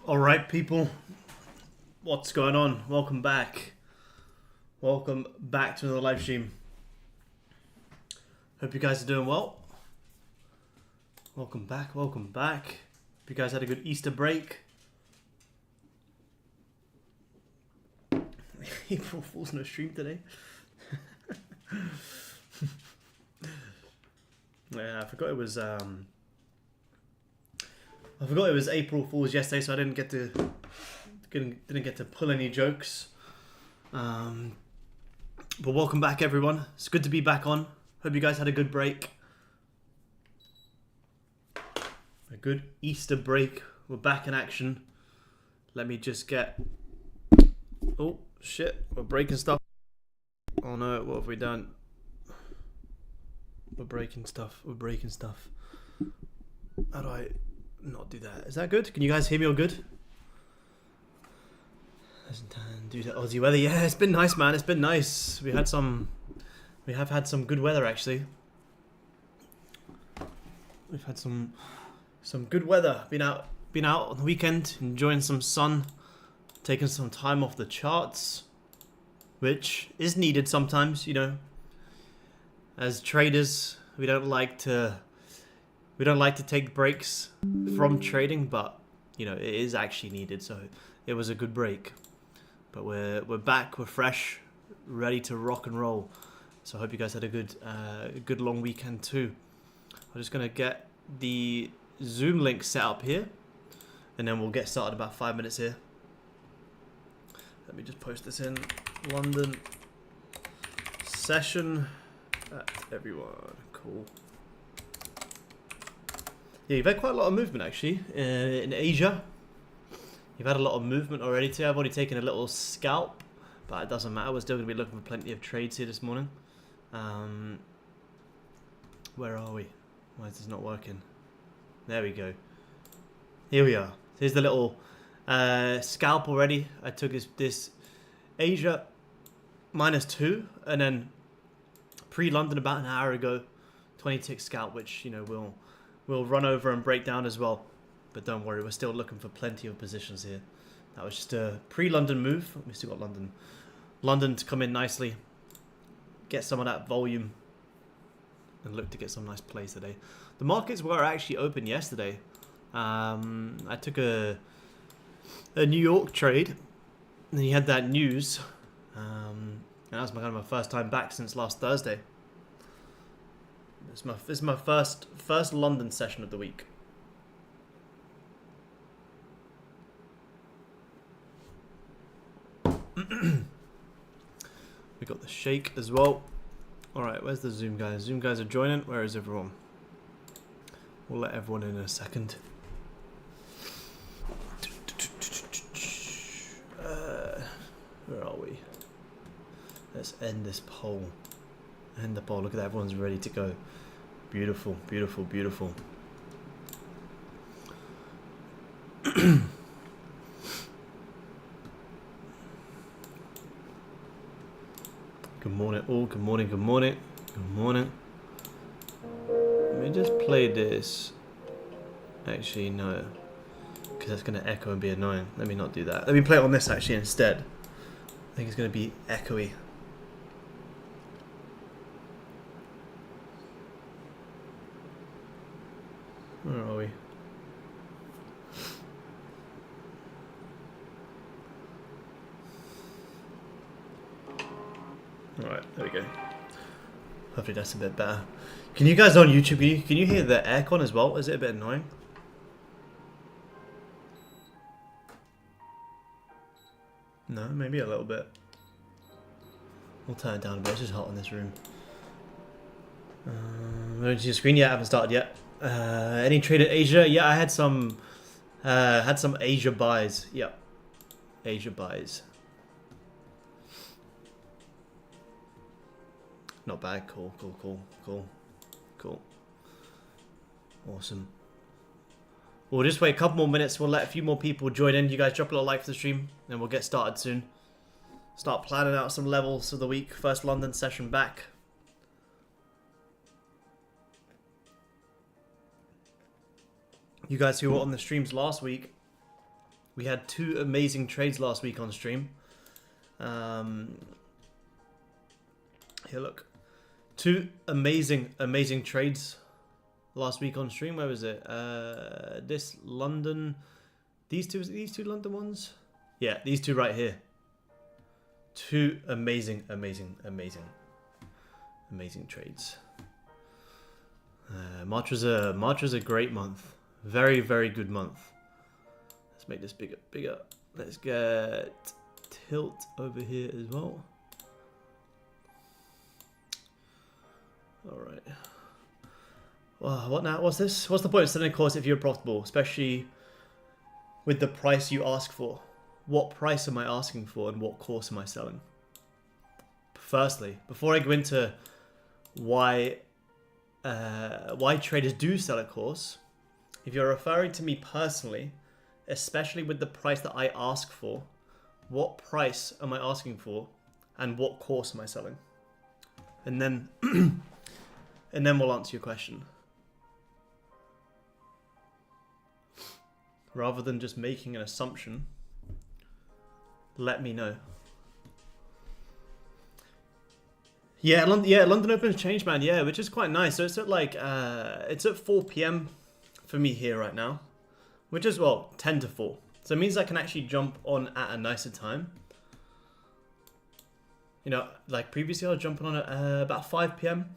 Alright people, what's going on? Welcome back. Welcome back to another live stream. Hope you guys are doing well. Welcome back, welcome back. Hope you guys had a good Easter break. April Fool's no stream today. Yeah, I forgot it was April Fool's yesterday, so I didn't get to pull any jokes. But welcome back, everyone. It's good to be back on. Hope you guys had a good break. A good Easter break. We're back in action. Let me just get... Oh, shit. We're breaking stuff. Oh no, what have we done? We're breaking stuff. We're breaking stuff. How do I not do that? Is that good? Can you guys hear me all good? Do the Aussie weather. Yeah, it's been nice, man. It's been nice. We have had some good weather, actually. We've had some good weather. Been out on the weekend, enjoying some sun, taking some time off the charts, which is needed sometimes, you know. As traders, we don't like to take breaks from trading, but you know, it is actually needed, so it was a good break. But we're back, we're fresh, ready to rock and roll. So I hope you guys had a good long weekend too. I'm just gonna get the Zoom link set up here, and then we'll get started about 5 minutes here. Let me just post this in. London session at everyone. Cool. Yeah, you've had quite a lot of movement actually in Asia. You've had a lot of movement already too. I've already taken a little scalp, but it doesn't matter. We're still going to be looking for plenty of trades here this morning. Where are we? Why is this not working? There we go. Here we are. Here's the little scalp already. I took this Asia -2, and then pre-London about an hour ago, 20-tick scalp, which you know we'll run over and break down as well. But don't worry, we're still looking for plenty of positions here. That was just a pre-London move. We still got London to come in nicely, get some of that volume, and look to get some nice plays today. The markets were actually open yesterday. I took a New York trade, and then you had that news. And that was kind of my first time back since last Thursday. This is my first London session of the week. We got the shake as well. Alright, where's the Zoom guys? Zoom guys are joining. Where is everyone? We'll let everyone in a second. Where are we? Let's end this poll. End the poll. Look at that, everyone's ready to go. Beautiful, beautiful, beautiful. Good morning all, good morning, good morning, good morning. Let me just play this. Actually, no, because that's going to echo and be annoying. Let me not do that. Let me play it on this actually instead. I think it's going to be echoey. Where are we? Alright, there we go. Hopefully that's a bit better. Can you guys on YouTube, can you hear the aircon as well? Is it a bit annoying? No, maybe a little bit. We'll turn it down a bit, it's just hot in this room. Going to your screen? Yeah, I haven't started yet. Any trade at Asia? Yeah, I had some Asia buys. Yep. Asia buys. Not bad. Cool. Awesome. We'll just wait a couple more minutes. We'll let a few more people join in. You guys drop a little like for the stream, and we'll get started soon. Start planning out some levels for the week. First London session back. You guys who were on the streams last week We had 2 amazing trades last week on stream. Here, look. 2 amazing trades last week on stream. Where was it? This London. These two London ones? Yeah, these 2 right here. 2 amazing trades. March was a great month. Very good month. Let's make this bigger. Let's get tilt over here as well. All right. Well, what now? What's this? What's the point of selling a course if you're profitable, especially with the price you ask for? What price am I asking for, and what course am I selling? Firstly, before I go into why traders do sell a course, if you're referring to me personally, especially with the price that I ask for, what price am I asking for, and what course am I selling? And then and then we'll answer your question. Rather than just making an assumption, let me know. Yeah, London Open's changed, man. Yeah, which is quite nice. So it's at like it's at 4 p.m. for me here right now, which is, well, 10 to 4. So it means I can actually jump on at a nicer time. You know, like previously I was jumping on at about 5 p.m.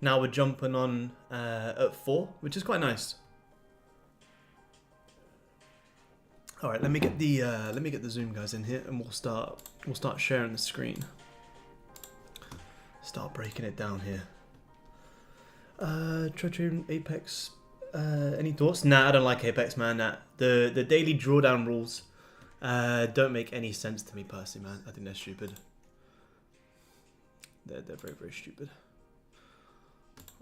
Now we're jumping on at 4, which is quite nice. All right, let me get the Zoom guys in here, and we'll start sharing the screen. Start breaking it down here. Trade Apex. Any thoughts? Nah, I don't like Apex, man. Nah. The daily drawdown rules don't make any sense to me personally, man. I think they're stupid. They're very stupid.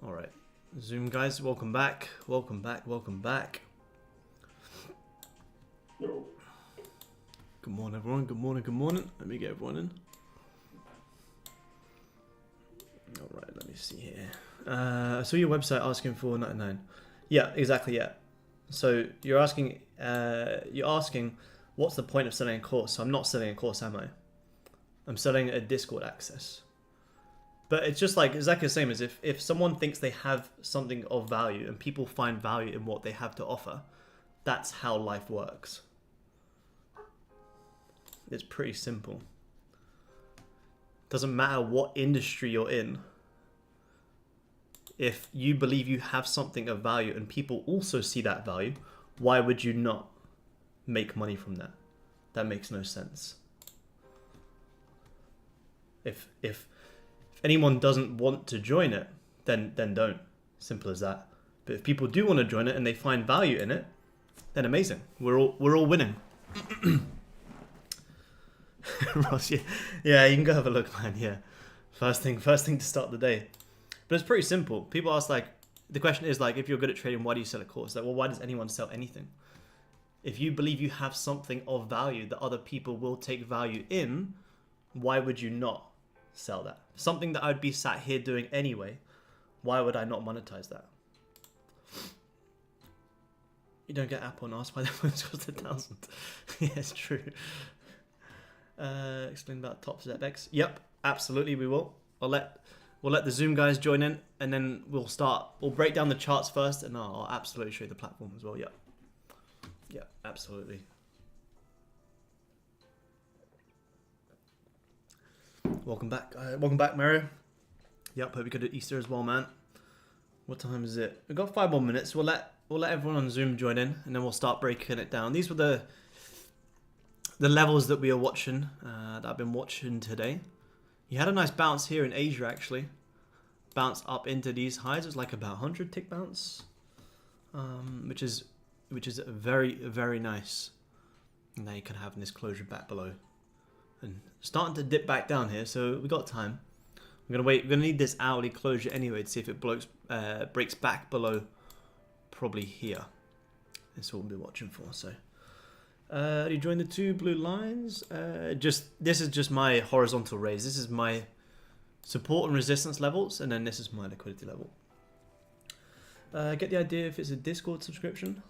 All right, Zoom guys, welcome back. Welcome back. Good morning, everyone. Good morning. Let me get everyone in. All right, let me see here. I saw your website asking for $99. Yeah, exactly. Yeah. So you're asking what's the point of selling a course? So I'm not selling a course, am I? I'm selling a Discord access. But it's just like exactly the same as if someone thinks they have something of value and people find value in what they have to offer, that's how life works. It's pretty simple. Doesn't matter what industry you're in. If you believe you have something of value and people also see that value, why would you not make money from that? That makes no sense. If anyone doesn't want to join it, then don't. Simple as that. But if people do want to join it and they find value in it, then amazing. We're all winning. Ross, yeah, you can go have a look, man. Yeah, first thing to start the day. But it's pretty simple. People ask, like, the question is like, if you're good at trading, why do you sell a course? Like, well, why does anyone sell anything? If you believe you have something of value that other people will take value in, why would you not sell that? Something that I'd be sat here doing anyway. Why would I not monetize that? You don't get Apple and ask why the phones cost $1,000. Yeah, it's true. Explain about Topstep X. Yep, absolutely we will. We'll let the Zoom guys join in, and then we'll break down the charts first, and I'll absolutely show you the platform as well. Yep. Yeah, absolutely. Welcome back, Mario. Yep, hope you good at Easter as well, man. What time is it? We've got 5 more minutes. We'll let everyone on Zoom join in, and then we'll start breaking it down. These were the levels that we are watching, that I've been watching today. You had a nice bounce here in Asia, actually. Bounce up into these highs. It was like about 100 tick bounce, which is very, very nice. And now you can have this closure back below. And starting to dip back down here, so we got time. I'm gonna wait. We're gonna need this hourly closure anyway to see if it breaks back below, probably here. That's what we'll be watching for. So, you join the 2 blue lines. This is just my horizontal raise. This is my support and resistance levels, and then this is my liquidity level. Get the idea if it's a Discord subscription.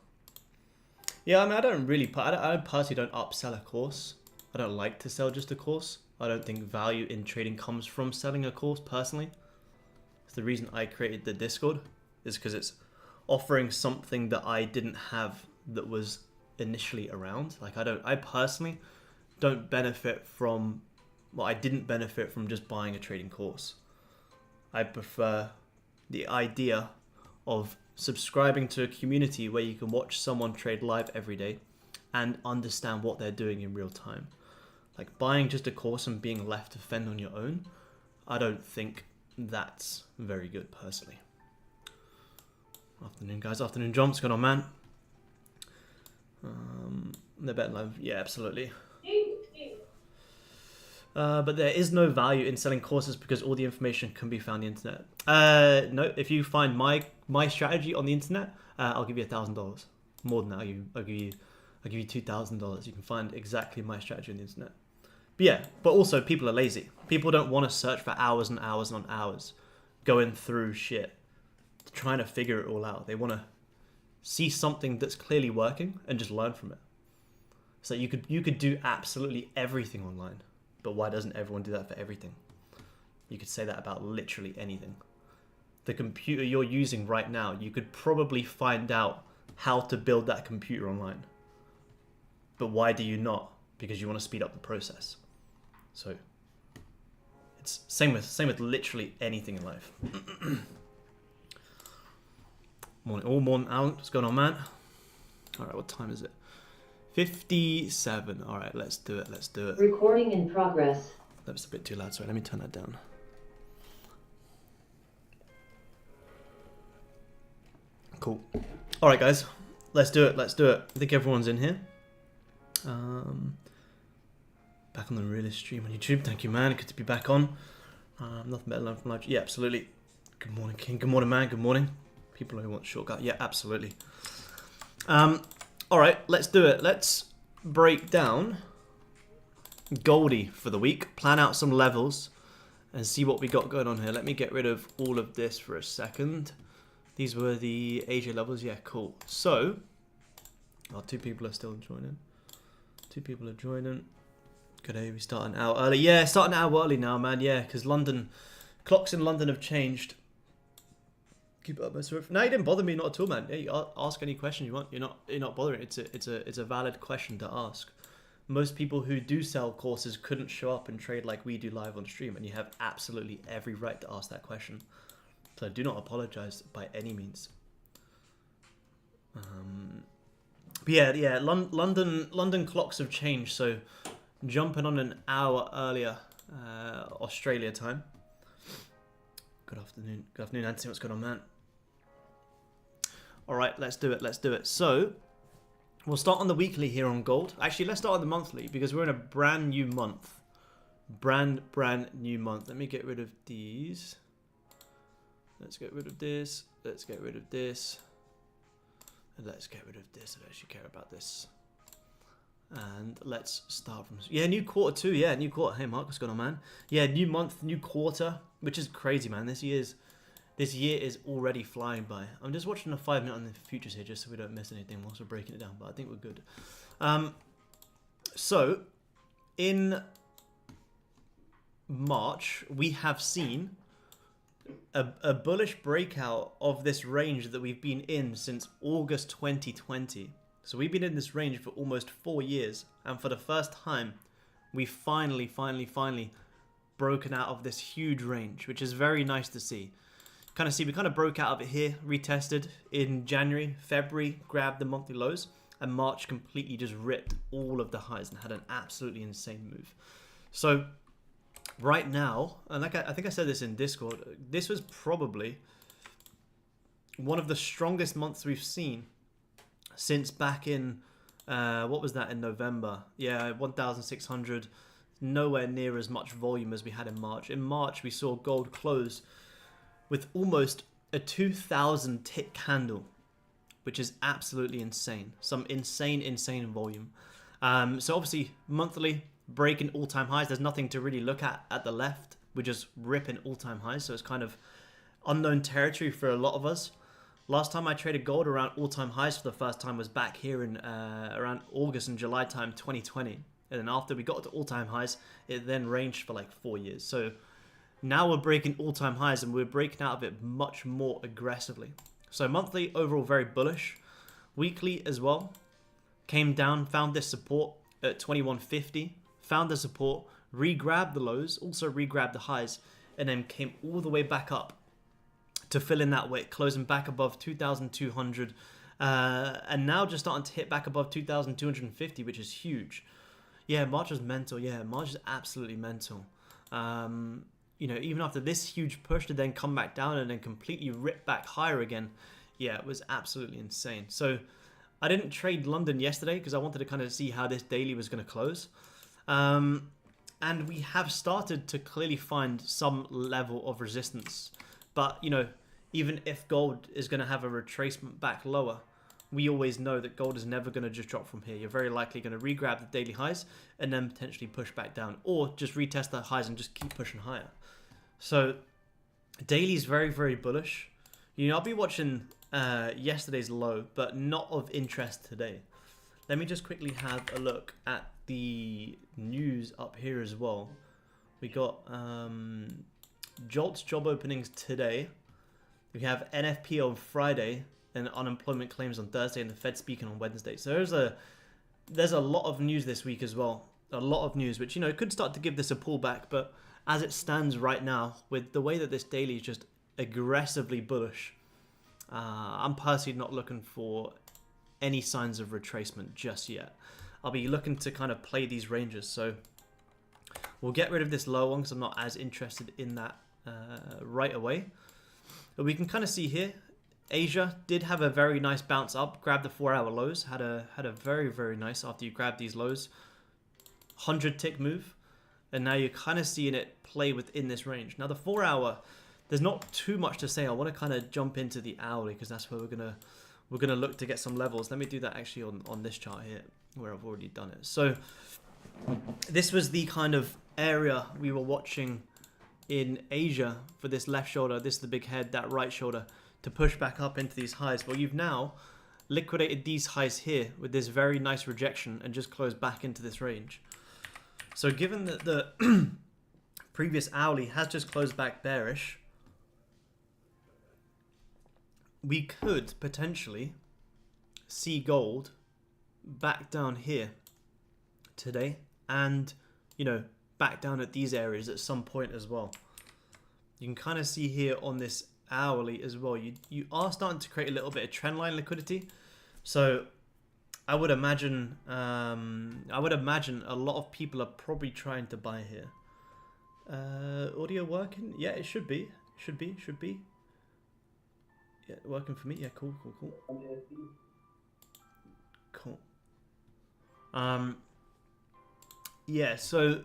Yeah, I mean, I don't really, I personally don't upsell a course. I don't like to sell just a course. I don't think value in trading comes from selling a course personally. It's the reason I created the Discord is because it's offering something that I didn't have that was initially around. Like I personally don't benefit from, well, I didn't benefit from just buying a trading course. I prefer the idea of subscribing to a community where you can watch someone trade live every day and understand what they're doing in real time. Like buying just a course and being left to fend on your own, I don't think that's very good personally. Afternoon guys, afternoon John, what's going on man? They're better live, yeah, absolutely. But there is no value in selling courses because all the information can be found on the internet. No, if you find my strategy on the internet, I'll give you $1,000. More than that, I'll give you $2,000. You can find exactly my strategy on the internet. But yeah, but also people are lazy. People don't want to search for hours and hours and hours going through shit, trying to figure it all out. They want to see something that's clearly working and just learn from it. So you could do absolutely everything online. But why doesn't everyone do that for everything? You could say that about literally anything. The computer you're using right now, you could probably find out how to build that computer online. But why do you not? Because you want to speed up the process. So it's same with literally anything in life. Morning, Alan. What's going on, man? All right, what time is it? 57. All right, let's do it. Recording in progress. That was a bit too loud. Sorry, let me turn that down. Cool. All right, guys, let's do it. I think everyone's in here. Back on the realist stream on YouTube. Thank you, man. Good to be back on. Nothing better than from live. Yeah, absolutely. Good morning, King. Good morning, man. Good morning. People who want shortcut. Yeah, absolutely. All right, let's do it. Let's break down Goldie for the week, plan out some levels, and see what we got going on here. Let me get rid of all of this for a second. These were the Asia levels. Yeah, cool. So, two people are still joining. Two people are joining. Good day. We start an hour early. Yeah, starting an hour early now, man. Yeah, because clocks in London have changed. Keep it up, no, you didn't bother me, not at all, man. Yeah, you ask any question you want. You're not bothering. It's a valid question to ask. Most people who do sell courses couldn't show up and trade like we do live on stream, and you have absolutely every right to ask that question. So do not apologize by any means. But yeah. London clocks have changed, so jumping on an hour earlier, Australia time. Good afternoon, Anthony. What's going on, man? All right, let's do it. So, we'll start on the weekly here on gold. Actually, let's start on the monthly because we're in a brand new month. Brand new month. Let me get rid of these. Let's get rid of this. Let's get rid of this. And let's get rid of this. I actually care about this. And let's start from... Yeah, new quarter too. Yeah, new quarter. Hey, Mark, what's going on, man? Yeah, new month, new quarter, which is crazy, man. This year is already flying by. I'm just watching a 5 minute on the futures here just so we don't miss anything whilst we're breaking it down, but I think we're good. So, in March, we have seen a bullish breakout of this range that we've been in since August 2020. So we've been in this range for almost 4 years, and for the first time, we finally broken out of this huge range, which is very nice to see. We kind of broke out of it here, retested in January, February, grabbed the monthly lows, and March completely just ripped all of the highs and had an absolutely insane move. So right now, and I think I said this in Discord, this was probably one of the strongest months we've seen since back in, what was that, in November? Yeah, 1,600, nowhere near as much volume as we had in March. In March, we saw gold close with almost a 2,000 tick candle, which is absolutely insane. Some insane volume. So obviously, monthly, breaking all-time highs. There's nothing to really look at the left. We're just ripping all-time highs, so it's kind of unknown territory for a lot of us. Last time I traded gold around all-time highs for the first time was back here in around August and July time 2020. And then after we got to all-time highs, it then ranged for like 4 years. So now we're breaking all-time highs and we're breaking out of it much more aggressively. So monthly, overall very bullish. Weekly as well. Came down, found this support at 2150. Found the support, re-grabbed the lows, also re-grabbed the highs, and then came all the way back up to fill in that wick, closing back above 2,200, and now just starting to hit back above 2,250, which is huge. Yeah, March was mental. Yeah, March is absolutely mental. You know, even after this huge push to then come back down and then completely rip back higher again, yeah, it was absolutely insane. So I didn't trade London yesterday because I wanted to kind of see how this daily was going to close. And we have started to clearly find some level of resistance. But, you know, even if gold is going to have a retracement back lower, we always know that gold is never going to just drop from here. You're very likely going to re-grab the daily highs and then potentially push back down, or just retest the highs and just keep pushing higher. So daily is very, very bullish. You know, I'll be watching yesterday's low, but not of interest today. Let me just quickly have a look at the news up here as well. We got Jolt's job openings today. We have NFP on Friday and unemployment claims on Thursday, and the Fed speaking on Wednesday. So there's a lot of news this week as well. A lot of news, which, you know, could start to give this a pullback, but as it stands right now, with the way that this daily is just aggressively bullish, I'm personally not looking for any signs of retracement just yet. I'll be looking to kind of play these ranges. So we'll get rid of this low one because I'm not as interested in that right away. But we can kind of see here, Asia did have a very nice bounce up, grabbed the 4-hour lows, had a very, very nice, after you grab these lows, 100 tick move. And now you're kind of seeing it play within this range. Now the 4-hour, there's not too much to say. I want to kind of jump into the hourly because that's where we're gonna look to get some levels. Let me do that actually on this chart here where I've already done it. So this was the kind of area we were watching in Asia for this left shoulder. This is the big head, that right shoulder, to push back up into these highs. Well, you've now liquidated these highs here with this very nice rejection and just closed back into this range. So given that the previous hourly has just closed back bearish, we could potentially see gold back down here today and, you know, back down at these areas at some point as well. You can kind of see here on this hourly as well, you are starting to create a little bit of trend line liquidity. So I would imagine a lot of people are probably trying to buy here. Audio working? Yeah, it should be. Should be. Yeah, working for me. Yeah, cool. Cool. Yeah, so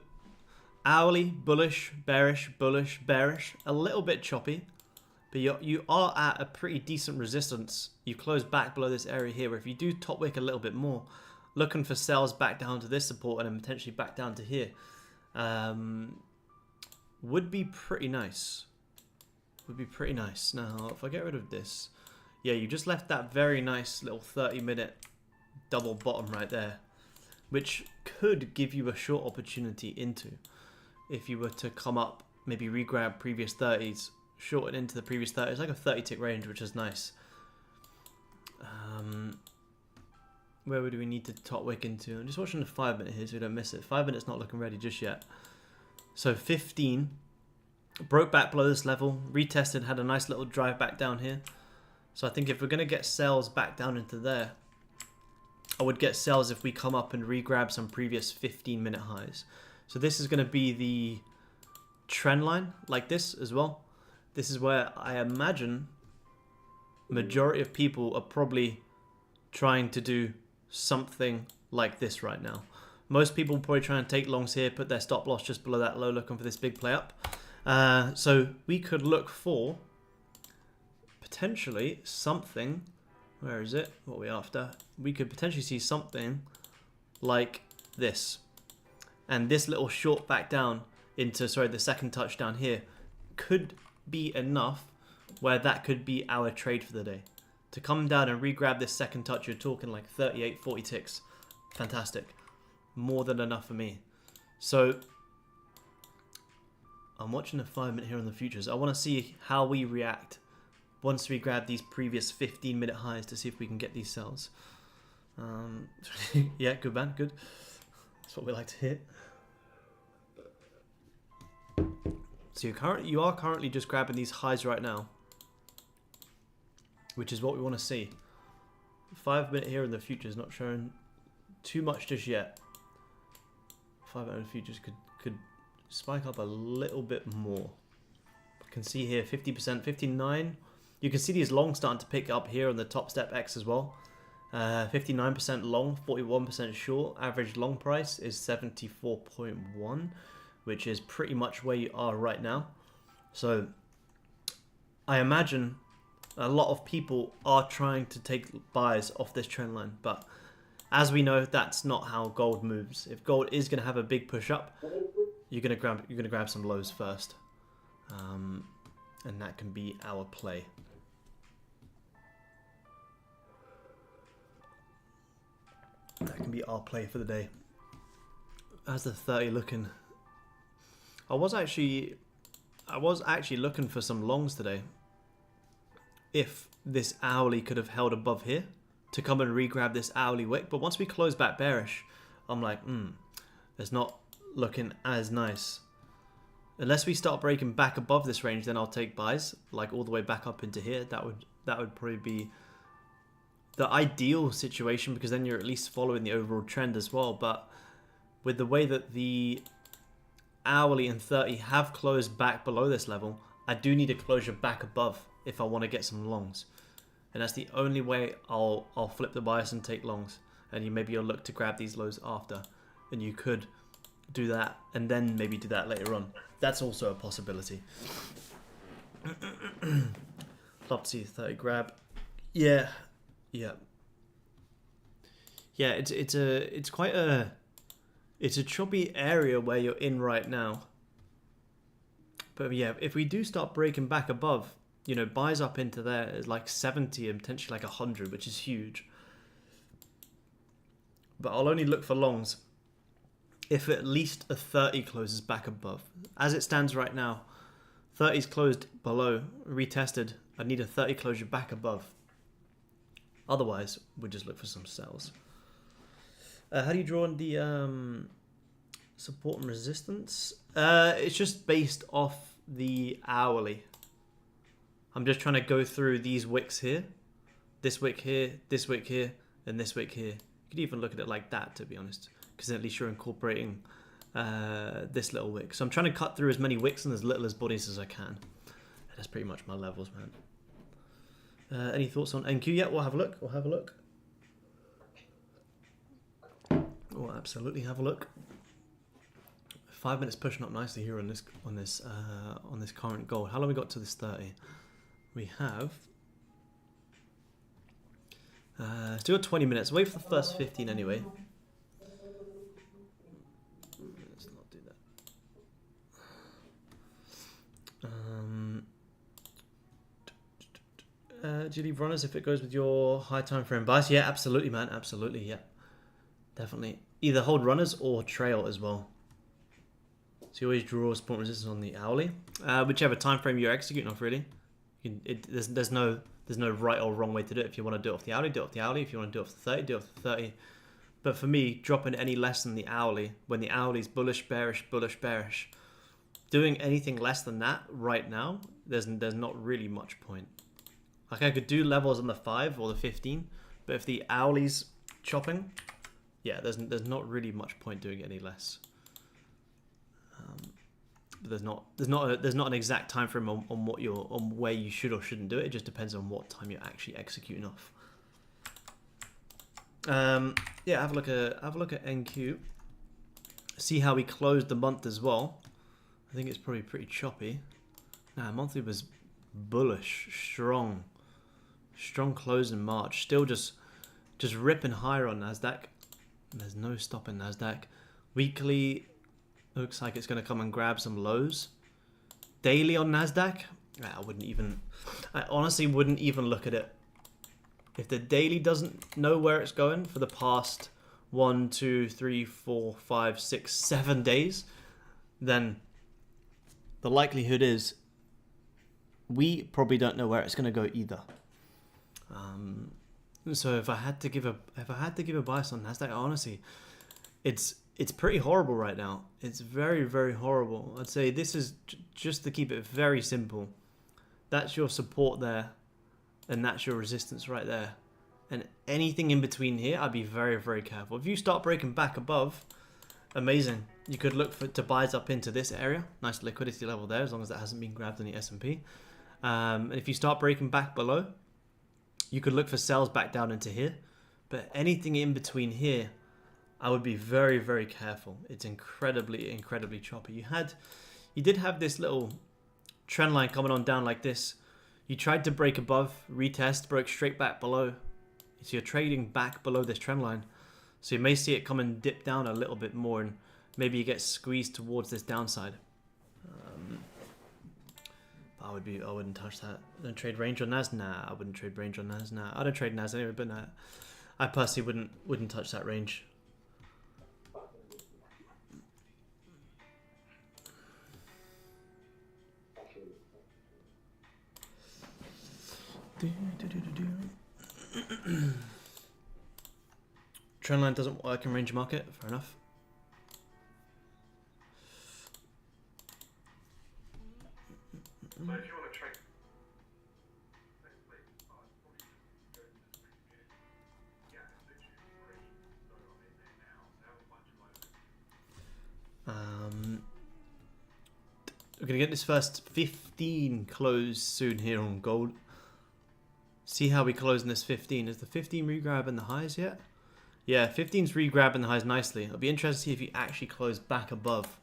hourly, bullish, bearish, bullish, bearish. A little bit choppy. But you are at a pretty decent resistance. You close back below this area here, where if you do top wick a little bit more, looking for sales back down to this support and then potentially back down to here, would be pretty nice. Would be pretty nice. Now, if I get rid of this, yeah, you just left that very nice little 30-minute double bottom right there, which could give you a short opportunity into. If you were to come up, maybe re-grab previous 30s, shorten into the previous 30s. It's like a 30-tick range, which is nice. Where would we need to top wick into? I'm just watching the 5-minute here so we don't miss it. 5 minutes not looking ready just yet. So 15. Broke back below this level. Retested, had a nice little drive back down here. So I think if we're going to get sales back down into there, I would get sales if we come up and re-grab some previous 15-minute highs. So this is going to be the trend line like this as well. This is where I imagine majority of people are probably trying to do something like this right now. Most people will probably try and take longs here, put their stop loss just below that low, looking for this big play up. So we could look for potentially something. Where is it? What are we after? We could potentially see something like this. And this little short back down into, sorry, the second touchdown here could be enough where that could be our trade for the day. To come down and re-grab this second touch, you're talking like 38, 40 ticks. Fantastic. More than enough for me. So I'm watching a 5-minute here on the futures. I want to see how we react once we grab these previous 15-minute highs to see if we can get these sells. Yeah, good man, good. That's what we like to hear. So you are currently just grabbing these highs right now, which is what we want to see. 5-minute here in the futures not showing too much just yet. 5-minute futures could spike up a little bit more. You can see here 50%, 59. You can see these longs starting to pick up here on the Topstep X as well. 59% long, 41% short. Average long price is 74.1, which is pretty much where you are right now. So I imagine a lot of people are trying to take buys off this trend line, but as we know, that's not how gold moves. If gold is going to have a big push up, you're going to grab some lows first, and that can be our play. That can be our play for the day. How's the 30 looking? I was actually looking for some longs today. If this hourly could have held above here to come and re-grab this hourly wick, but once we close back bearish, I'm like, it's not looking as nice. Unless we start breaking back above this range, then I'll take buys, like all the way back up into here. That would probably be the ideal situation, because then you're at least following the overall trend as well. But with the way that the hourly and 30 have closed back below this level, I do need a closure back above if I want to get some longs, and that's the only way I'll flip the bias and take longs. And maybe you'll look to grab these lows after, and you could do that and then maybe do that later on. That's also a possibility. Love to see the 30 grab. Yeah. It's quite a choppy area where you're in right now. But yeah, if we do start breaking back above, buys up into there is like 70 and potentially like 100, which is huge. But I'll only look for longs if at least a 30 closes back above. As it stands right now, 30's closed below, retested. I need a 30 closure back above. Otherwise, we just look for some sells. How do you draw on the support and resistance? It's just based off the hourly. I'm just trying to go through these wicks here. This wick here, this wick here, and this wick here. You could even look at it like that, to be honest, because at least you're incorporating this little wick. So I'm trying to cut through as many wicks and as little as bodies as I can. And that's pretty much my levels, man. Any thoughts on NQ yet? We'll have a look. We'll absolutely have a look. 5 minutes pushing up nicely here on this current gold. How long we got to this 30? We have still 20 minutes. Wait for the first 15 anyway. Let's not do that. Do you leave runners if it goes with your high time frame bias? Yeah, absolutely, man. Absolutely, yeah. Definitely. Either hold runners or trail as well. So you always draw support resistance on the hourly. Whichever time frame you're executing off, really. There's no right or wrong way to do it. If you want to do it off the hourly, do it off the hourly. If you want to do it off the 30, do it off the 30. But for me, dropping any less than the hourly, when the hourly's bullish, bearish, doing anything less than that right now, there's not really much point. Like I could do levels on the 5 or the 15, but if the hourly's chopping, yeah, there's not really much point doing any less. There's not an exact time frame on where you should or shouldn't do it. It just depends on what time you're actually executing off. Yeah, have a look at NQ. See how we closed the month as well. I think it's probably pretty choppy. Nah, monthly was bullish, strong close in March. Still just ripping higher on Nasdaq. There's no stopping Nasdaq. Weekly looks like it's going to come and grab some lows. Daily on Nasdaq, I honestly wouldn't even look at it. If the daily doesn't know where it's going for the past 1, 2, 3, 4, 5, 6, 7 days, then the likelihood is we probably don't know where it's going to go either. So if I had to give a bias on Nasdaq, honestly, it's pretty horrible right now. It's very, very horrible. I'd say this is just to keep it very simple. That's your support there, and that's your resistance right there. And anything in between here, I'd be very, very careful. If you start breaking back above, amazing. You could look to buys up into this area. Nice liquidity level there, as long as that hasn't been grabbed in the S&P. And if you start breaking back below, you could look for sells back down into here. But anything in between here, I would be very, very careful. It's incredibly, incredibly choppy. You did have this little trend line coming on down like this. You tried to break above, retest, broke straight back below. So you're trading back below this trend line. So you may see it come and dip down a little bit more, and maybe you get squeezed towards this downside. I wouldn't touch that. I don't trade range on Nas. Nah, I wouldn't trade range on Nas. Nah, I don't trade Nas anyway, but nah, I personally wouldn't touch that range. Trendline doesn't work in range market. Fair enough. So if you want to trade, we're gonna get this first 15 close soon here on gold. See how we close in this 15. Is the 15 regrabbing the highs yet? Yeah, 15's regrabbing the highs nicely. It'll be interesting to see if you actually close back above,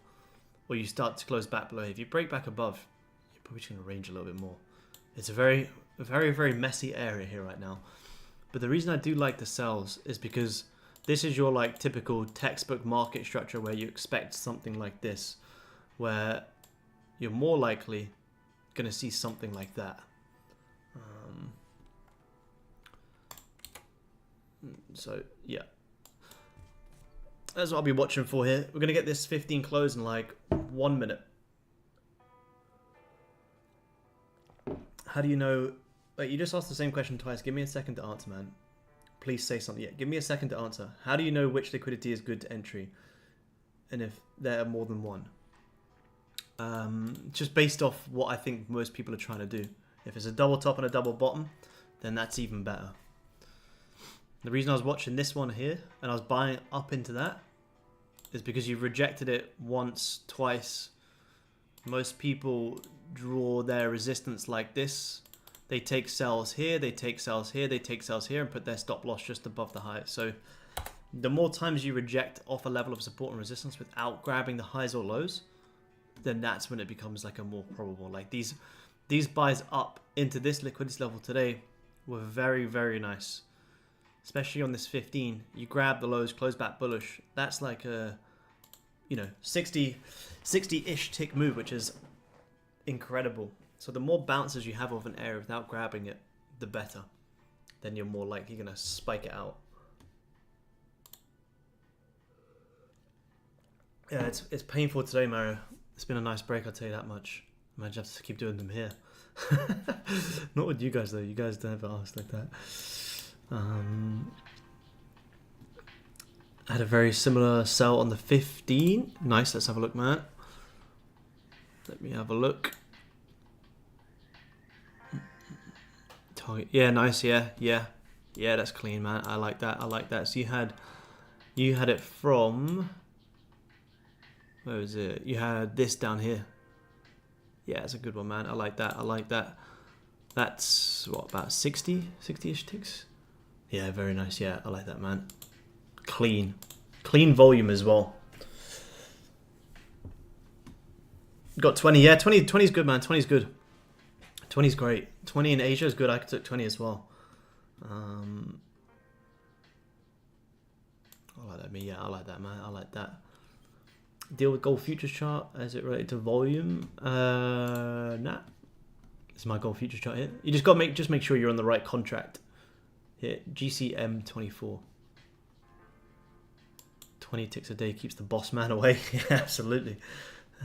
or you start to close back below. If you break back above, you're probably just gonna range a little bit more. It's a very, very, very messy area here right now. But the reason I do like the sells is because this is your like typical textbook market structure where you expect something like this, where you're more likely going to see something like that. So yeah, that's what I'll be watching for here. We're going to get this 15 close in like 1 minute. How do you know? Wait, you just asked the same question twice. Give me a second to answer, man. Please say something. Yeah, give me a second to answer. How do you know which liquidity is good to entry, and if there are more than one? Just based off what I think most people are trying to do. If it's a double top and a double bottom, then that's even better. The reason I was watching this one here and I was buying up into that is because you've rejected it once, twice. Most people draw their resistance like this. They take sells here, they take sells here, they take sells here, and put their stop loss just above the high. So the more times you reject off a level of support and resistance without grabbing the highs or lows, then that's when it becomes like a more probable. Like these buys up into this liquidity level today were very, very nice. Especially on this 15, you grab the lows, close back bullish. That's like a, 60-ish tick move, which is incredible. So the more bounces you have of an area without grabbing it, the better. Then you're more likely going to spike it out. Yeah, it's painful today, Mario. It's been a nice break, I'll tell you that much. Imagine I have to keep doing them here. Not with you guys, though. You guys don't ever ask like that. I had a very similar sell on the 15. Nice, let's have a look, man. Let me have a look. Target. Yeah, nice, yeah, that's clean, man. I like that. So you had it from, where was it? You had this down here. Yeah, it's a good one, man. I like that. That's what, about 60-ish ticks? Yeah, very nice. Yeah, I like that, man. Clean volume as well. Got 20. Yeah, 20 is good, man. 20 is good. 20 is great. 20 in Asia is good. I took 20 as well. I like that. Yeah, I like that, man. I like that. Deal with gold futures chart as it related to volume. Nah. This is my gold futures chart here. You just got to make sure you're on the right contract. Hit GCM24. 20 ticks a day keeps the boss man away. Yeah, absolutely.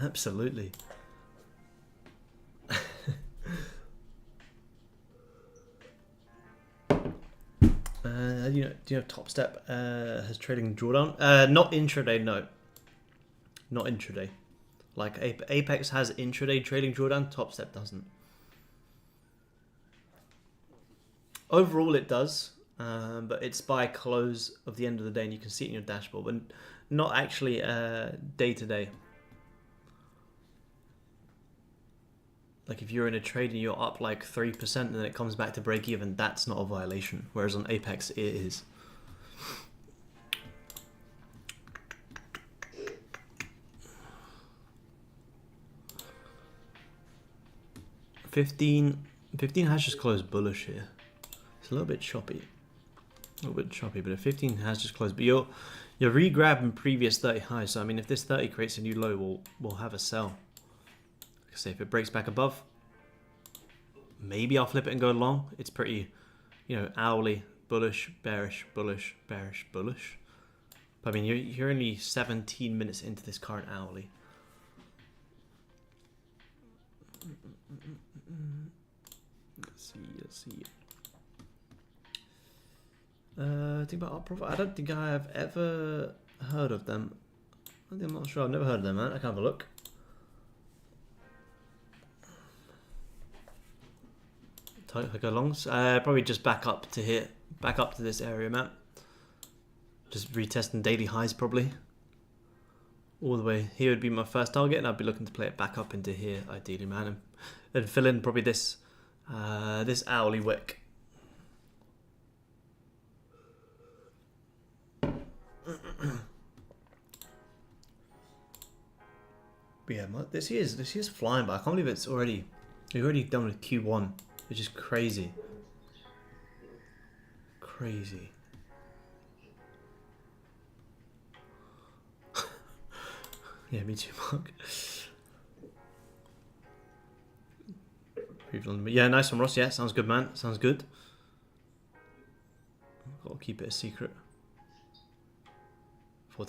Absolutely. Do you know Topstep has trading drawdown? Not intraday, no. Not intraday. Like Apex has intraday trading drawdown, Topstep doesn't. Overall it does, but it's by close of the end of the day and you can see it in your dashboard, but not actually day to day. Like if you're in a trade and you're up like 3% and then it comes back to break even, that's not a violation. Whereas on Apex it is. $15 has just closed bullish here. It's a little bit choppy. But a 15 has just closed. But you're re-grabbing previous 30 highs. So I mean if this 30 creates a new low, we'll have a sell. Say if it breaks back above, maybe I'll flip it and go long. It's pretty, hourly, bullish, bearish, bullish, bearish, bullish. But I mean, you're only 17 minutes into this current hourly. Let's see. Think about Op Profit. I don't think I have ever heard of them. I'm not sure. I've never heard of them, man. I can have a look. If I go longs, probably just back up to this area, man. Just retesting daily highs, probably. All the way here would be my first target, and I'd be looking to play it back up into here, ideally, man, and fill in probably this hourly wick. But yeah, this year's flying, but I can't believe it's already. We've already done with Q1. Which is crazy. Crazy. Yeah, me too, Mark. Yeah, nice one, Ross. Yeah, sounds good, man. Sounds good. Gotta keep it a secret.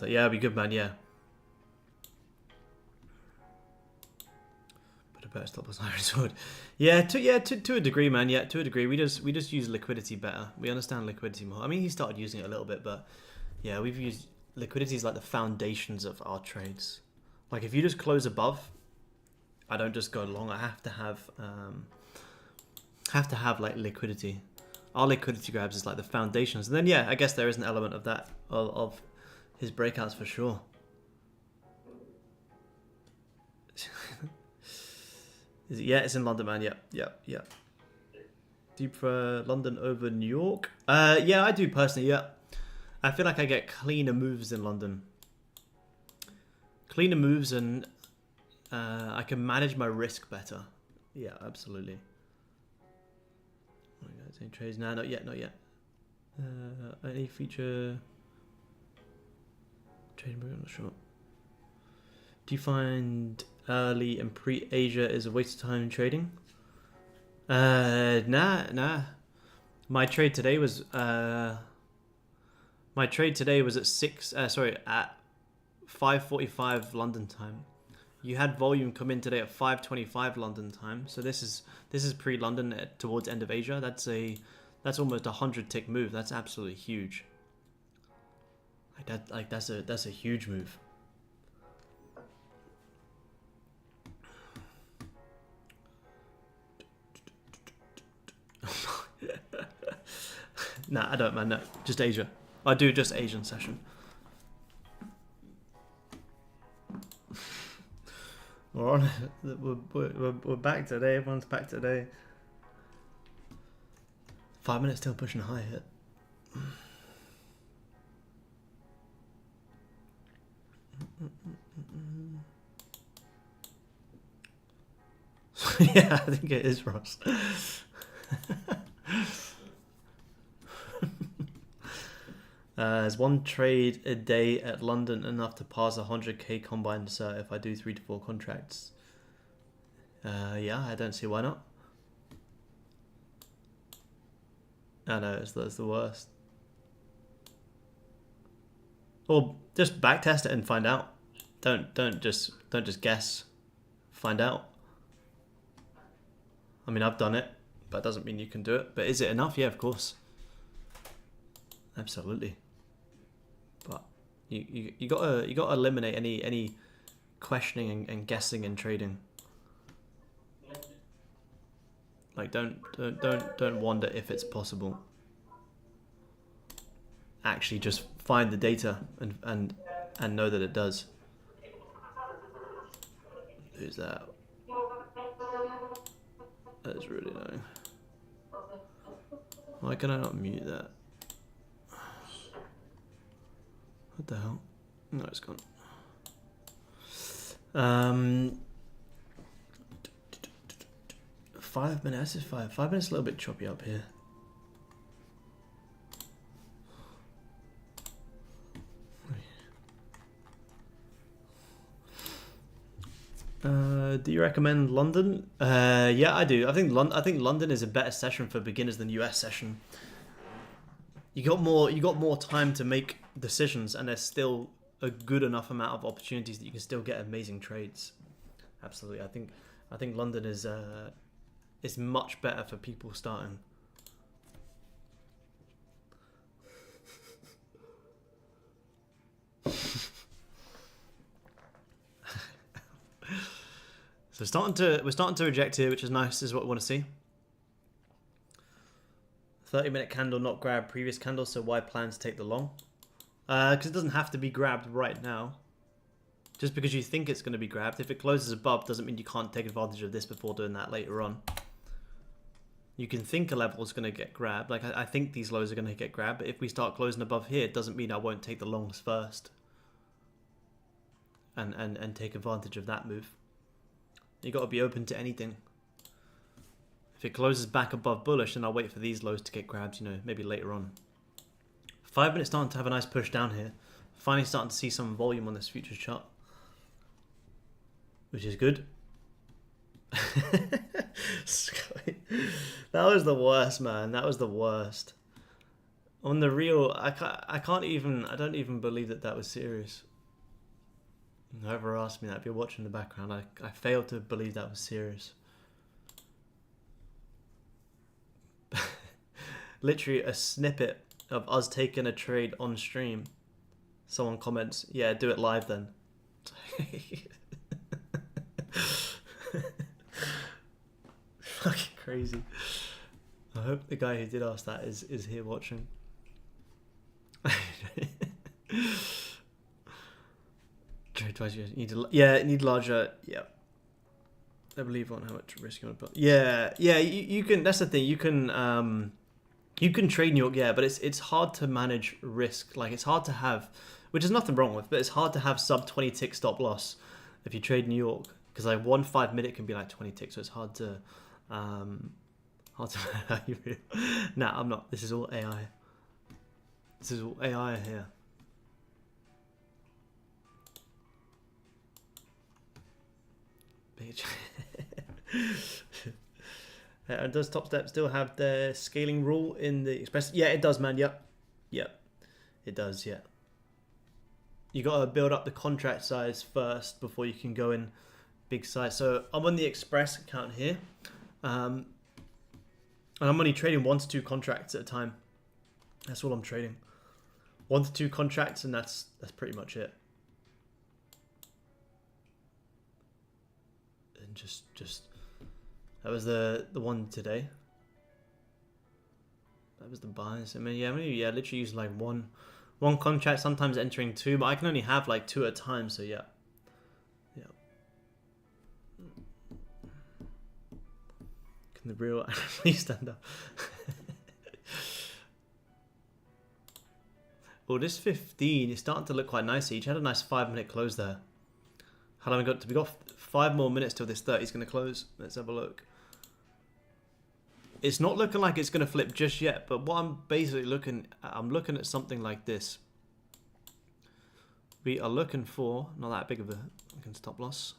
Yeah, it'll be good, man. Yeah. Better stop us iron sword. Yeah, to a degree, man. Yeah, to a degree. We just use liquidity better. We understand liquidity more. I mean, he started using it a little bit, but yeah, we've used liquidity is like the foundations of our trades. Like if you just close above, I don't just go long. I have to have like liquidity. Our liquidity grabs is like the foundations, and then yeah, I guess there is an element of that of his breakouts for sure. Is it? Yeah, it's in London, man. Yeah. Do you prefer London over New York? Yeah, I do personally. Yeah, I feel like I get cleaner moves in London. Cleaner moves, and I can manage my risk better. Yeah, absolutely. Oh my God, any trades? No, not yet. Any feature trading? I'm not sure. Do you find early and pre-Asia is a waste of time in trading? Nah. My trade today was at 5:45 London time. You had volume come in today at 5:25 London time. So this is pre-London towards end of Asia. That's almost a 100 tick move. That's absolutely huge. That's a huge move. Nah, I don't, man. No, just Asia. I do just Asian session. We're back today. Everyone's back today. 5 minutes still pushing high hit. Yeah, I think it is, Ross. Is one trade a day at London enough to pass 100k combined cert if I do 3 to 4 contracts? Yeah, I don't see why not. I know, that's the worst. Or just backtest it and find out. Don't just guess. Find out. I mean, I've done it, but it doesn't mean you can do it. But is it enough? Yeah, of course. Absolutely. But you gotta eliminate any questioning and guessing in trading. Like don't wonder if it's possible. Actually, just find the data and know that it does. Who's that? That's really annoying. Why can I not mute that? What the hell? No, it's gone. 5 minutes. This is 5 minutes. A little bit choppy up here. Do you recommend London? Yeah, I do. I think London is a better session for beginners than US session. You got more time to make decisions, and there's still a good enough amount of opportunities that you can still get amazing trades. Absolutely, I think London is much better for people starting. So we're starting to reject here, which is nice. Is what we want to see. 30-minute candle not grabbed previous candle, so why plan to take the long? Because it doesn't have to be grabbed right now. Just because you think it's going to be grabbed, if it closes above, doesn't mean you can't take advantage of this before doing that later on. You can think a level is going to get grabbed. Like I think these lows are going to get grabbed, but if we start closing above here, it doesn't mean I won't take the longs first. And take advantage of that move. You got to be open to anything. If it closes back above bullish, then I'll wait for these lows to get grabbed, you know, maybe later on. 5 minutes starting to have a nice push down here. Finally starting to see some volume on this futures chart. Which is good. That was the worst, man. That was the worst. On the real, I don't even believe that was serious. Whoever asked me that, if you're watching in the background, I failed to believe that was serious. Literally a snippet of us taking a trade on stream. Someone comments, yeah, do it live then. Fucking crazy. I hope the guy who did ask that is here watching. Trade twice. You need larger. Yeah. I believe on how much risk you want to put. Yeah. You can. That's the thing. You can trade New York. Yeah, but it's hard to manage risk. Like it's hard to have, which is nothing wrong with, but it's hard to have sub 20 tick stop loss if you trade New York, because like 1 5 minute can be like 20 ticks, so it's hard to Nah, I'm not. This is all AI. This is all AI here. And does Topstep still have the scaling rule in the express? Yeah, it does, man. Yep, it does. Yeah, you gotta build up the contract size first before you can go in big size. So I'm on the express account here, and I'm only trading 1 to 2 contracts at a time. That's all I'm trading. 1 to 2 contracts, and that's pretty much it. And just that was the one today. That was the buys. I mean, yeah, literally using like one contract, sometimes entering 2, but I can only have like 2 at a time. So yeah. Can the real actually stand up? Well, this 15 is starting to look quite nice. Each had a nice 5 minute close there. How long we got? We got 5 more minutes till this 30 is going to close. Let's have a look. It's not looking like it's going to flip just yet, but what I'm basically looking at, I'm looking at something like this. We are looking for, not that big of a stop loss.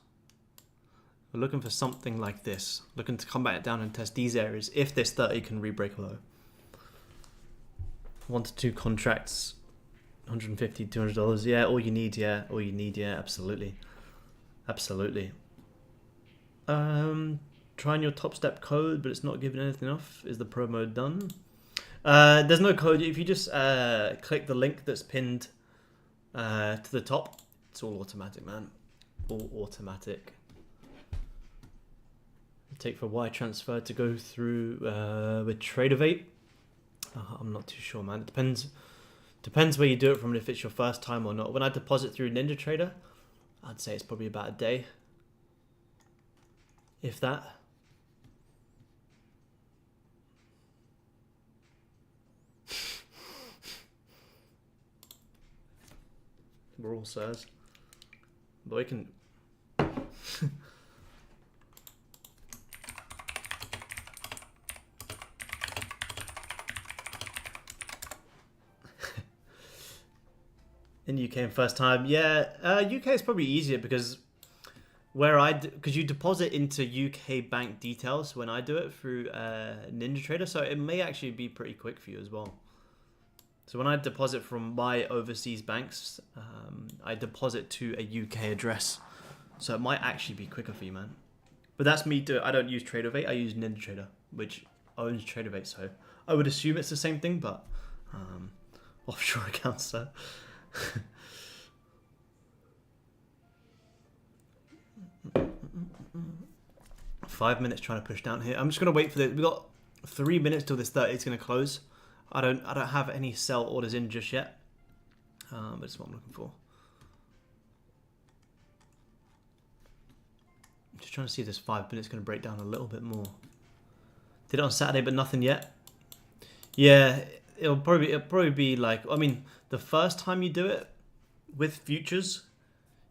We're looking for something like this. Looking to come back down and test these areas if this 30 can re-break low. 1 to 2 contracts, $150, $200. Yeah, all you need. Yeah, all you need. Yeah, absolutely, absolutely. Trying your Topstep code, but it's not giving anything off. Is the promo done? There's no code. If you just click the link that's pinned to the top, it's all automatic, man. All automatic. Take for wire transfer to go through with Tradeovate. I'm not too sure, man. It depends where you do it from, if it's your first time or not. When I deposit through NinjaTrader, I'd say it's probably about a day, if that. We're all sirs. But we can... In the UK first time, yeah. UK is probably easier because because you deposit into UK bank details when I do it through NinjaTrader, so it may actually be pretty quick for you as well. So when I deposit from my overseas banks, I deposit to a UK address, so it might actually be quicker for you, man. But that's me doing. I don't use Tradeovate. I use NinjaTrader, which owns Tradeovate, so I would assume it's the same thing, but offshore accounts, so. 5 minutes trying to push down here. I'm just gonna wait for the. We got 3 minutes till this 30 is gonna close. I don't have any sell orders in just yet. But it's what I'm looking for. I'm just trying to see if this 5 minutes gonna break down a little bit more. Did it on Saturday, but nothing yet. Yeah, it'll probably be like, I mean, the first time you do it with futures,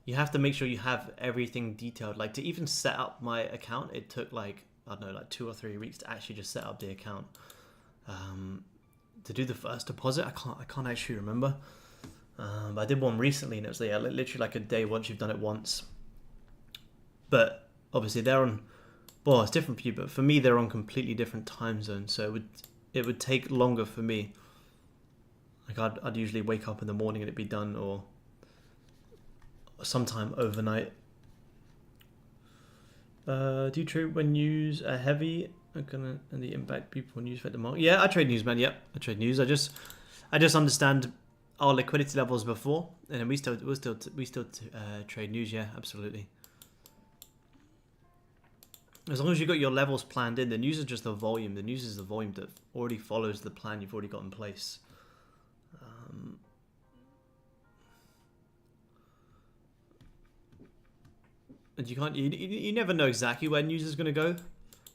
you have to make sure you have everything detailed. Like to even set up my account, it took like, I don't know, like 2 or 3 weeks to actually just set up the account. To do the first deposit, I can't actually remember. But I did one recently, and it was literally like a day once you've done it once. But obviously they're on, well, it's different for you, but for me they're on completely different time zones, so it would take longer for me. Like I'd usually wake up in the morning and it'd be done, or sometime overnight. Do you trade when news are heavy? And the impact people news affect the market? Yeah, I trade news, man. Yep, I trade news. I just understand our liquidity levels before, and then we still trade news. Yeah, absolutely. As long as you've got your levels planned in, the news is just the volume. The news is the volume that already follows the plan you've already got in place. And you never know exactly where news is going to go,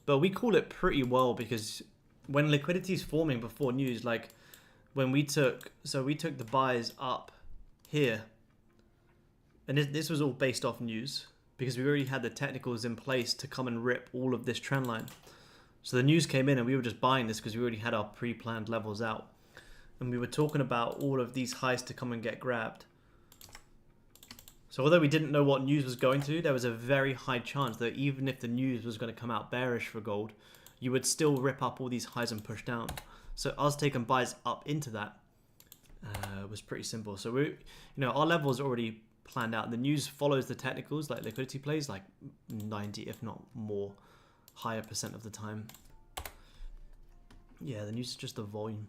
but we call it pretty well, because when liquidity is forming before news, like when we took the buys up here, and this was all based off news, because we already had the technicals in place to come and rip all of this trend line. So the news came in and we were just buying this because we already had our pre-planned levels out, and we were talking about all of these highs to come and get grabbed. So although we didn't know what news was going to, there was a very high chance that even if the news was going to come out bearish for gold, you would still rip up all these highs and push down. So us taking buys up into that was pretty simple. So our levels are already planned out. The news follows the technicals, like liquidity plays, like 90, if not more, higher % of the time. Yeah, the news is just the volume.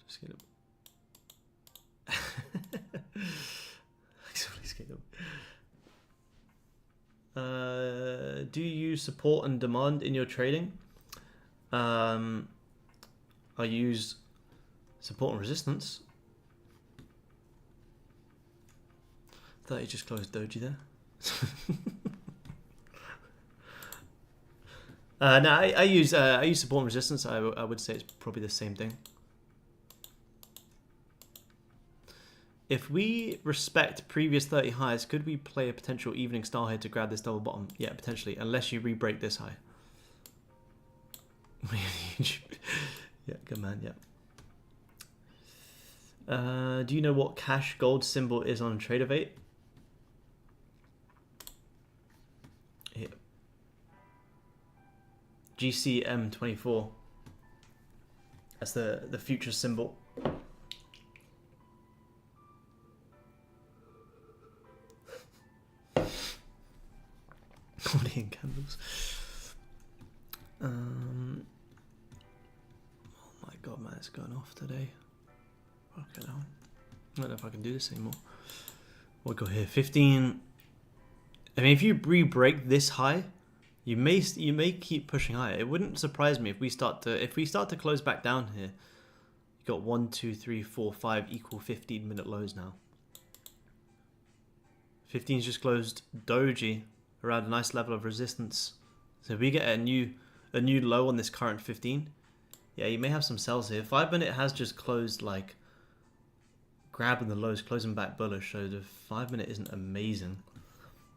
Just get it. Do you use support and demand in your trading? I use support and resistance. I thought you just closed doji there. No, I use support and resistance. I would say it's probably the same thing. If we respect previous 30 highs, could we play a potential evening star here to grab this double bottom? Yeah, potentially, unless you re-break this high. Yeah, good man, yeah. Do you know what cash gold symbol is on Tradeovate? Yeah. GCM24. That's the future symbol. 40 candles. Oh my god, man, it's going off today. Okay, now I don't know if I can do this anymore. We'll go here. 15. I mean, if you re-break this high, you may keep pushing higher. It wouldn't surprise me if we start to close back down here. You got 1, 2, 3, 4, 5 equal 15-minute lows now. 15's just closed doji around a nice level of resistance. So if we get a new low on this current 15, yeah, you may have some sells here. 5-minute has just closed like grabbing the lows, closing back bullish. So the 5-minute isn't amazing.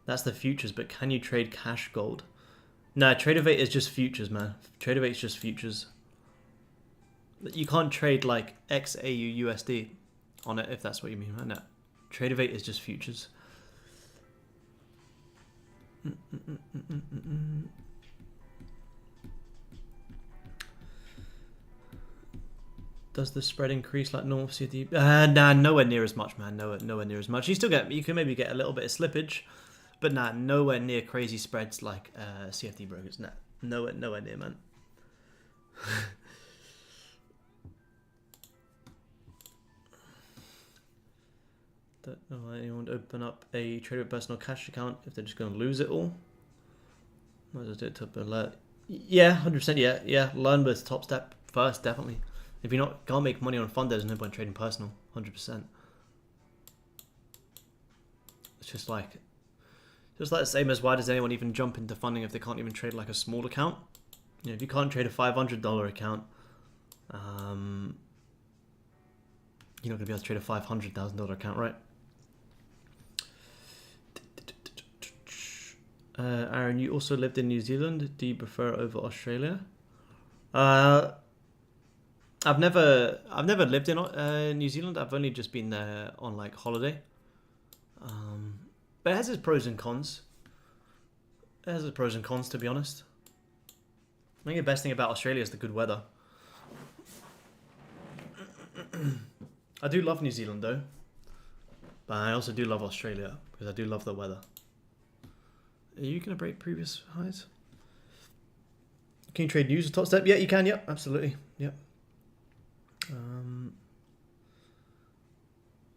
That's the futures, but can you trade cash gold? Nah, Tradeovate is just futures, man. Tradeovate is just futures. You can't trade like XAU USD on it if that's what you mean, right? No. Tradeovate is just futures. Does the spread increase like normal CFD? Nah, nowhere near as much, man. Nowhere near as much. You can maybe get a little bit of slippage, but nah, nowhere near crazy spreads like CFD brokers. Nah, nowhere near, man. Don't know why anyone would open up a trader personal cash account if they're just going to lose it all. Might as well do it to alert. Yeah, 100%. Yeah. Learn with Topstep first, definitely. If you can't make money on fund, there's no point trading personal. 100%. It's just like the same as why does anyone even jump into funding if they can't even trade like a small account? You know, if you can't trade a $500 account, you're not going to be able to trade a $500,000 account, right? Aaron, you also lived in New Zealand. Do you prefer over Australia? I've never lived in New Zealand. I've only just been there on like holiday. But it has its pros and cons. It has its pros and cons, to be honest. I think the best thing about Australia is the good weather. I do love New Zealand though, but I also do love Australia because I do love the weather. Are you gonna break previous highs? Can you trade news with Topstep? Yeah, you can. Yep, absolutely. Yep.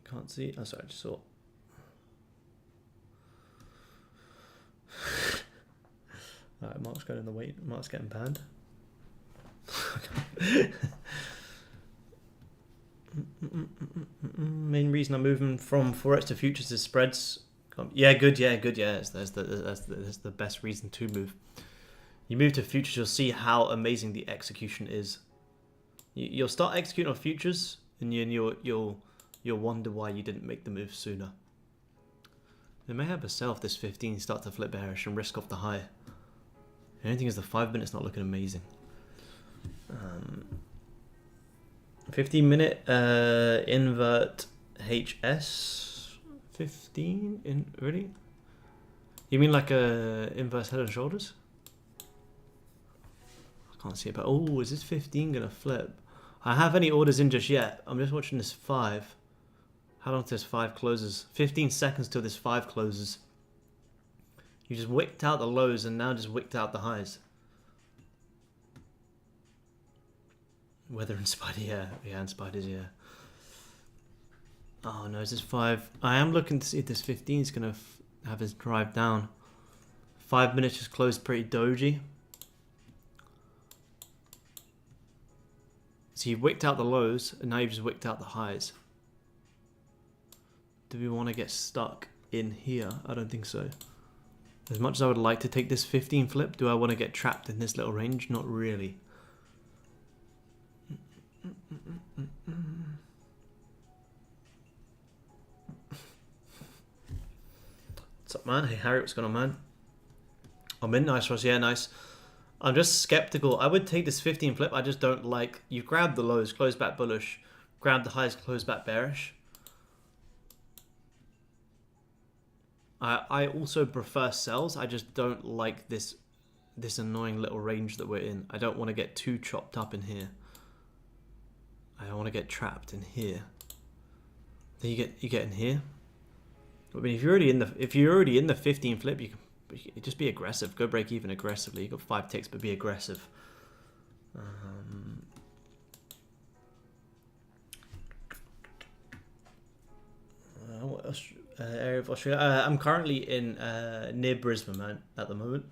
Can't see. Oh, sorry, I just saw. Alright, Mark's going in the weight. Mark's getting banned. Main reason I'm moving from forex to futures is spreads. Yeah, good. That's the best reason to move. You move to futures, you'll see how amazing the execution is. You'll start executing on futures, and you'll wonder why you didn't make the move sooner. They may have a sell if this 15 start to flip bearish and risk off the high. The only thing is the 5-minute's not looking amazing. 15-minute invert HS 15 in really? You mean like a inverse head and shoulders? I can't see it, but oh, is this 15 gonna flip? I have any orders in just yet. I'm just watching this 5. How long till this 5 closes? 15 seconds till this 5 closes. You just wicked out the lows and now just wicked out the highs. Weather and spider, yeah, and spiders, yeah. Oh no, is this 5? I am looking to see if this 15 is gonna have his drive down. 5 minutes just closed pretty doji. So you've wicked out the lows and now you've just wicked out the highs. Do we want to get stuck in here? I don't think so. As much as I would like to take this 15 flip, do I want to get trapped in this little range? Not really. What's up, man? Hey, Harry, what's going on, man? I'm in. Nice, Ross. Yeah, nice. I'm just skeptical. I would take this 15 flip. I just don't like... You grab the lows, close back bullish. Grab the highs, close back bearish. I also prefer sells. I just don't like this this annoying little range that we're in. I don't want to get too chopped up in here. I don't want to get trapped in here. Then you get in here. I mean, if you're already in the 15 flip, you can just be aggressive. Go break even aggressively. You got 5 ticks, but be aggressive. What area of Australia? I'm currently in near Brisbane, man, at the moment.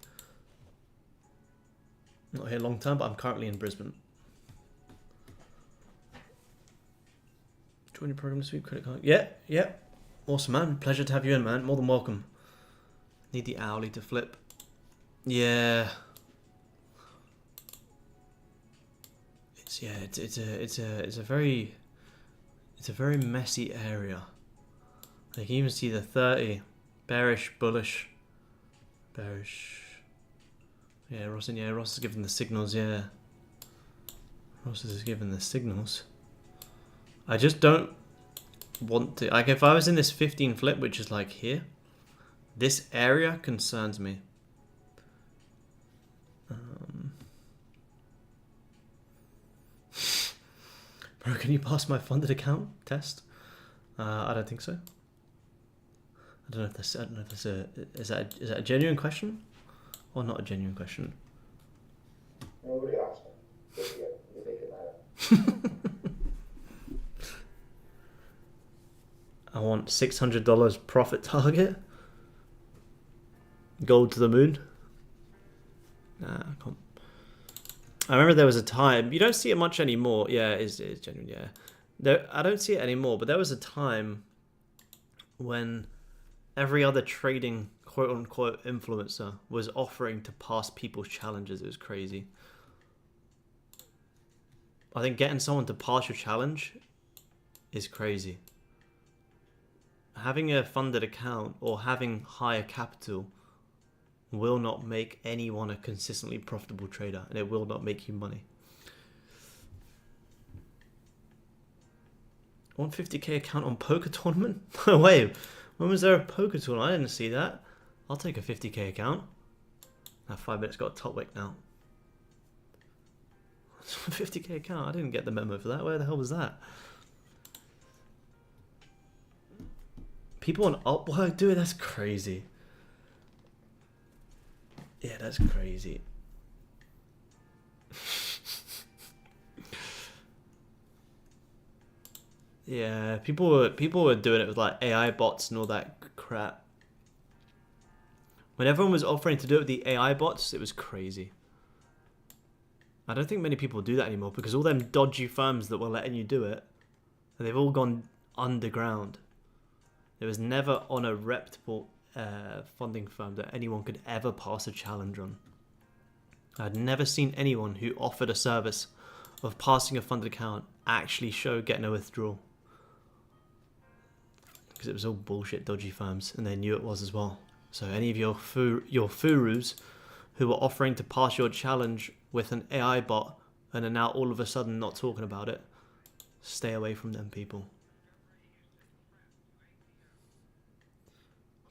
Not here long term, but I'm currently in Brisbane. Join your program this week, credit card. Yeah. Awesome, man. Pleasure to have you in, man. More than welcome. Need the owlie to flip. Yeah. It's a very messy area. You can even see the 30. Bearish, bullish. Bearish. Yeah, Ross is giving the signals, yeah. Ross is giving the signals. I just don't want to... Like, if I was in this 15 flip, which is like here, this area concerns me. Bro, can you pass my funded account test? I don't think so. I don't know if that's is that a genuine question or not a genuine question? Nobody asked me. You make it matter. I want $600 profit target. Gold to the moon. Nah, I can't. I remember there was a time, you don't see it much anymore. Yeah, it is genuine, yeah. I don't see it anymore, but there was a time when every other trading quote-unquote influencer was offering to pass people's challenges. It was crazy. I think getting someone to pass your challenge is crazy. Having a funded account or having higher capital will not make anyone a consistently profitable trader, and it will not make you money. 150k account on poker tournament? No way. When was there a poker tournament? I didn't see that. I'll take a 50k account. That 5 minutes got a top wick now. 50k account? I didn't get the memo for that. Where the hell was that? People on Upwork, dude, that's crazy. Yeah, that's crazy. Yeah, people were doing it with like AI bots and all that crap. When everyone was offering to do it with the AI bots, it was crazy. I don't think many people do that anymore because all them dodgy firms that were letting you do it, they've all gone underground. There was never on a reputable funding firm that anyone could ever pass a challenge on. I'd never seen anyone who offered a service of passing a funded account actually show getting a withdrawal. Because it was all bullshit dodgy firms, and they knew it was as well. So any of your furus who were offering to pass your challenge with an AI bot and are now all of a sudden not talking about it, stay away from them people.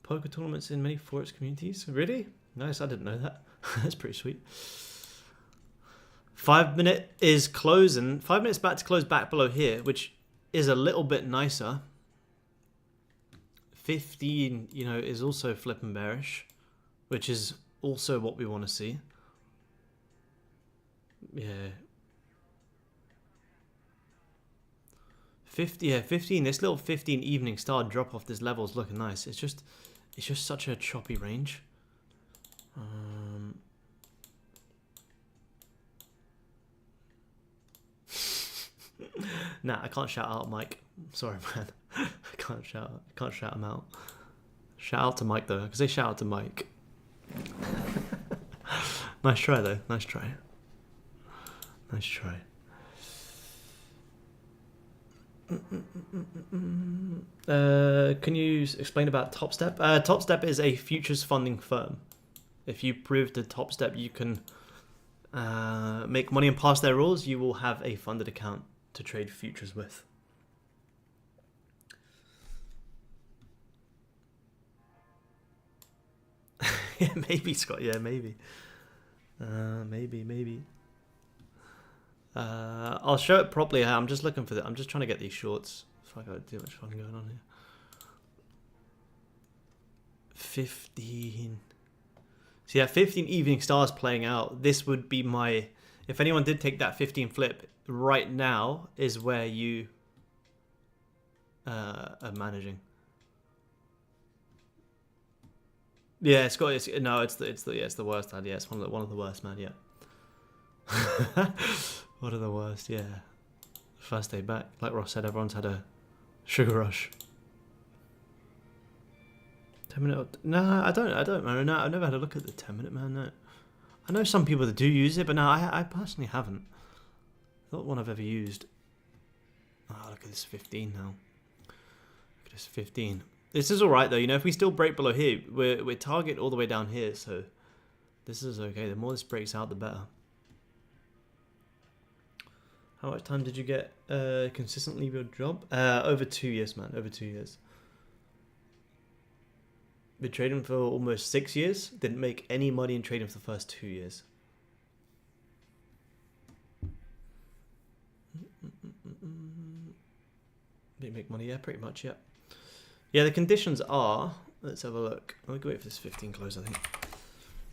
Poker tournaments in many Forex communities? Really? Nice, I didn't know that. That's pretty sweet. 5 minute is closing. 5 minutes back to close back below here, which is a little bit nicer. 15, is also flipping bearish, which is also what we want to see. Yeah. 15. This little 15 evening star drop off this level is looking nice. It's just such a choppy range. Nah, I can't shout out Mike. Sorry, man. I can't shout him out. Shout out to Mike though. I can say shout out to Mike. Nice try though. Nice try. Nice try. Can you explain about Topstep? Topstep is a futures funding firm. If you prove to Topstep you can make money and pass their rules, you will have a funded account to trade futures with. Yeah, maybe, Scott. Yeah, maybe. Maybe. I'll show it properly. I'm just looking for I'm just trying to get these shorts. If I got too much fun going on here. 15. So yeah, 15 evening stars playing out. This would be my... If anyone did take that 15 flip, right now is where you are managing. Yeah, it's the worst, man. Yeah, it's one of the worst, man. Yeah. One of the worst. Yeah. First day back, like Ross said, everyone's had a sugar rush. 10-minute. No, I don't, man. No, I've never had a look at the 10-minute, man. No. I know some people that do use it, but no, I personally haven't. Not one I've ever used. Oh, look at this 15 now. Look at this 15. This is all right though. You know, if we still break below here, we're target all the way down here, so this is okay. The more this breaks out, the better. How much time did you get consistently your job? Over 2 years, man. Over 2 years. Been trading for almost 6 years. Didn't make any money in trading for the first 2 years. Didn't make money, yeah, pretty much, yeah. Yeah, the conditions are, let's have a look. I'll wait for this 15 close, I think.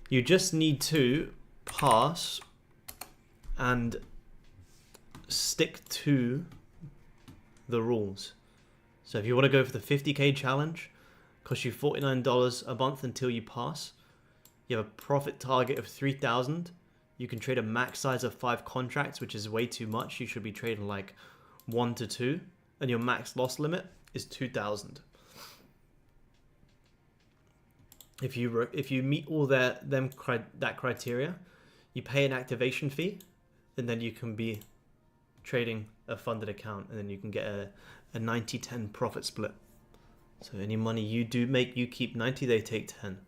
You just need to pass and stick to the rules. So if you want to go for the 50k challenge, costs you $49 a month until you pass. You have a profit target of 3,000. You can trade a max size of 5 contracts, which is way too much. You should be trading like 1 to 2, and your max loss limit is 2,000. If you meet all that criteria, you pay an activation fee, and then you can be trading a funded account, and then you can get a 90-10 profit split. So any money you do make, you keep 90, they take 10.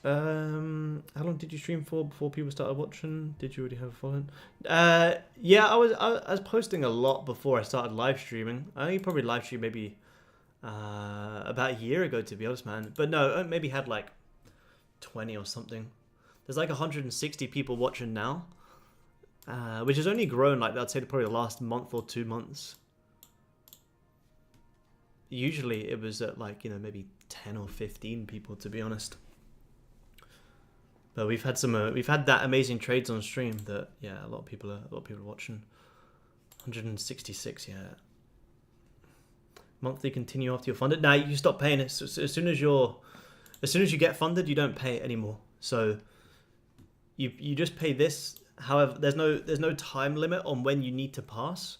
How long did you stream for before people started watching? Did you already have a following? Yeah, I was posting a lot before I started live streaming. I think probably live streamed maybe about a year ago, to be honest, man. But no, I maybe had like 20 or something. There's like 160 people watching now, which has only grown like I'd say probably the last month or 2 months. Usually it was at like, you know, maybe 10 or 15 people, to be honest. But we've had that amazing trades on stream that, yeah, a lot of people are watching. 166, yeah. Monthly continue after you're funded. Now you stop paying it. So as soon as you get funded, you don't pay it anymore. So you just pay this. However, there's no time limit on when you need to pass.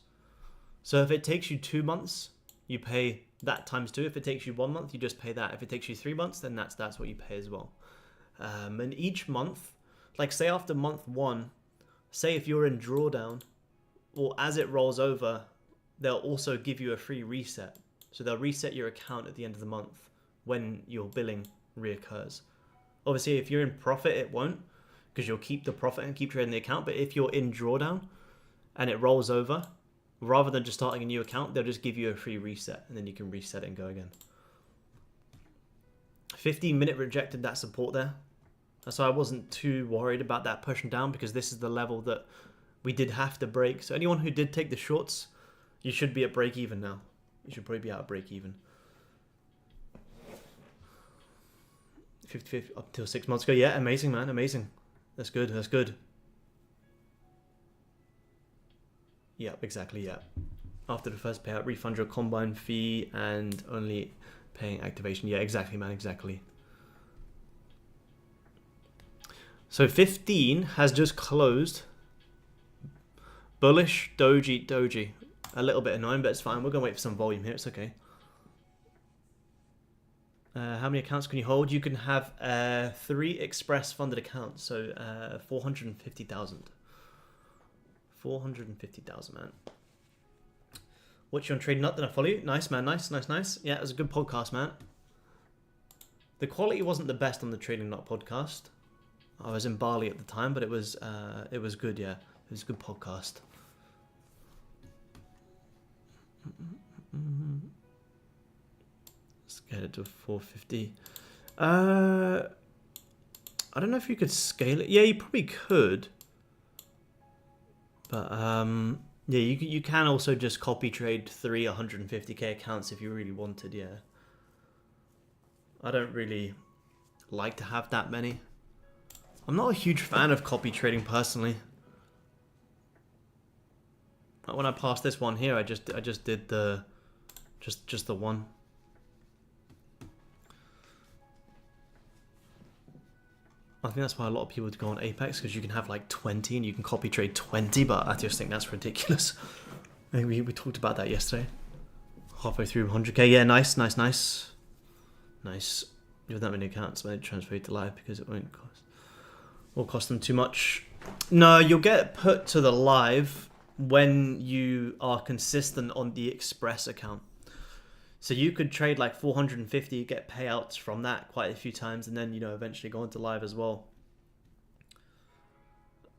So if it takes you 2 months, you pay that times 2. If it takes you 1 month, you just pay that. If it takes you 3 months, then that's what you pay as well. And each month, like say after month 1, say if you're in drawdown, or as it rolls over, they'll also give you a free reset. So they'll reset your account at the end of the month when your billing reoccurs. Obviously, if you're in profit, it won't, because you'll keep the profit and keep trading the account. But if you're in drawdown and it rolls over, rather than just starting a new account, they'll just give you a free reset, and then you can reset it and go again. 15-minute rejected that support there. So I wasn't too worried about that pushing down, because this is the level that we did have to break. So anyone who did take the shorts, you should be at break even now. You should probably be out of break even. 50 up till 6 months ago. Yeah, amazing, man, amazing. That's good. That's good. Yeah, exactly. Yeah. After the first payout, refund your combine fee and only paying activation. Yeah, exactly, man. Exactly. So 15 has just closed. Bullish, doji. A little bit annoying, but it's fine. We're going to wait for some volume here. It's okay. How many accounts can you hold? You can have 3 express funded accounts. So 450,000. 450,000, man. Watch you on Trading Nut, then I follow you. Nice, man. Nice. Yeah, it was a good podcast, man. The quality wasn't the best on the Trading Nut podcast. I was in Bali at the time, but it was good, yeah. It was a good podcast. Let's get it to 450. I don't know if you could scale it. Yeah, you probably could. But yeah, you can also just copy trade 3 150k accounts if you really wanted. Yeah. I don't really like to have that many. I'm not a huge fan of copy trading personally. Like when I passed this one here, I just did the just the one. I think that's why a lot of people go on Apex, because you can have like 20 and you can copy trade 20, but I just think that's ridiculous. I think we talked about that yesterday. Halfway through 100k. Yeah, nice. Nice. You have that many accounts, but transfer to live because it won't cost them too much. No, you'll get put to the live when you are consistent on the Express account. So you could trade like 450, get payouts from that quite a few times, and then, you know, eventually go into live as well.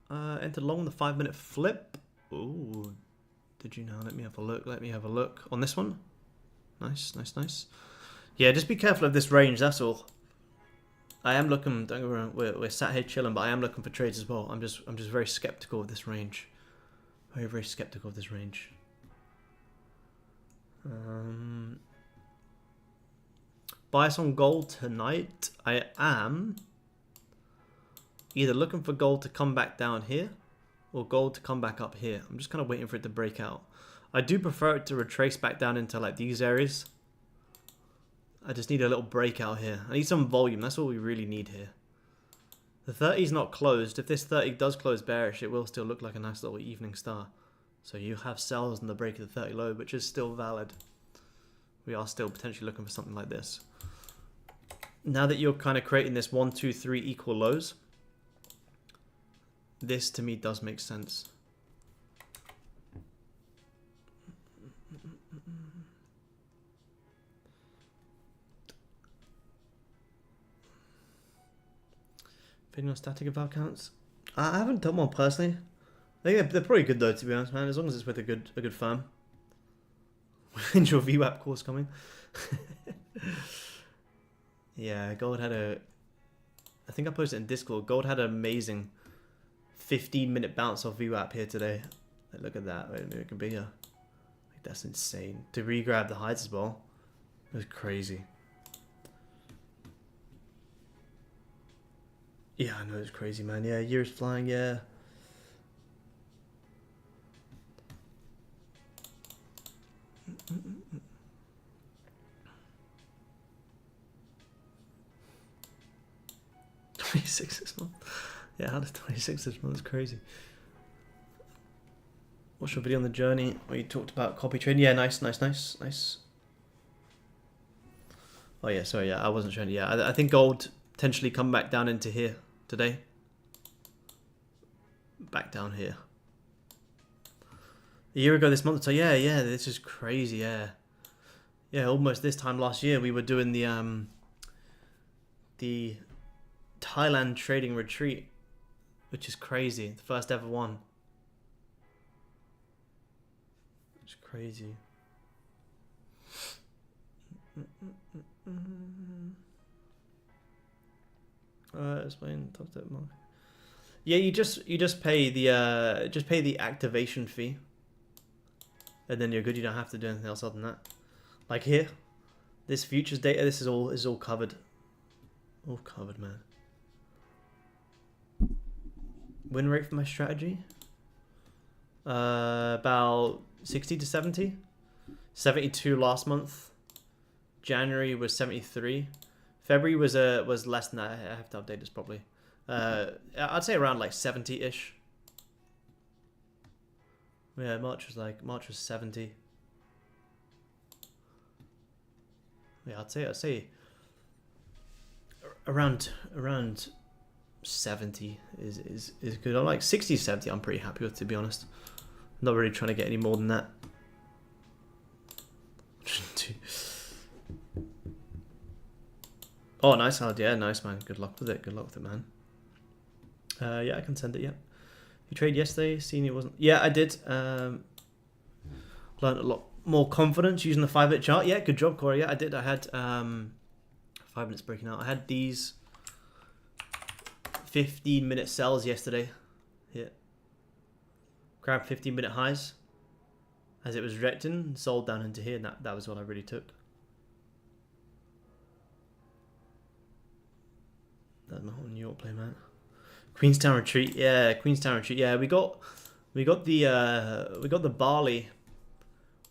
Enter long the 5-minute flip. Ooh, did you know? Let me have a look on this one. Nice. Yeah, just be careful of this range, that's all. I am looking, don't get me wrong, we're sat here chilling, but I am looking for trades as well. I'm just very skeptical of this range. Very skeptical of this range. Buy some gold tonight. I am either looking for gold to come back down here or gold to come back up here. I'm just kind of waiting for it to break out. I do prefer it to retrace back down into like these areas. I just need a little breakout here. I need some volume. That's all we really need here. The 30 is not closed. If this 30 does close bearish, it will still look like a nice little evening star. So you have sells in the break of the 30 low, which is still valid. We are still potentially looking for something like this. Now that you're kind of creating this 1, 2, 3 equal lows, this to me does make sense. Opinion on static eval counts? I haven't done one personally. I think they're probably good though, to be honest, man. As long as it's with a good firm. When's your VWAP course coming? Yeah, gold had a... I think I posted in Discord. Gold had an amazing 15-minute bounce off VWAP here today. Like, look at that. Wait a minute, it can be a... Like, that's insane. To re-grab the highs as well. It was crazy. Yeah, I know it's crazy, man. Yeah, years flying, yeah. $26 this month. Yeah, how does $26 this month? It's crazy. What's your video on the journey where you talked about copy trading? Yeah, nice. Oh yeah, sorry, yeah, I wasn't showing. Yeah, I think gold potentially come back down into here today. Back down here. A year ago this month, so yeah, this is crazy, yeah. Yeah, almost this time last year we were doing the Thailand trading retreat, which is crazy. The first ever one. It's crazy. Explain Topstep market. Yeah, you just pay the activation fee, and then you're good. You don't have to do anything else other than that. Like here, this futures data, this is all covered. All covered, man. Win rate for my strategy? About 60 to 70. 72 last month. January was 73. February was less than that. I have to update this probably. I'd say around like 70-ish. Yeah, March was 70. Yeah, I'd say around 70 is good. I like 60, 70. I'm pretty happy with, to be honest. I'm not really trying to get any more than that. Oh, nice, Howard. Yeah, nice, man. Good luck with it. Man. Yeah, I can send it. Yeah. You traded yesterday. Seen it wasn't. Yeah, I did. Learned a lot more confidence using the 5-minute chart. Yeah, good job, Corey. Yeah, I did. I had 5 5 minutes breaking out. I had these 15-minute sells yesterday. Yeah. Grabbed 15-minute highs as it was rejecting, sold down into here, and that was what I really took. That's my whole New York play, man. Queenstown retreat, yeah, Queenstown retreat, yeah. We got the Bali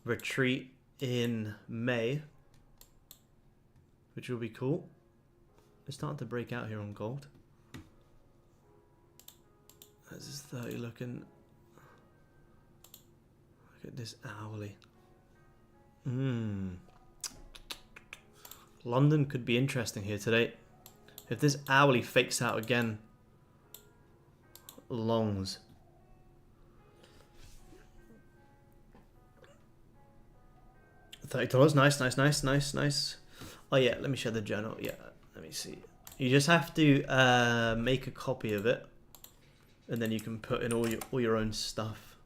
retreat in May, which will be cool. It's starting to break out here on gold. This is 30 looking. Look at this hourly. London could be interesting here today. If this hourly fakes out again, longs. $30, nice. Oh yeah, let me share the journal. Yeah, let me see. You just have to make a copy of it, and then you can put in all your own stuff.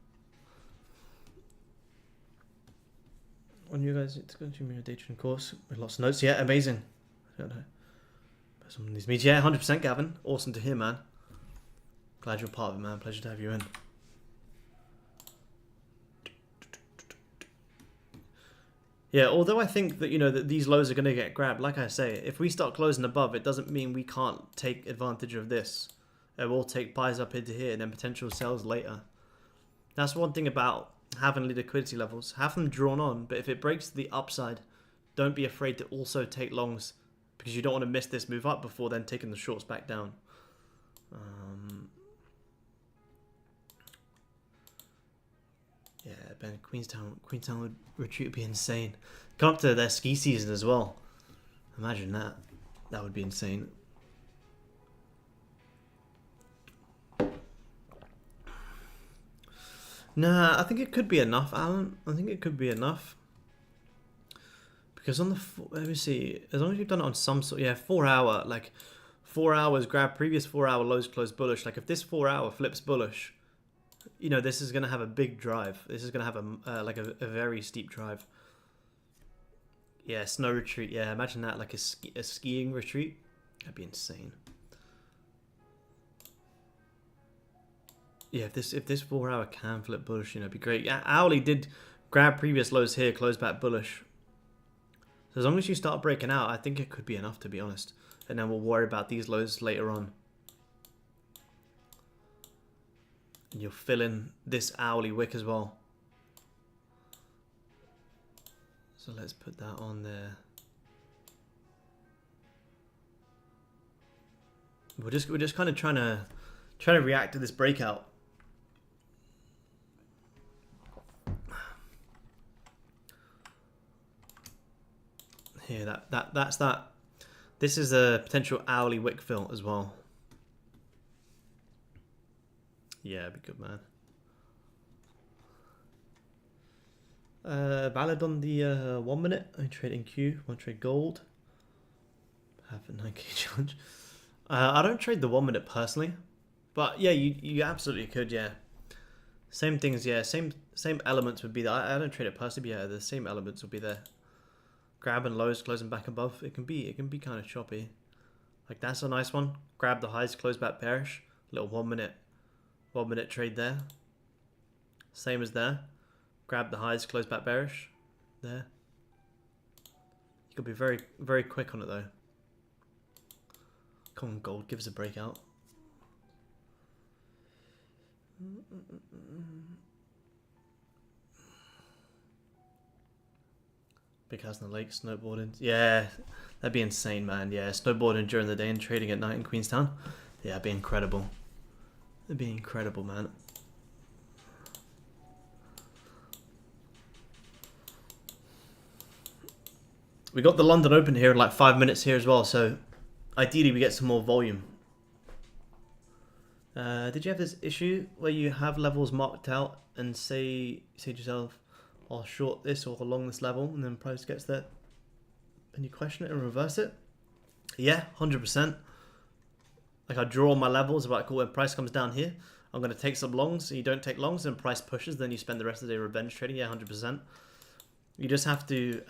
On you guys, it's going to be a meditation course with lots of notes. Yeah, amazing. I don't know. Some of these meetings. Yeah, 100%, Gavin. Awesome to hear, man. Glad you're part of it, man. Pleasure to have you in. Yeah, although I think that, you know, that these lows are going to get grabbed. Like I say, if we start closing above, it doesn't mean we can't take advantage of this. We'll take buys up into here and then potential sells later. That's one thing about having liquidity levels. Have them drawn on, but if it breaks to the upside, don't be afraid to also take longs, because you don't want to miss this move up before then taking the shorts back down. Yeah, Ben, Queenstown retreat would be insane. Come up to their ski season as well. Imagine that. That would be insane. Nah, I think it could be enough, Alan. I think it could be enough. Because on the, let me see, as long as you've done it on some sort, yeah, 4 hour, like 4 hours, grab previous 4 hour lows, close bullish. Like if this 4 hour flips bullish, you know, this is going to have a big drive. This is going to have a very steep drive. Yeah, snow retreat. Yeah, imagine that, like a skiing retreat. That'd be insane. Yeah, if this 4 hour can flip bullish, you know, it'd be great. Yeah, hourly did grab previous lows here, close back bullish. So as long as you start breaking out, I think it could be enough, to be honest. And then we'll worry about these lows later on. And you'll fill in this hourly wick as well. So let's put that on there. We're just kind of trying to react to this breakout. Here, that's that. This is a potential hourly wick fill as well. Yeah, it'd be good, man. Valid on the 1 minute. I trade in Q. One trade gold. Have a 9k challenge. I don't trade the 1 minute personally, but yeah, you absolutely could. Yeah, same things. Yeah, same elements would be there. I don't trade it personally, but yeah, the same elements will be there. Grab and lows, closing back above. It can be kind of choppy. Like that's a nice one. Grab the highs, close back bearish. Little 1 minute trade there. Same as there. Grab the highs, close back bearish. There. You could be very, very quick on it though. Come on, gold, give us a breakout. Big house in the lake, snowboarding. Yeah, that'd be insane, man. Yeah, snowboarding during the day and trading at night in Queenstown. Yeah, it'd be incredible. It'd be incredible, man. We got the London Open here in like 5 minutes here as well, so ideally we get some more volume. Did you have this issue where you have levels marked out and say to yourself, I'll short this or along this level, and then price gets there, and you question it and reverse it? Yeah, 100%. Like I draw my levels about, cool, when price comes down here, I'm going to take some longs, and you don't take longs, and price pushes, then you spend the rest of the day revenge trading. Yeah, 100%. You just have to,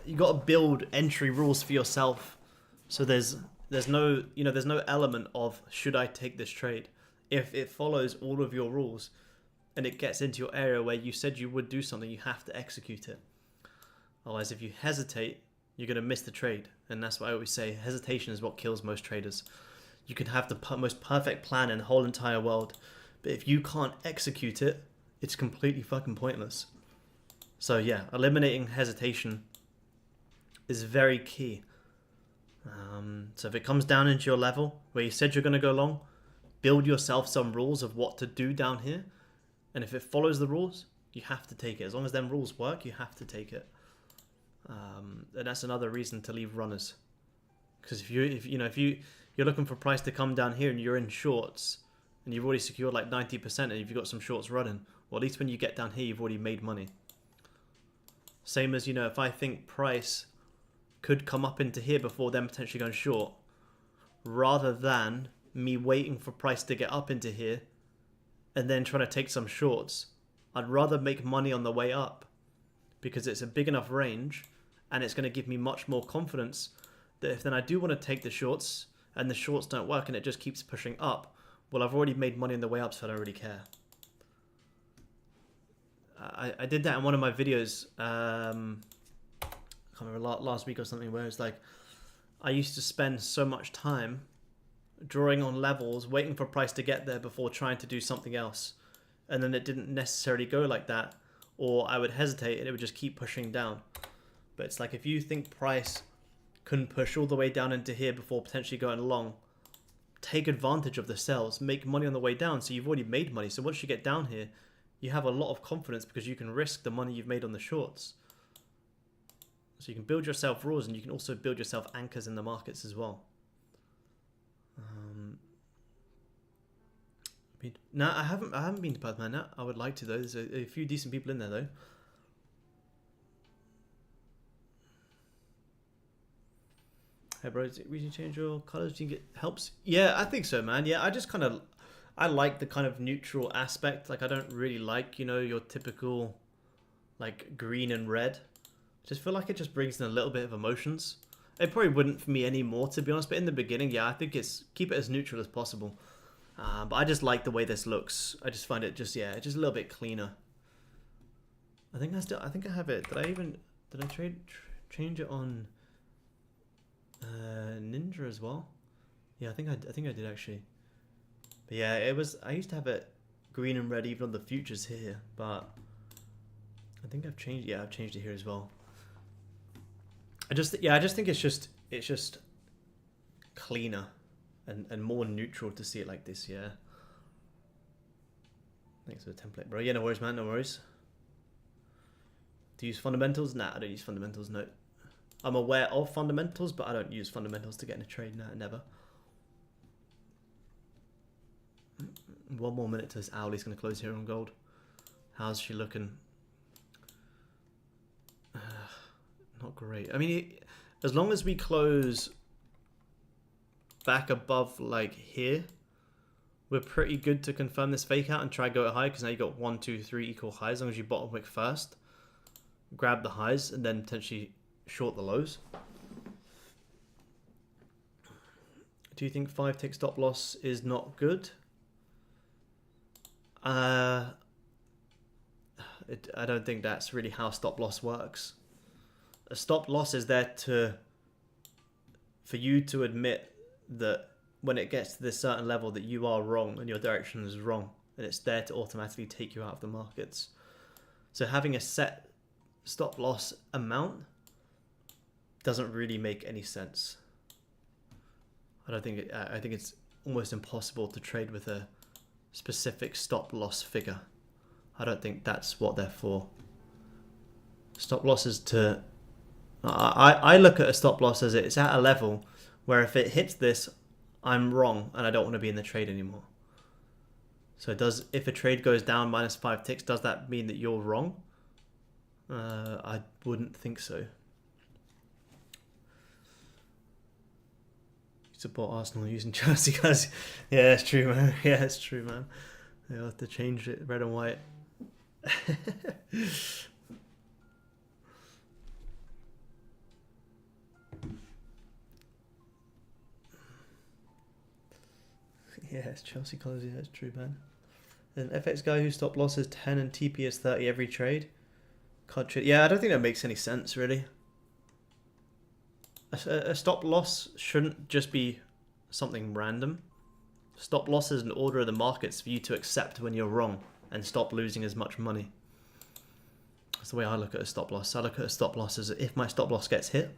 you got to build entry rules for yourself So there's no, you know, there's no element of should I take this trade. If it follows all of your rules and it gets into your area where you said you would do something, you have to execute it. Otherwise, if you hesitate, you're going to miss the trade. And that's what I always say, hesitation is what kills most traders. You can have the most perfect plan in the whole entire world, but if you can't execute it, it's completely fucking pointless. So yeah, eliminating hesitation is very key. So if it comes down into your level where you said you're going to go long, build yourself some rules of what to do down here. And if it follows the rules, you have to take it. As long as them rules work, you have to take it. And that's another reason to leave runners. Because if you're looking for price to come down here and you're in shorts and you've already secured like 90% and you've got some shorts running, well, at least when you get down here, you've already made money. Same as, you know, if I think price could come up into here before them potentially going short, rather than me waiting for price to get up into here and then trying to take some shorts, I'd rather make money on the way up because it's a big enough range and it's going to give me much more confidence that if then I do want to take the shorts and the shorts don't work and it just keeps pushing up, well, I've already made money on the way up, so I don't really care. I did that in one of my videos, I can't remember, last week or something, where it's like I used to spend so much time drawing on levels, waiting for price to get there before trying to do something else. And then it didn't necessarily go like that, or I would hesitate and it would just keep pushing down. But it's like if you think price couldn't push all the way down into here before potentially going long, take advantage of the sells, make money on the way down, so you've already made money. So once you get down here, you have a lot of confidence because you can risk the money you've made on the shorts. So you can build yourself rules and you can also build yourself anchors in the markets as well. No, I haven't been to Perth, man. I would like to though. There's a few decent people in there though. Hey bro, did you change your colors? Do you think it helps? Yeah, I think so, man. Yeah, I like the kind of neutral aspect. Like I don't really like, you know, your typical like green and red. Just feel like it just brings in a little bit of emotions. It probably wouldn't for me anymore, to be honest. But in the beginning, yeah, I think keep it as neutral as possible. But I just like the way this looks. I just find it just a little bit cleaner. I think I have it. Did I change it on Ninja as well? Yeah, I think I did actually. But yeah, I used to have it green and red even on the futures here, but I think I've changed. Yeah, I've changed it here as well. I just think it's just cleaner and more neutral to see it like this. Yeah. Thanks for the template, bro. Yeah, no worries, man. No worries. Do you use fundamentals? Nah, I don't use fundamentals. No. I'm aware of fundamentals, but I don't use fundamentals to get in a trade. Nah, never. 1 more minute to this Owlie's going to close here on gold. How's she looking? Not great. I mean, as long as we close back above like here, we're pretty good to confirm this fake out and try go high, because now you got 1, 2, 3 equal highs. As long as you bottom wick first, grab the highs, and then potentially short the lows. Do you think 5 tick stop loss is not good? I don't think that's really how stop loss works. A stop loss is there for you to admit that when it gets to this certain level that you are wrong and your direction is wrong, and it's there to automatically take you out of the markets. So having a set stop loss amount doesn't really make any sense. I think it's almost impossible to trade with a specific stop loss figure. I don't think that's what they're for. Stop loss is to... I look at a stop loss as it's at a level where if it hits this, I'm wrong and I don't want to be in the trade anymore. So if a trade goes down -5 ticks, does that mean that you're wrong? I wouldn't think so. You support Arsenal using Chelsea guys. Yeah, it's true, man. Yeah, it's true, man. They'll have to change it red and white. Yeah, it's Chelsea colours. Yeah, it's true, man. An FX guy who stop losses 10 and TP is 30 every trade. Can't trade. Yeah, I don't think that makes any sense, really. A stop loss shouldn't just be something random. Stop loss is an order of the markets for you to accept when you're wrong and stop losing as much money. That's the way I look at a stop loss. I look at a stop loss as if my stop loss gets hit,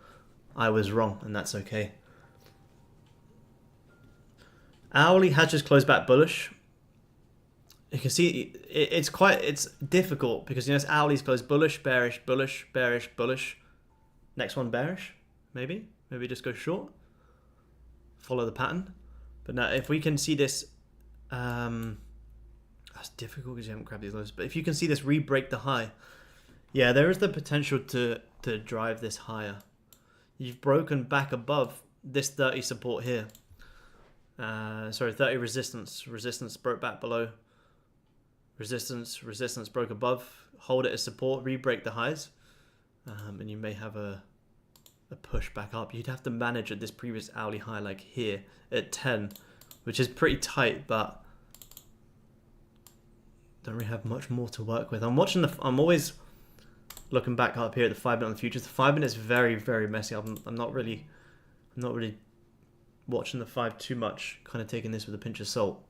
I was wrong, and that's okay. Hourly has just closed back bullish. You can see it's difficult because, you know, it's hourly's closed bullish, bearish, bullish, bearish, bullish. Next one bearish, maybe just go short. Follow the pattern. But now if we can see this, that's difficult because you haven't grabbed these lows. But if you can see this re-break the high, yeah, there is the potential to drive this higher. You've broken back above this 30 support here. 30 resistance. Resistance broke back below. Resistance broke above. Hold it as support, re-break the highs. And you may have a push back up. You'd have to manage at this previous hourly high, like here at 10, which is pretty tight, but don't really have much more to work with. I'm always looking back up here at the 5 minute on the futures. The 5 minute is very, very messy. I'm not really watching the 5 too much. Kind of taking this with a pinch of salt.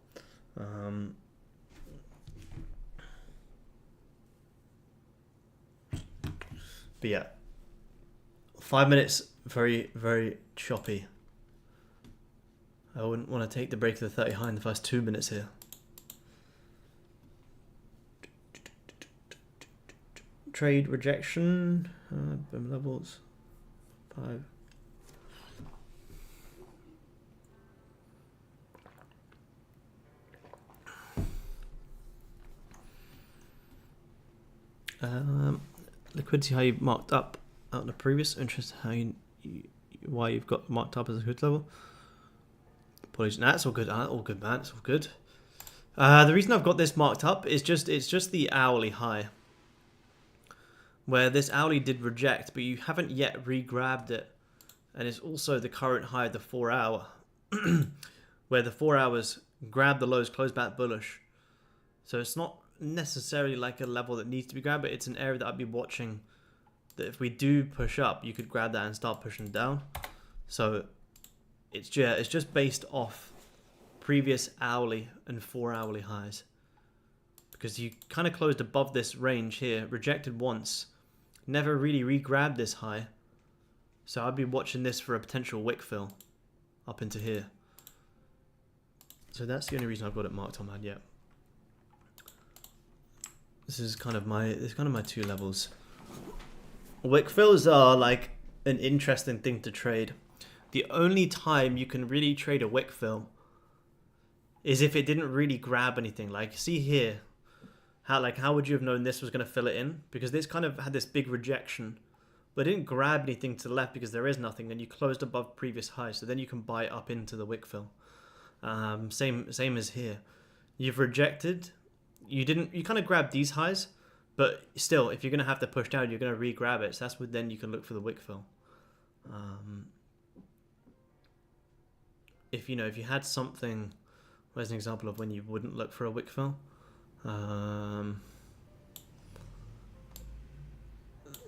But yeah, 5 minutes, very, very choppy. I wouldn't want to take the break of the 30 high in the first 2 minutes here. Trade rejection, boom levels, 5. Liquidity, how you marked up out in the previous. Interesting how why you've got marked up as a good level. Apologies. Nah, it's all good. All good, man. It's all good. The reason I've got this marked up is it's just the hourly high, where this hourly did reject, but you haven't yet re-grabbed it, and it's also the current high of the 4 hour, where the 4 hours grab the lows, close back bullish. So it's not necessarily like a level that needs to be grabbed, but it's an area that I'd be watching, that if we do push up, you could grab that and start pushing down. So it's just based off previous hourly and 4 hourly highs, because you kind of closed above this range here, rejected once, never really re-grabbed this high. So I'd be watching this for a potential wick fill up into here. So that's the only reason I've got it marked on that yet. This is kind of my two levels. Wick fills are like an interesting thing to trade. The only time you can really trade a wick fill is if it didn't really grab anything. Like, see here, how would you have known this was going to fill it in? Because this kind of had this big rejection, but it didn't grab anything to the left because there is nothing, and you closed above previous highs, so then you can buy up into the wick fill. Same as here. You've rejected. You kind of grabbed these highs, but still, if you're going to have to push down, you're going to re-grab it. So that's when then you can look for the wick fill. If you had something, where's an example of when you wouldn't look for a wick fill?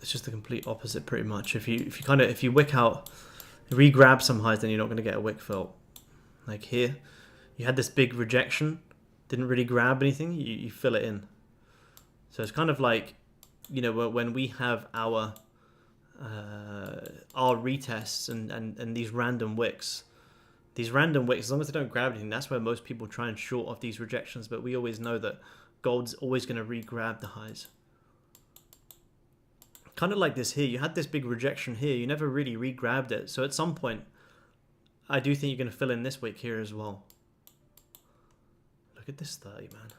It's just the complete opposite, pretty much. If you wick out, re-grab some highs, then you're not going to get a wick fill. Like here, you had this big rejection, didn't really grab anything, you fill it in. So it's kind of like, when we have our retests and these random wicks. These random wicks, as long as they don't grab anything, that's where most people try and short off these rejections, but we always know that gold's always going to re-grab the highs. Kind of like this here, you had this big rejection here, you never really re-grabbed it, so at some point, I do think you're going to fill in this wick here as well. Look at this 30, man.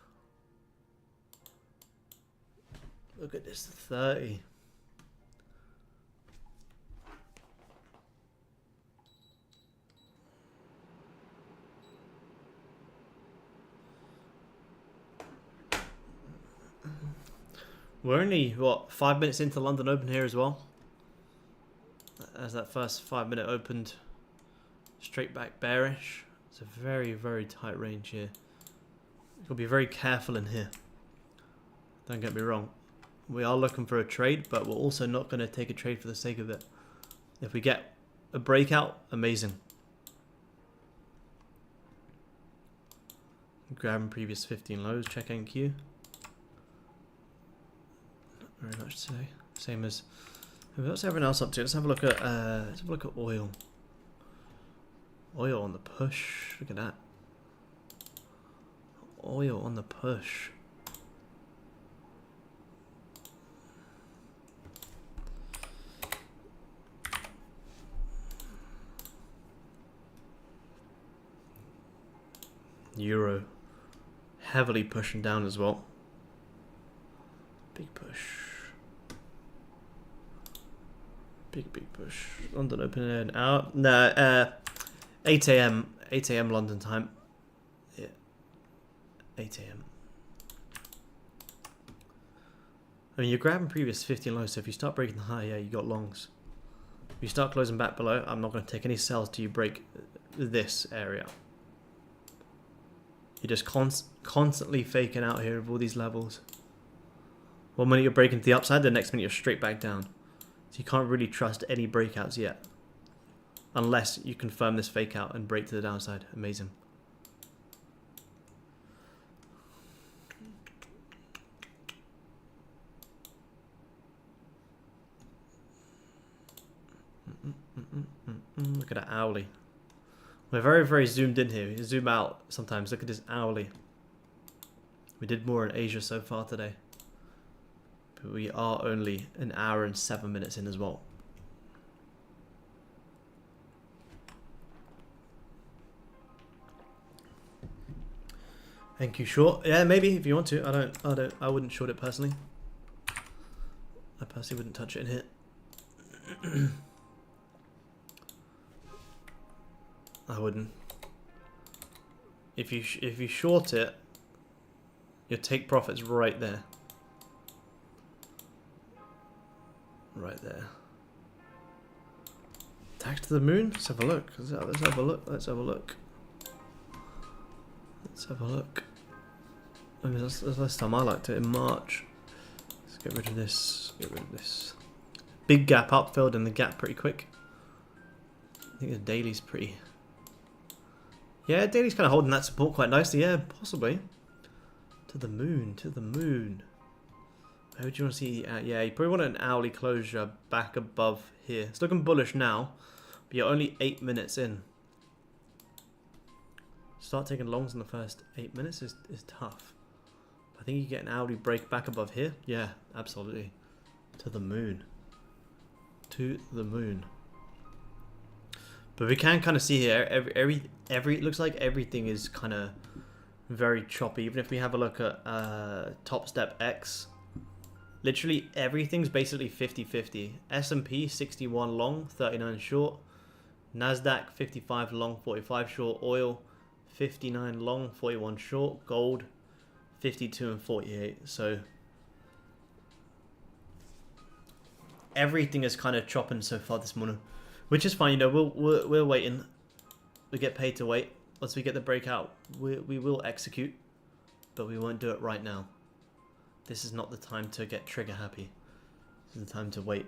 Look at this 30. We're only, 5 minutes into London Open here as well. As that first 5 minute opened straight back bearish. It's a very, very tight range here. You've got to be very careful in here. Don't get me wrong. We are looking for a trade, but we're also not going to take a trade for the sake of it. If we get a breakout, amazing. Grabbing previous 15 lows, check NQ. Not very much today. Same as what's everyone else up to? Let's have a look at oil. Oil on the push. Look at that. Oil on the push. Euro heavily pushing down as well. Big push. Big push. London open in an hour. No, 8 a.m. 8 a.m. London time. Yeah. 8 a.m. I mean, you're grabbing previous 15 lows, so if you start breaking the high, yeah, you got longs. If you start closing back below, I'm not going to take any sells till you break this area. You're just constantly faking out here with all these levels. One minute you're breaking to the upside, the next minute you're straight back down. So you can't really trust any breakouts yet. Unless you confirm this fake out and break to the downside. Amazing. Look at that owly. We're very, very zoomed in here. You zoom out sometimes. Look at this owly. We did more in Asia so far today. But we are only an hour and 7 minutes in as well. Thank you, short. Yeah, maybe if you want to. I wouldn't short it personally. I personally wouldn't touch it in here. I wouldn't. If you short it, your take profit's right there. Right there. Tax to the moon? Let's have a look. Let's have a look. Let's have a look. Let's have a look. I mean, that's the last time I liked it, in March. Let's get rid of this. Get rid of this. Big gap up, filled in the gap pretty quick. I think the daily's pretty... Yeah, daily's kind of holding that support quite nicely. Yeah, possibly. To the moon, to the moon. Where would you want to see? Yeah, you probably want an hourly closure back above here. It's looking bullish now, but you're only 8 minutes in. Start taking longs in the first 8 minutes is tough. I think you get an hourly break back above here. Yeah, absolutely. To the moon. To the moon. But we can kind of see here, it looks like everything is kind of very choppy. Even if we have a look at Topstep X, literally everything's basically 50-50. S&P 61 long, 39 short. Nasdaq 55 long, 45 short. Oil 59 long, 41 short. Gold 52 and 48. So everything is kind of chopping so far this morning. Which is fine, you know, we're waiting. We get paid to wait. Once we get the breakout, we will execute. But we won't do it right now. This is not the time to get trigger happy. This is the time to wait.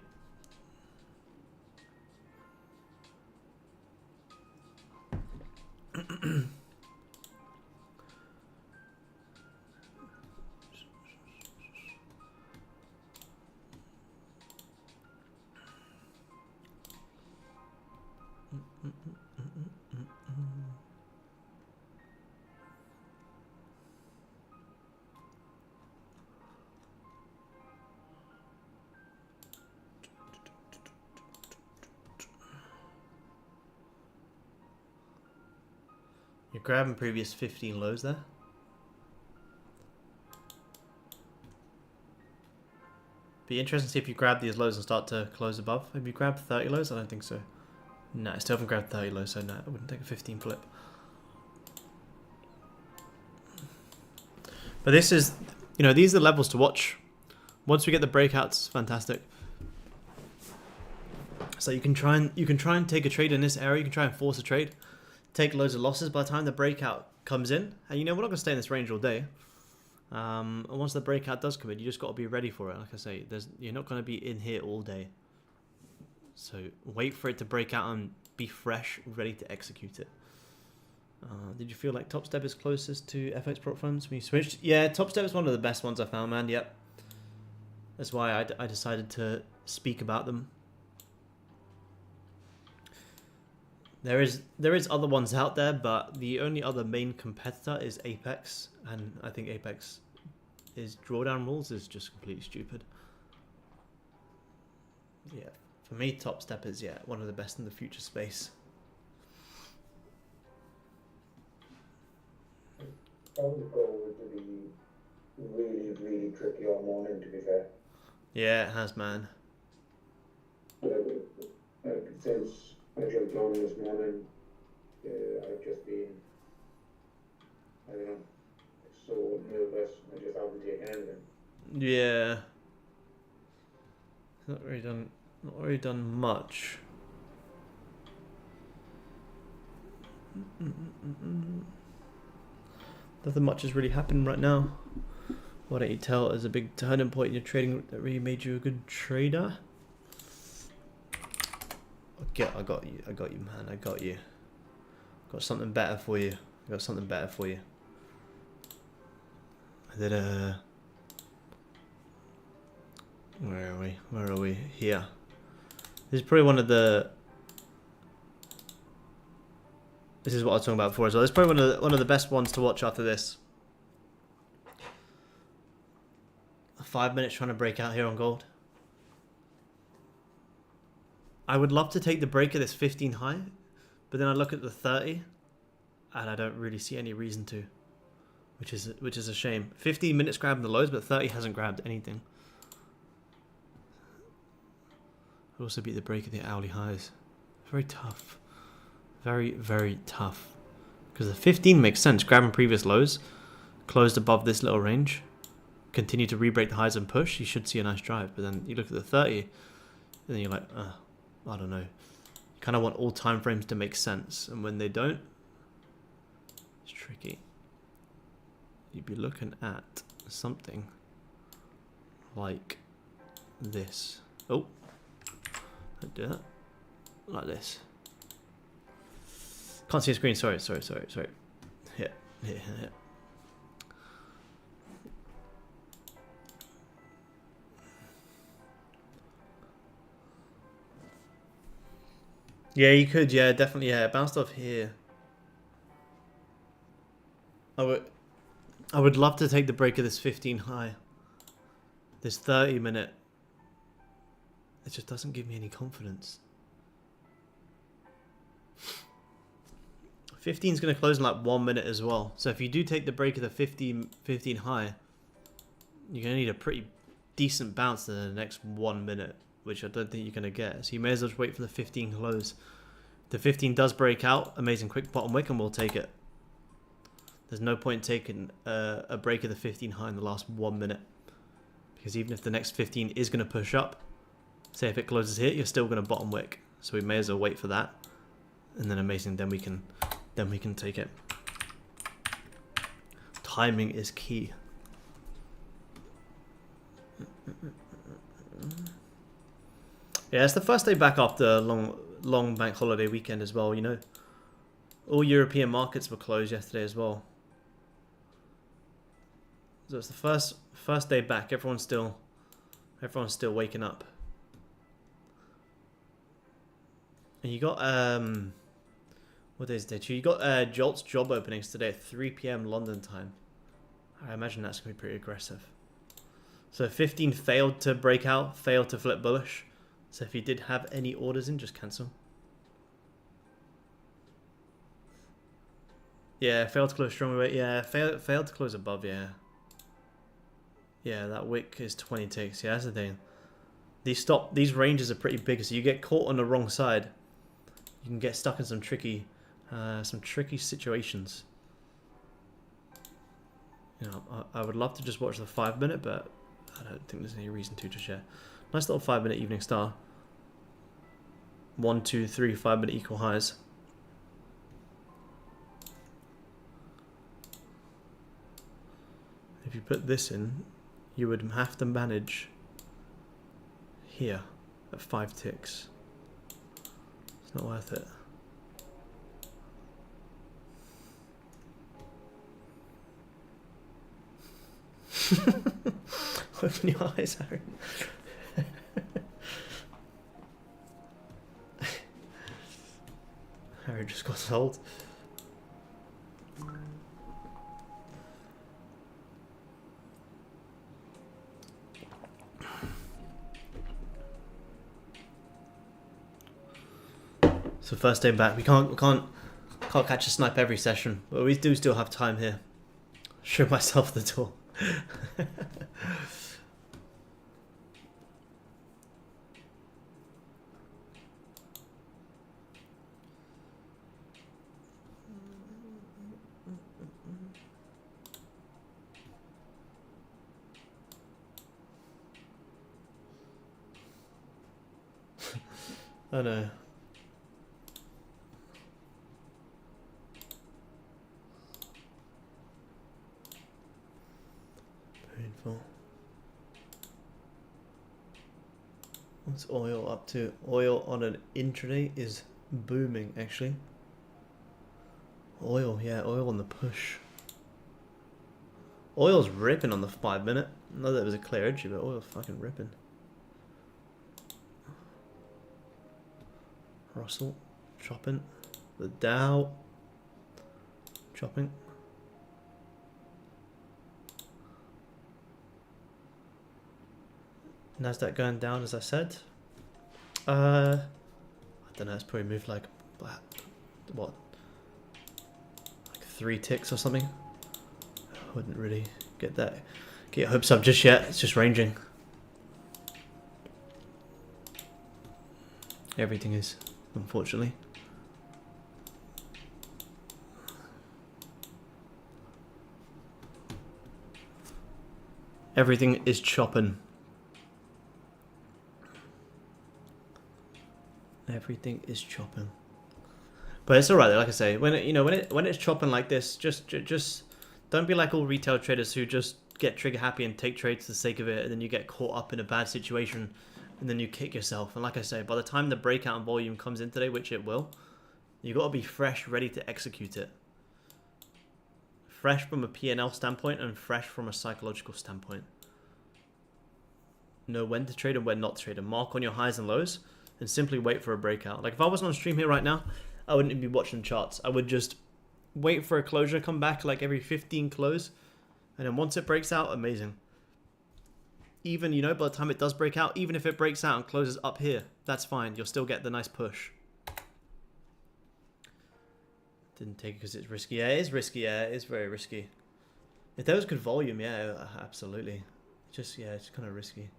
You're grabbing previous 15 lows there. Be interesting to see if you grab these lows and start to close above. Have you grabbed 30 lows? I don't think so. No, I still haven't grabbed 30 lows, so no, I wouldn't take a 15 flip. But this is, you know, these are the levels to watch. Once we get the breakouts, fantastic. So you can try and take a trade in this area. You can try and force a trade. take loads of losses by the time the breakout comes in. And you know, we're not going to stay in this range all day. And once the breakout does come in, you just got to be ready for it. Like I say, you're not going to be in here all day. So wait for it to break out and be fresh, ready to execute it. Did you feel like Topstep is closest to FX prop firms when you switched? Yeah, Topstep is one of the best ones I found, man. Yep. That's why I decided to speak about them. There is other ones out there, but the only other main competitor is Apex, and I think Apex drawdown rules is just completely stupid. Yeah, for me, Topstep is one of the best in the future space. Found the goal to be really, really tricky all morning, to be fair. Yeah, it has, man. Since I jumped on this morning, I've just been, I don't know, so nervous. I just haven't taken anything. Yeah. Not really done much. Nothing much has really happened right now. Why don't you tell it as a big turning point in your trading that really made you a good trader? Okay, I got you, man. I got you. Got something better for you. I did a... Where are we? Here. This is probably one of the... This is what I was talking about before as well. It's probably one of the best ones to watch after this. 5 minutes trying to break out here on gold. I would love to take the break of this 15 high, but then I look at the 30 and I don't really see any reason to, which is a shame. 15 minutes grabbing the lows, but 30 hasn't grabbed anything. I'd also beat the break of the hourly highs. Very tough. Very, very tough. Because the 15 makes sense. Grabbing previous lows, closed above this little range, continue to re-break the highs and push, you should see a nice drive. But then you look at the 30, and then you're like, I don't know. You kind of want all time frames to make sense. And when they don't, it's tricky. You'd be looking at something like this. Oh, don't do that. Like this. Can't see a screen. Sorry. Here. Yeah, you could. Yeah, definitely. Yeah, bounced off here. I would love to take the break of this 15 high. This 30 minute. It just doesn't give me any confidence. 15 is going to close in like 1 minute as well. So if you do take the break of the 15 high, you're going to need a pretty decent bounce in the next 1 minute, which I don't think you're going to get. So you may as well just wait for the 15 close. The 15 does break out, amazing quick bottom wick, and we'll take it. There's no point taking a break of the 15 high in the last 1 minute. Because even if the next 15 is going to push up, say if it closes here, you're still going to bottom wick. So we may as well wait for that. And then amazing, then we can take it. Timing is key. Yeah, it's the first day back after long bank holiday weekend as well, you know. All European markets were closed yesterday as well. So it's the first day back. Everyone's still waking up. And you got what is it? You got Jolt's job openings today at 3 PM London time. I imagine that's gonna be pretty aggressive. So 15 failed to break out, failed to flip bullish. So if you did have any orders in, just cancel. Yeah, failed to close strong weight. Yeah, failed to close above. Yeah. Yeah, that wick is 20 ticks. Yeah, that's the thing. These ranges are pretty big, so you get caught on the wrong side, you can get stuck in some tricky situations. You know, I would love to just watch the 5 minute, but I don't think there's any reason to just yet. Nice little 5 minute evening star. 1, 2, 3, 5 minute equal highs. If you put this in, you would have to manage here at 5 ticks. It's not worth it. Open your eyes, Harry. Harry just got sold. So first day back, we can't catch a snipe every session, but we do still have time here. Show myself the door. I know. Painful. What's oil up to? Oil on an intraday is booming, actually. Oil, yeah, oil on the push. Oil's ripping on the 5 minute. Not that it was a clear entry, but oil's fucking ripping. Russell, chopping. The Dow, chopping. Nasdaq going down, as I said. I don't know. It's probably moved like what, like 3 ticks or something. I wouldn't really get your hopes up just yet. It's just ranging. Everything is, unfortunately. Everything is chopping. Everything is chopping. But it's alright, like I say, when it's chopping like this, just don't be like all retail traders who just get trigger happy and take trades for the sake of it, and then you get caught up in a bad situation, and then you kick yourself. And like I say, by the time the breakout and volume comes in today, which it will, you got to be fresh, ready to execute it. Fresh from a P&L standpoint and fresh from a psychological standpoint. Know when to trade and when not to trade, and mark on your highs and lows, and simply wait for a breakout. Like if I wasn't on stream here right now, I wouldn't be watching charts. I would just wait for a closure, come back like every 15 close, and then once it breaks out, amazing. Even, by the time it does break out, even if it breaks out and closes up here, that's fine. You'll still get the nice push. Didn't take it because it's risky. Yeah, it is risky. Yeah, it is very risky. If there was good volume, yeah, absolutely. Just, yeah, it's kind of risky.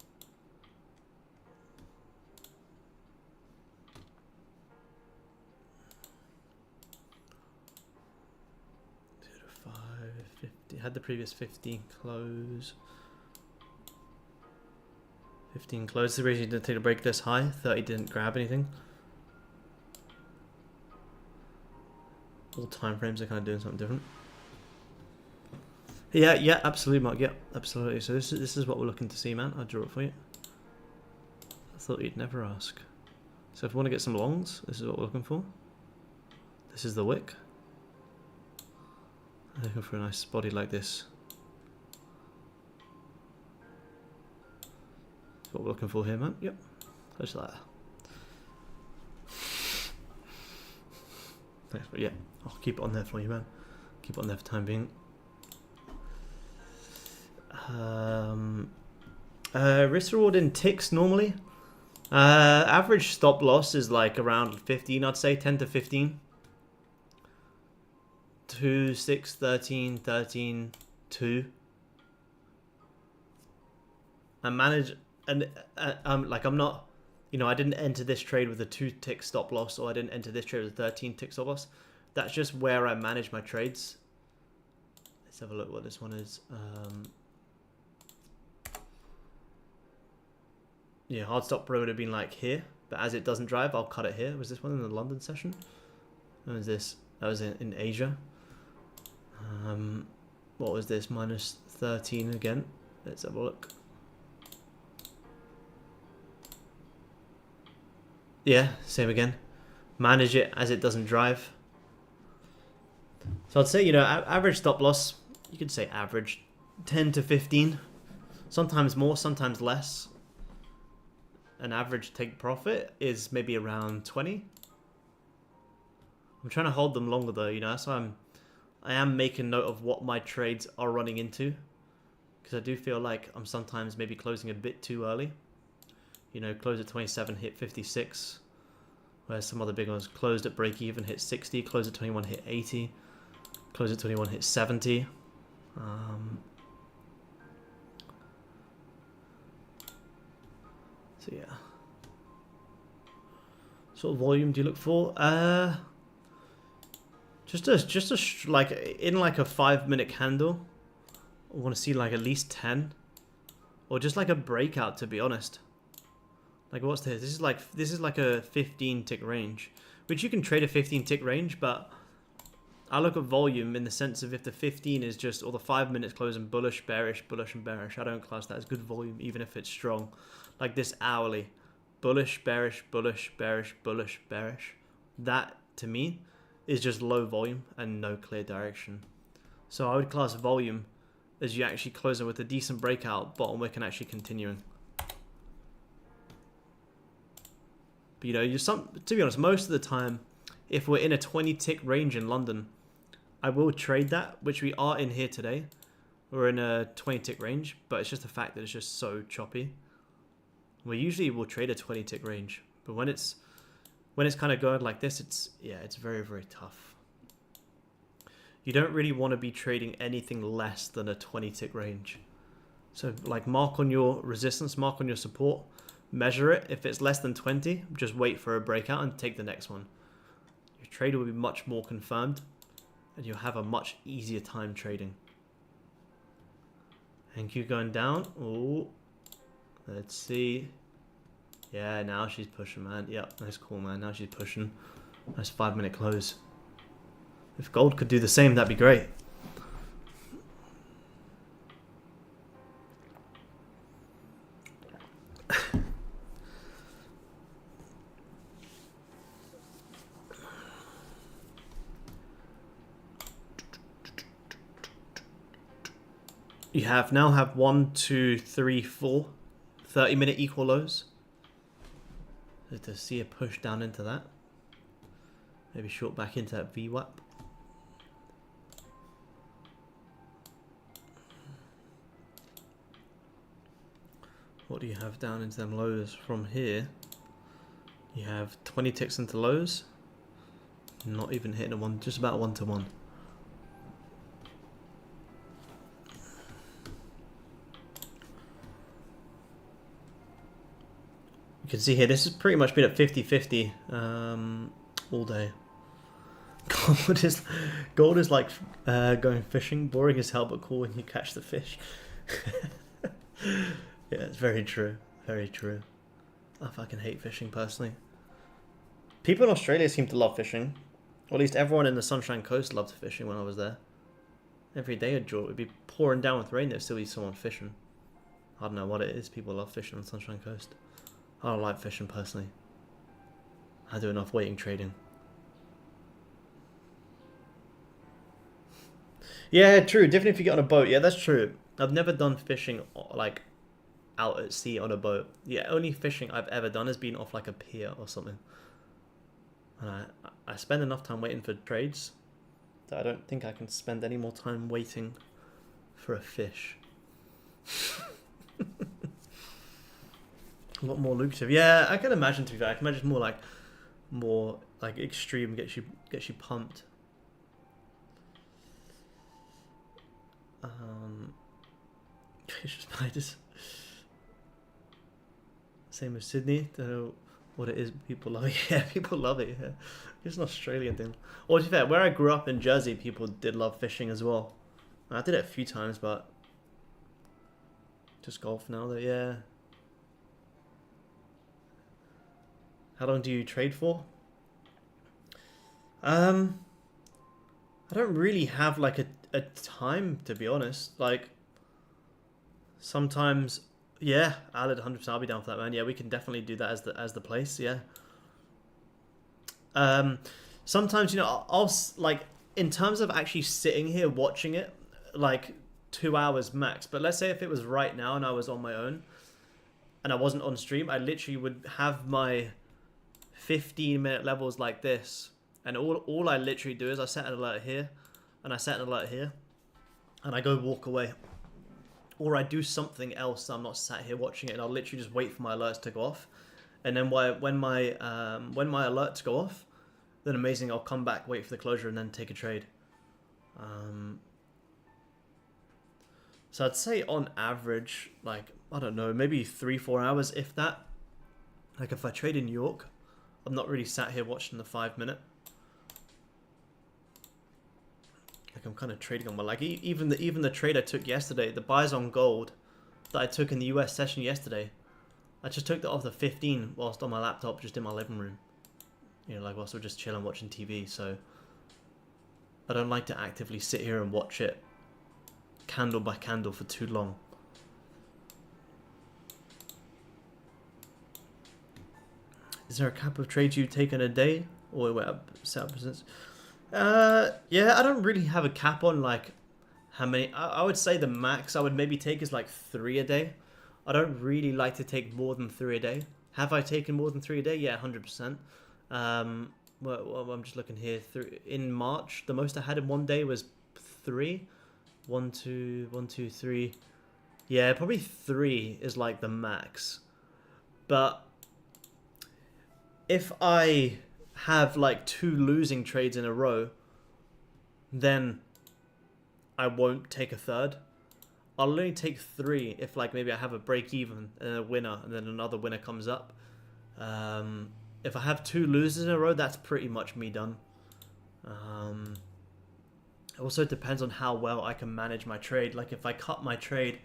Had the previous 15 close. 15 close. The reason didn't take a break this high. 30 didn't grab anything. All time frames are kind of doing something different. Yeah, absolutely, Mark. Yeah, absolutely. So this is what we're looking to see, man. I'll draw it for you. I thought you'd never ask. So if we want to get some longs, this is what we're looking for. This is the wick. I'm looking for a nice body like this. That's what we're looking for here, man. Yep. Just like that. Thanks, but yeah, I'll keep it on there for you, man. Keep it on there for the time being. Risk reward in ticks normally. Average stop loss is like around 15, I'd say 10 to 15. 2, 6, 13, 13, 2. And manage, and like I'm not, I didn't enter this trade with a 2 tick stop loss, or I didn't enter this trade with a 13 tick stop loss. That's just where I manage my trades. Let's have a look what this one is. Yeah, hard stop pro would have been like here, but as it doesn't drive, I'll cut it here. Was this one in the London session? When was this? That was in Asia. What was this? Minus 13 again. Let's have a look. Yeah, same again. Manage it as it doesn't drive. So I'd say, you know, average stop loss, you could say average 10 to 15. Sometimes more, sometimes less. An average take profit is maybe around 20. I'm trying to hold them longer though, you know, so I am making note of what my trades are running into. Because I do feel like I'm sometimes maybe closing a bit too early. You know, close at 27, hit 56. Whereas some other big ones closed at break even, hit 60. Close at 21, hit 80. Close at 21, hit 70. So yeah. Sort of volume do you look for? Just like in like a 5-minute candle. I want to see like at least 10, or just like a breakout. To be honest, like what's this? This is like a 15 tick range, which you can trade a 15 tick range, but I look at volume in the sense of if the 15 is just, or the 5 minutes closing bullish, bearish, bullish, and bearish. I don't class that as good volume, even if it's strong. Like this hourly, bullish, bearish, bullish, bearish, bullish, bearish. That to me is just low volume and no clear direction. So I would class volume as you actually closing with a decent breakout, bottom wick, and actually continuing. But you know, to be honest, most of the time, if we're in a 20 tick range in London, I will trade that, which we are in here today. We're in a 20 tick range, but it's just the fact that it's just so choppy. We usually will trade a 20 tick range, but when it's kind of going like this, it's very, very tough. You don't really want to be trading anything less than a 20 tick range. So like mark on your resistance, mark on your support, measure it. If it's less than 20, just wait for a breakout and take the next one. Your trade will be much more confirmed and you'll have a much easier time trading. And keep going down. Oh, let's see. Yeah, now she's pushing, man. Yep, nice call, man. Now she's pushing. Nice 5-minute close. If gold could do the same, that'd be great. You now have 1, 2, 3, 4 30-minute equal lows. So to see a push down into that. Maybe short back into that VWAP. What do you have down into them lows from here? You have 20 ticks into lows. Not even hitting a one, just about 1-to-1. You can see here, this has pretty much been at 50-50 all day. Gold is like going fishing, boring as hell, but cool when you catch the fish. Yeah, it's very true. Very true. I fucking hate fishing personally. People in Australia seem to love fishing. Or at least everyone in the Sunshine Coast loved fishing when I was there. Every day it would be pouring down with rain, there'd still be someone fishing. I don't know what it is, people love fishing on the Sunshine Coast. I don't like fishing personally. I do enough waiting trading. Yeah, true. Definitely if you get on a boat. Yeah, that's true. I've never done fishing like out at sea on a boat. Yeah, only fishing I've ever done has been off like a pier or something. And I spend enough time waiting for trades that I don't think I can spend any more time waiting for a fish. A lot more lucrative. Yeah, I can imagine, to be fair. I can imagine more like extreme, gets you pumped. Fish spiders. Same as Sydney. Don't know what it is. People love it. Yeah, people love it. Yeah, it's an Australian thing. Or to be fair, where I grew up in Jersey, people did love fishing as well. I did it a few times, but just golf now. Though, yeah. How long do you trade for? I don't really have like a time, to be honest. Like, sometimes, yeah, Alid 100%. I'll be down for that, man. Yeah, we can definitely do that as the place. Yeah. Sometimes, you know, I'll like, in terms of actually sitting here watching it, like 2 hours max. But let's say if it was right now and I was on my own and I wasn't on stream, I literally would have my 15-minute levels like this, and all I literally do is I set an alert here, and I set an alert here, and I go walk away, or I do something else. So I'm not sat here watching it, and I'll literally just wait for my alerts to go off, and then when my alerts go off, then amazing, I'll come back, wait for the closure, and then take a trade. So I'd say on average, like, I don't know, maybe 3-4 hours, if that. Like if I trade in New York, I'm not really sat here watching the 5-minute. Like I'm kind of trading on my, like even the trade I took yesterday, the buys on gold that I took in the US session yesterday, I just took that off the 15 whilst on my laptop, just in my living room. You know, like whilst we're just chilling watching TV. So I don't like to actively sit here and watch it candle by candle for too long. Is there a cap of trades you've taken a day or set up since? Yeah, I don't really have a cap on like how many. I would say the max I would maybe take is like 3 a day. I don't really like to take more than 3 a day. Have I taken more than 3 a day? Yeah, 100%. Well, I'm just looking here. In March, the most I had in one day was 3. 1, 2, 1, 2, 3. Yeah, probably 3 is like the max. But if I have like 2 losing trades in a row, then I won't take a third. I'll only take 3 if like maybe I have a break even and a winner and then another winner comes up. If I have 2 losers in a row, that's pretty much me done. It also depends on how well I can manage my trade. Like if I cut my trade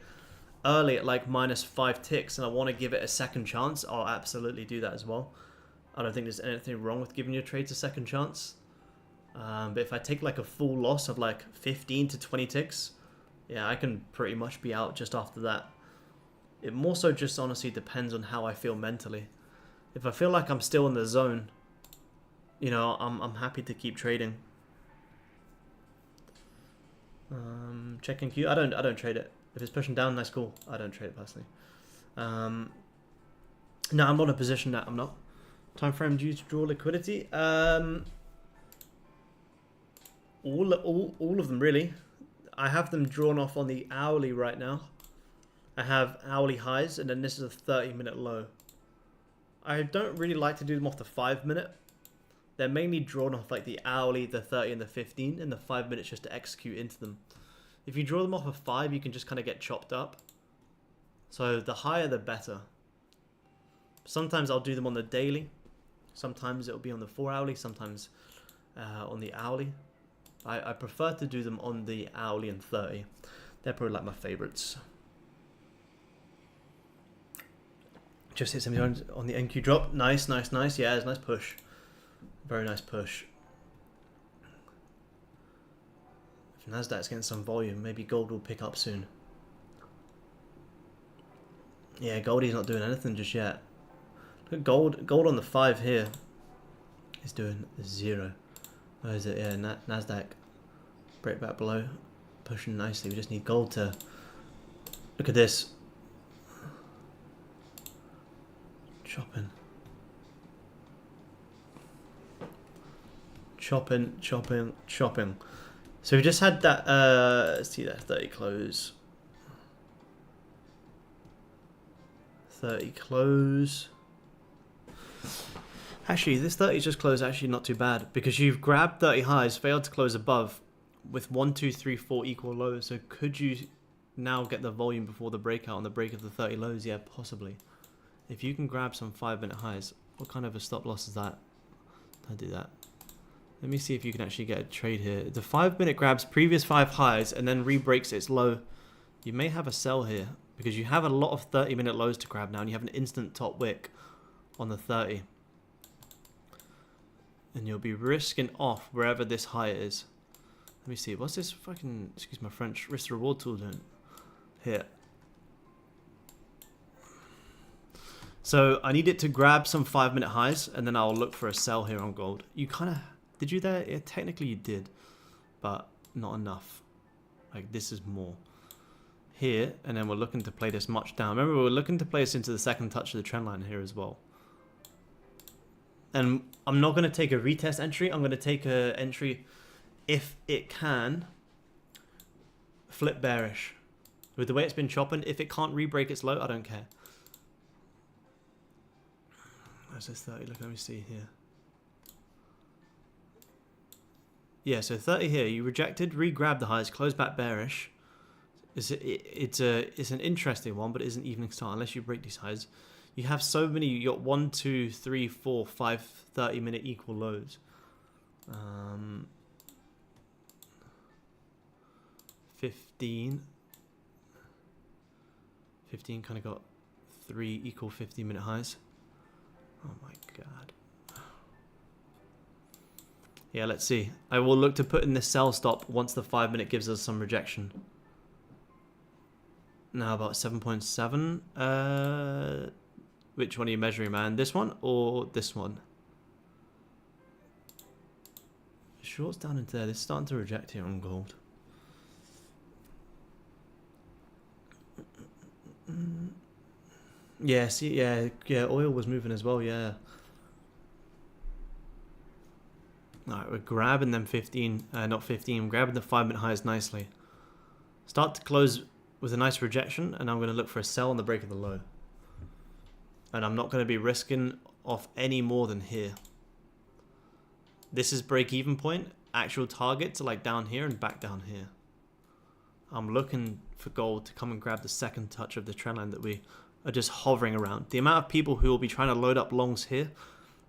early at like -5 ticks and I want to give it a second chance, I'll absolutely do that as well. I don't think there's anything wrong with giving your trades a second chance. But if I take like a full loss of like 15 to 20 ticks, yeah, I can pretty much be out just after that. It more so just honestly depends on how I feel mentally. If I feel like I'm still in the zone, you know, I'm happy to keep trading. Checking Q. I don't trade it. If it's pushing down, that's cool. I don't trade it personally. No, I'm not in a position that I'm not. Time frame due to draw liquidity. All of them really. I have them drawn off on the hourly right now. I have hourly highs, and then this is a 30-minute low. I don't really like to do them off the 5-minute. They're mainly drawn off like the hourly, the 30, and the 15, and the 5 minutes just to execute into them. If you draw them off of 5, you can just kind of get chopped up. So the higher, the better. Sometimes I'll do them on the daily. Sometimes it'll be on the 4-hourly. Sometimes on the hourly. I prefer to do them on the hourly and 30. They're probably like my favorites. Just hit 70 on the NQ drop. Nice, nice, nice. Yeah, it's a nice push. Very nice push. If Nasdaq's getting some volume, maybe gold will pick up soon. Yeah, Goldie's not doing anything just yet. Look at gold on the 5 here is doing 0. Where is it? Yeah, Nasdaq. Break back below. Pushing nicely. We just need gold to... Look at this. Chopping. Chopping, chopping, chopping. So we just had that, let's see that, 30 close. 30 close. Actually, this 30 just closed actually not too bad, because you've grabbed 30 highs, failed to close above with 1, 2, 3, 4 equal lows. So could you now get the volume before the breakout on the break of the 30 lows? Yeah, possibly. If you can grab some 5-minute highs, what kind of a stop loss is that? Don't do that. Let me see if you can actually get a trade here. The 5-minute grabs previous 5 highs and then re-breaks its low. You may have a sell here because you have a lot of 30-minute lows to grab now, and you have an instant top wick on the 30. And you'll be risking off wherever this high is. Let me see. What's this fucking, excuse my French, risk reward tool doing? Here. So I need it to grab some 5-minute highs, and then I'll look for a sell here on gold. You kind of, did you there? Yeah, technically you did, but not enough. Like this is more. Here, and then we're looking to play this much down. Remember, we're looking to play this into the second touch of the trend line here as well. And I'm not going to take a retest entry. I'm going to take a entry if it can flip bearish. With the way it's been chopping, if it can't re-break its low, I don't care. Where's this 30? Look, let me see here. Yeah, so 30 here. You rejected, re-grabbed the highs, closed back bearish. It's an interesting one, but it isn't evening start unless you break these highs. You have so many. You got 1, 2, 3, 4, 5 30-minute equal lows. 15 kind of got 3 equal 15-minute highs. Oh my god. Yeah, let's see. I will look to put in this sell stop once the 5-minute gives us some rejection. Now about 7.7. Which one are you measuring, man? This one or this one? Short's down into there. This is starting to reject here on gold. Yeah, see, yeah, oil was moving as well, yeah. Alright, we're grabbing them 15, not 15, grabbing the 5-minute highs nicely. Start to close with a nice rejection, and I'm going to look for a sell on the break of the low. And I'm not going to be risking off any more than here. This is break-even point. Actual targets are like down here and back down here. I'm looking for gold to come and grab the second touch of the trend line that we are just hovering around. The amount of people who will be trying to load up longs here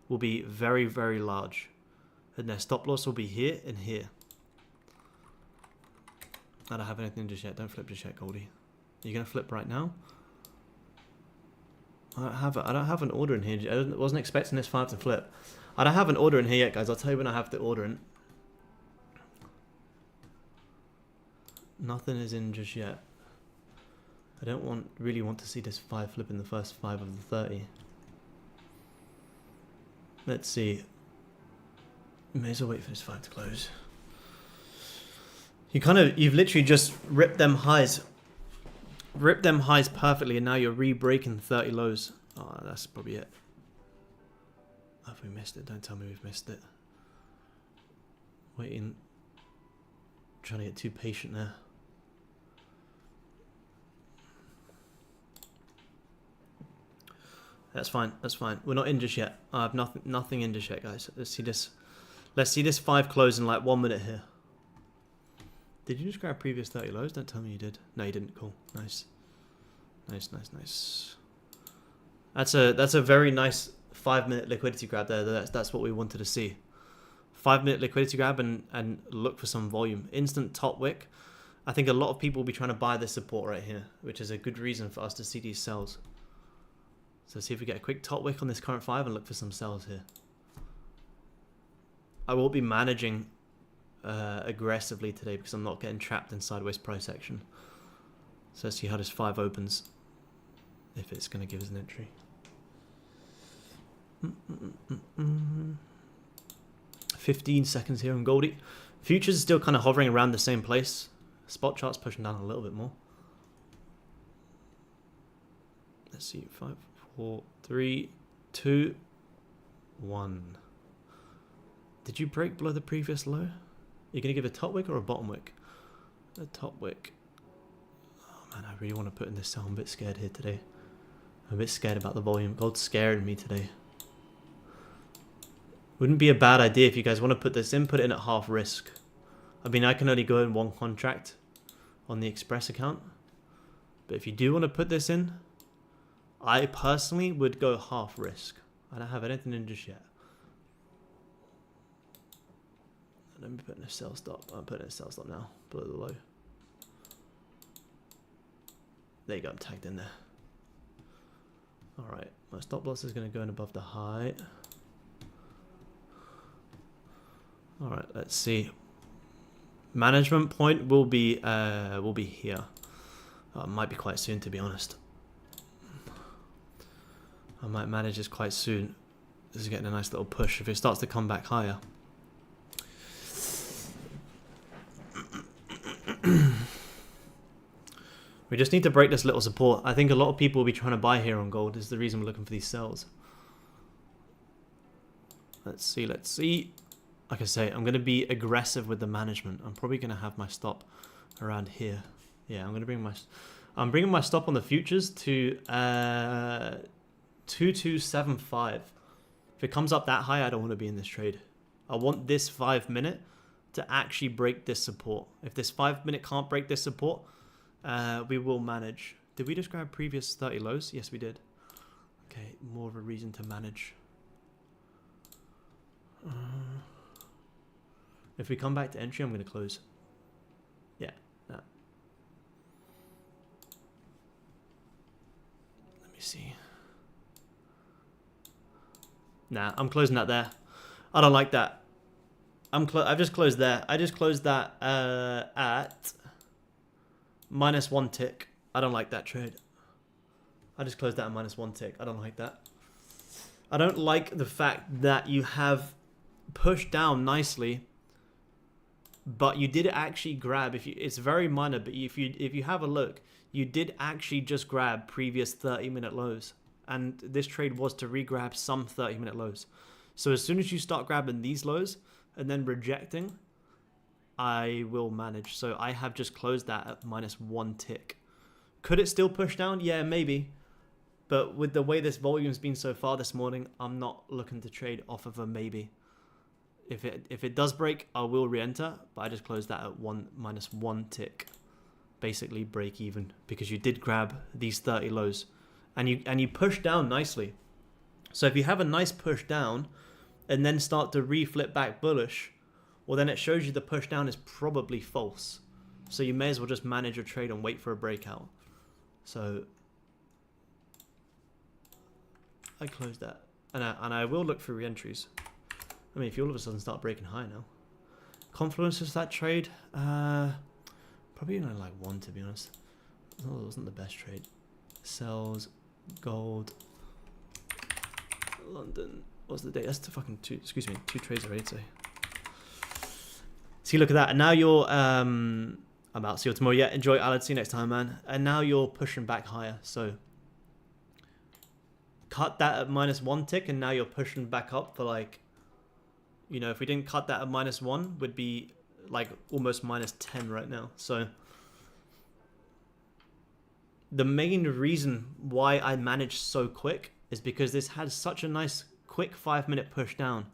will be very, very large. And their stop loss will be here and here. I don't have anything just yet. Don't flip just yet, Goldie. Are you going to flip right now? I don't have an order in here. I wasn't expecting this 5 to flip. I don't have an order in here yet, guys. I'll tell you when I have the order in. Nothing is in just yet. I don't really want to see this 5 flip in the first 5 of the 30. Let's see. May as well wait for this 5 to close. You've literally just ripped them highs. Ripped them highs perfectly, and now you're re-breaking 30 lows. Oh, that's probably it. Have we missed it? Don't tell me we've missed it. Waiting. Trying to get too patient there. That's fine. That's fine. We're not in just yet. I have nothing in just yet, guys. Let's see this. Let's see this 5 close in like 1 minute here. Did you just grab previous 30 lows? Don't tell me you did. No, you didn't. Cool. Nice. Nice, nice, nice. That's a very nice 5-minute liquidity grab there. That's what we wanted to see. 5-minute liquidity grab and look for some volume. Instant top wick. I think a lot of people will be trying to buy this support right here, which is a good reason for us to see these sells. So see if we get a quick top wick on this current 5 and look for some sells here. I will be managing aggressively today because I'm not getting trapped in sideways price action. So let's see how this 5 opens, if it's going to give us an entry. 15 seconds here on Goldie. Futures are still kind of hovering around the same place. Spot chart's pushing down a little bit more. Let's see, 5, 4, 3, 2, 1. Did you break below the previous low? Are you going to give a top wick or a bottom wick? A top wick. Oh man, I really want to put in this sell. I'm a bit scared here today. I'm a bit scared about the volume. Gold's scaring me today. Wouldn't be a bad idea if you guys want to put this in, put it in at half risk. I mean, I can only go in 1 contract on the Express account. But if you do want to put this in, I personally would go half risk. I don't have anything in just yet. Let me put in a sell stop. I'm putting in a sell stop now, below the low. There you go, I'm tagged in there. Alright, my stop loss is going to go in above the high. Alright, let's see. Management point will be here. It might be quite soon, to be honest. I might manage this quite soon. This is getting a nice little push. If it starts to come back higher. We just need to break this little support. I think a lot of people will be trying to buy here on gold. This is the reason we're looking for these sells. Let's see, let's see. Like I say, I'm going to be aggressive with the management. I'm probably going to have my stop around here. Yeah, I'm bringing my stop on the futures to 2275. If it comes up that high, I don't want to be in this trade. I want this 5 minute to actually break this support. If this 5 minute can't break this support, we will manage. Did we just grab previous 30 lows? Yes, we did. Okay, more of a reason to manage. If we come back to entry, I'm going to close. Yeah, no. Let me see. Nah, I'm closing that there. I don't like that. I've just closed there. I just closed that at -1 tick. I don't like that trade. I just closed that at -1 tick. I don't like that. I don't like the fact that you have pushed down nicely, but you did actually grab. It's very minor, but if you have a look, you did actually just grab previous 30-minute lows, and this trade was to re-grab some 30-minute lows. So as soon as you start grabbing these lows and then rejecting, I will manage. So I have just closed that at -1 tick. Could it still push down? Yeah, maybe. But with the way this volume's been so far this morning, I'm not looking to trade off of a maybe. If it does break, I will re-enter, but I just closed that at -1 tick. Basically break even, because you did grab these 30 lows and you push down nicely. So if you have a nice push down and then start to re-flip back bullish, well, then it shows you the push down is probably false. So you may as well just manage your trade and wait for a breakout. So I closed that, and I will look for re-entries. I mean, if you all of a sudden start breaking high now. Confluence is that trade? Probably only like one, to be honest. It wasn't the best trade. Sells, gold, London. What's the date? That's two trades already today. See, look at that. And now you're, I'm out. See you tomorrow. Yeah, enjoy, Alan. See you next time, man. And now you're pushing back higher. So cut that at -1 tick, and now you're pushing back up for like, you know, if we didn't cut that at -1, would be like almost -10 right now. So the main reason why I managed so quick is because this had such a nice quick 5 minute push down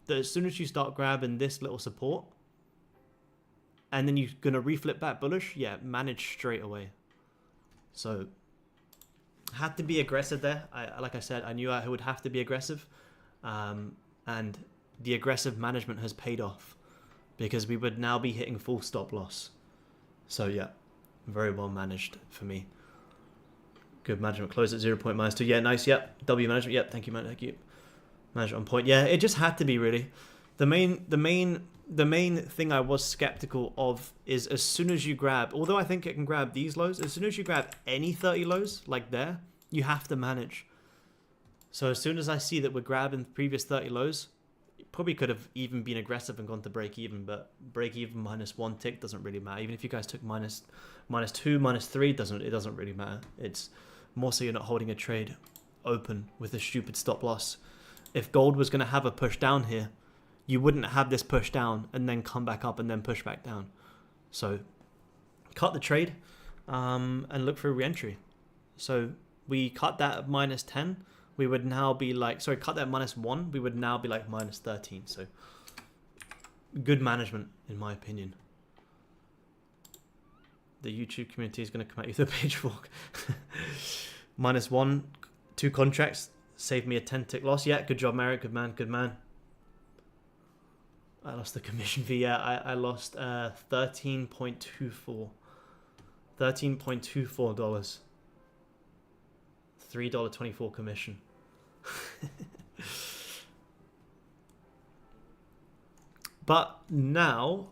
that as soon as you start grabbing this little support and then you're gonna reflip back bullish, yeah, manage straight away. So had to be aggressive there. Like I said, I knew I would have to be aggressive, and the aggressive management has paid off because we would now be hitting full stop loss. So yeah, very well managed for me. Good management. Close at 0 point -2. Yeah, nice. Yep. W management. Yep. Thank you, man. Thank you. Management on point. Yeah, it just had to be really. The main thing I was skeptical of is as soon as you grab, although I think it can grab these lows, as soon as you grab any 30 lows like there, you have to manage. So as soon as I see that we're grabbing previous 30 lows, probably could have even been aggressive and gone to break even, but break even -1 tick doesn't really matter. Even if you guys took -2, -3, it doesn't really matter. It's more so you're not holding a trade open with a stupid stop loss. If gold was going to have a push down here, you wouldn't have this push down and then come back up and then push back down. So cut the trade and look for a re-entry. So we cut that at -10. We would now be like, sorry, cut that at -1. We would now be like -13. So good management, in my opinion. The YouTube community is going to come at you with a pitchfork. -1, 2 contracts, saved me a 10 tick loss. Yeah, good job, Merrick. Good man, good man. I lost the commission fee. Yeah, I lost $13.24. $13.24. $3.24 commission. But now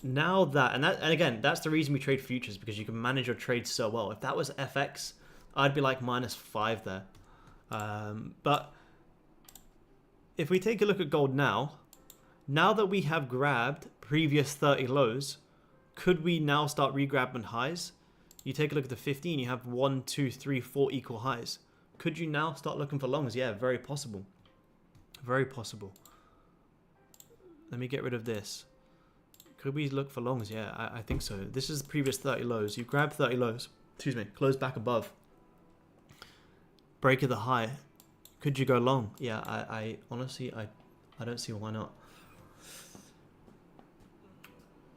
now that, and again, that's the reason we trade futures, because you can manage your trades so well. If that was FX, I'd be like -5 there. But if we take a look at gold now that we have grabbed previous 30 lows, could we now start re-grabbing highs? You take a look at the 15, you have 1, 2, 3, 4 equal highs. Could you now start looking for longs? Yeah, very possible. Very possible. Let me get rid of this. Could we look for longs? Yeah, I think so. This is the previous 30 lows. You grab 30 lows. Excuse me. Close back above. Break of the high. Could you go long? Yeah, I honestly, I don't see why not.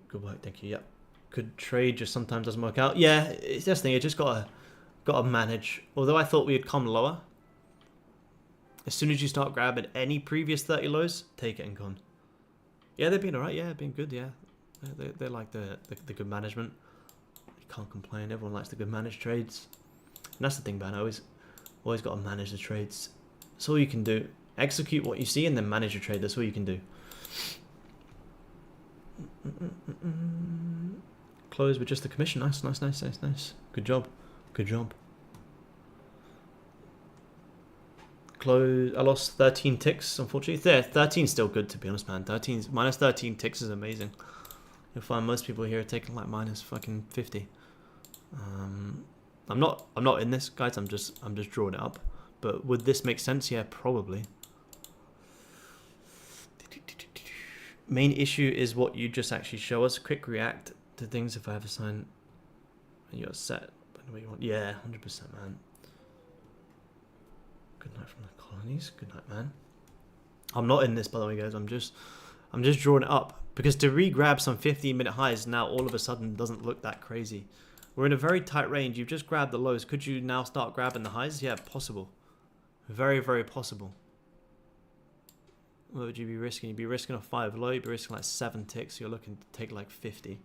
Good work. Thank you. Yep. Could trade just sometimes doesn't work out. Yeah, it's this thing. You just gotta manage. Although I thought we'd come lower. As soon as you start grabbing any previous 30 lows, take it and gone. Yeah, they've been alright. Yeah, been good. Yeah, they like the good management. You can't complain. Everyone likes the good managed trades. And that's the thing, man. Always got to manage the trades. That's all you can do. Execute what you see and then manage your trade. That's all you can do. Close with just the commission. Nice. Good job. Close. I lost 13 ticks, unfortunately. 13 is still good, to be honest, man. Minus 13 ticks is amazing. You'll find most people here are taking like minus fucking 50. I'm not in this, guys. I'm just drawing it up. But would this make sense? Yeah, probably. Main issue is what you just actually show us. Quick react to things if I have a sign. You're set. What you want? Yeah, 100%, man. Good night from the colonies. Good night, man. I'm not in this, by the way, guys. I'm just drawing it up because to re-grab some 15-minute highs now all of a sudden doesn't look that crazy. We're in a very tight range. You've just grabbed the lows. Could you now start grabbing the highs? Yeah, possible. Very, very possible. What would you be risking? You'd be risking a 5 low. You'd be risking like 7 ticks. You're looking to take like 50.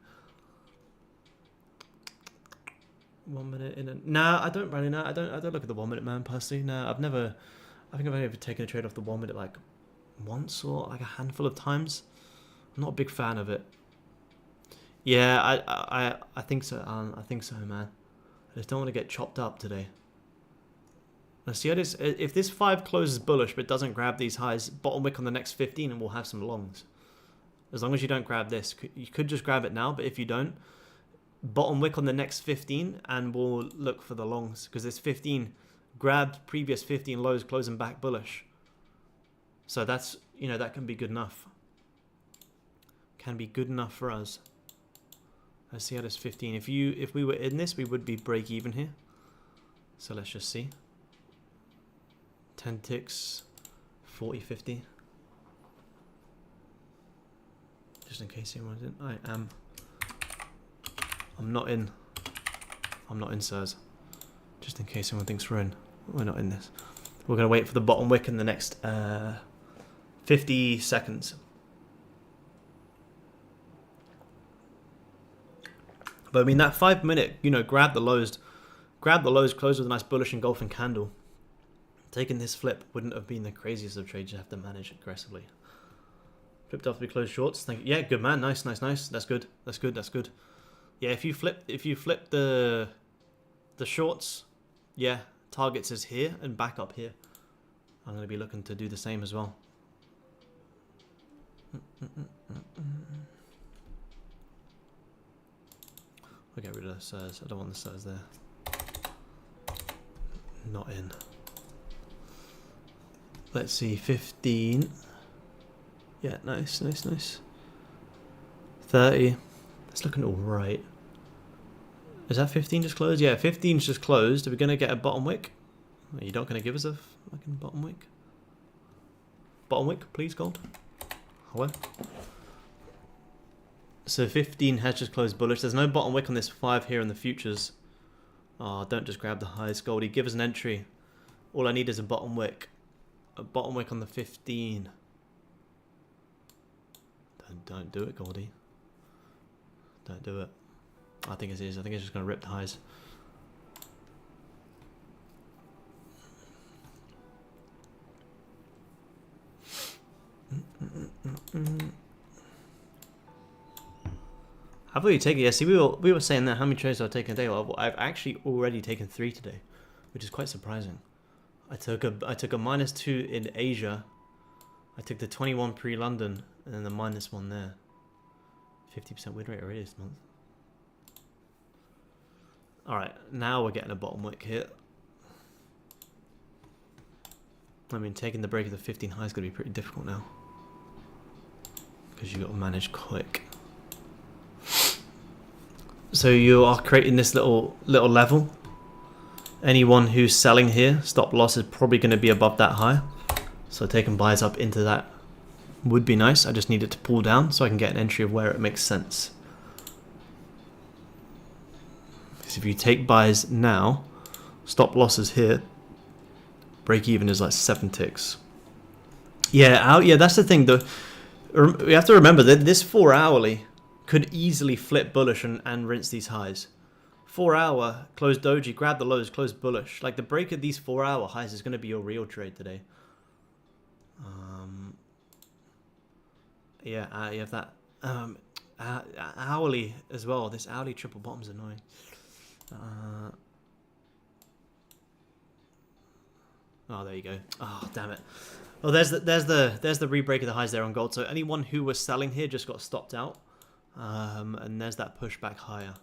1 minute in. Nah, I don't really know. I don't look at the 1 minute, man. Personally, nah. I think I've only ever taken a trade off the 1 minute like once or like a handful of times. I'm not a big fan of it. Yeah, I think so. I think so, man. I just don't want to get chopped up today. Let's see how this. If this 5 closes bullish but doesn't grab these highs, bottom wick on the next 15, and we'll have some longs. As long as you don't grab this, you could just grab it now. But if you don't, bottom wick on the next 15, and we'll look for the longs because this 15 grabbed previous 15 lows, closing back bullish. So that's, you know, that can be good enough. Can be good enough for us. Let's see how this 15. If we were in this, we would be break even here. So let's just see. 10 ticks, 40, 50. Just in case anyone didn't. I'm not in, sirs. Just in case anyone thinks we're in. We're not in this. We're going to wait for the bottom wick in the next 50 seconds. But I mean, that 5 minute, you know, grab the lows, close with a nice bullish engulfing candle. Taking this flip wouldn't have been the craziest of trades. You have to manage aggressively. Flipped off to be closed shorts. Thank you. Yeah, good man. Nice. That's good. Yeah, if you flip the shorts, yeah, targets is here and back up here. I'm going to be looking to do the same as well. I'll get rid of the sirs. I don't want the sirs there. Not in. Let's see, 15. Yeah, nice. 30. It's looking all right. Is that 15 just closed? Yeah, 15's just closed. Are we going to get a bottom wick? Are you not going to give us a fucking bottom wick? Bottom wick, please, gold. Hello? So 15 has just closed bullish. There's no bottom wick on this 5 here in the futures. Oh, don't just grab the highest, Goldie. Give us an entry. All I need is a bottom wick. A bottom wick on the 15. Don't do it, Goldie. Don't do it. I think it is. I think it's just going to rip the highs. I've already taken. Yeah, see, we were saying that how many trades I've taken a day. Well, I've actually already taken 3 today, which is quite surprising. I took a -2 in Asia. I took the 21 pre-London and then the -1 there. 50% win rate already this month. All right, now we're getting a bottom wick here. I mean, taking the break of the 15 high is going to be pretty difficult now because you got to manage quick. So you are creating this little level. Anyone who's selling here, stop loss is probably going to be above that high. So taking buys up into that would be nice. I just need it to pull down so I can get an entry of where it makes sense. Because if you take buys now, stop losses here, break even is like 7 ticks. Yeah, yeah, that's the thing. We have to remember that this 4 hourly could easily flip bullish and rinse these highs. 4 hour, close doji, grab the lows, close bullish. Like the break of these 4 hour highs is going to be your real trade today. Yeah, you have that hourly as well. This hourly triple bottom is annoying. Oh, there you go. Oh, damn it. Well, there's the re-break of the highs there on gold. So anyone who was selling here just got stopped out. And there's that pushback higher.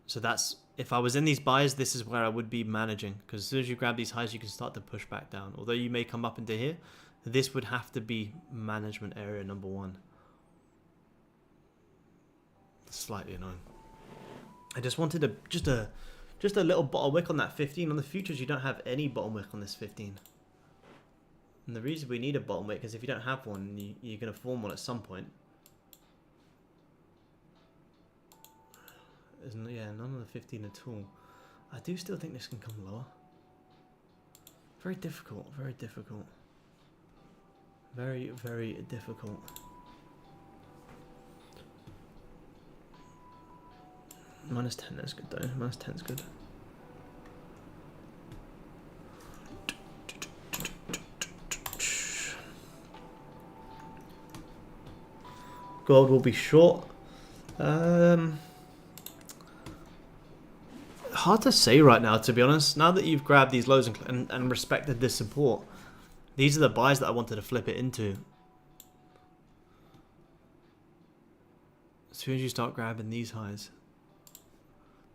So that's, if I was in these buys, this is where I would be managing. Because as soon as you grab these highs, you can start to push back down. Although you may come up into here, this would have to be management area number 1. Slightly annoying. I just wanted just a little bottom wick on that 15. On the futures, you don't have any bottom wick on this 15. And the reason we need a bottom wick is if you don't have one, you're going to form one at some point. Yeah, none on the 15 at all. I do still think this can come lower. Very difficult, very difficult. Very, very difficult. -10 is good though. -10 is good. Gold will be short. Hard to say right now, to be honest. Now that you've grabbed these lows and respected this support, these are the buys that I wanted to flip it into. As soon as you start grabbing these highs,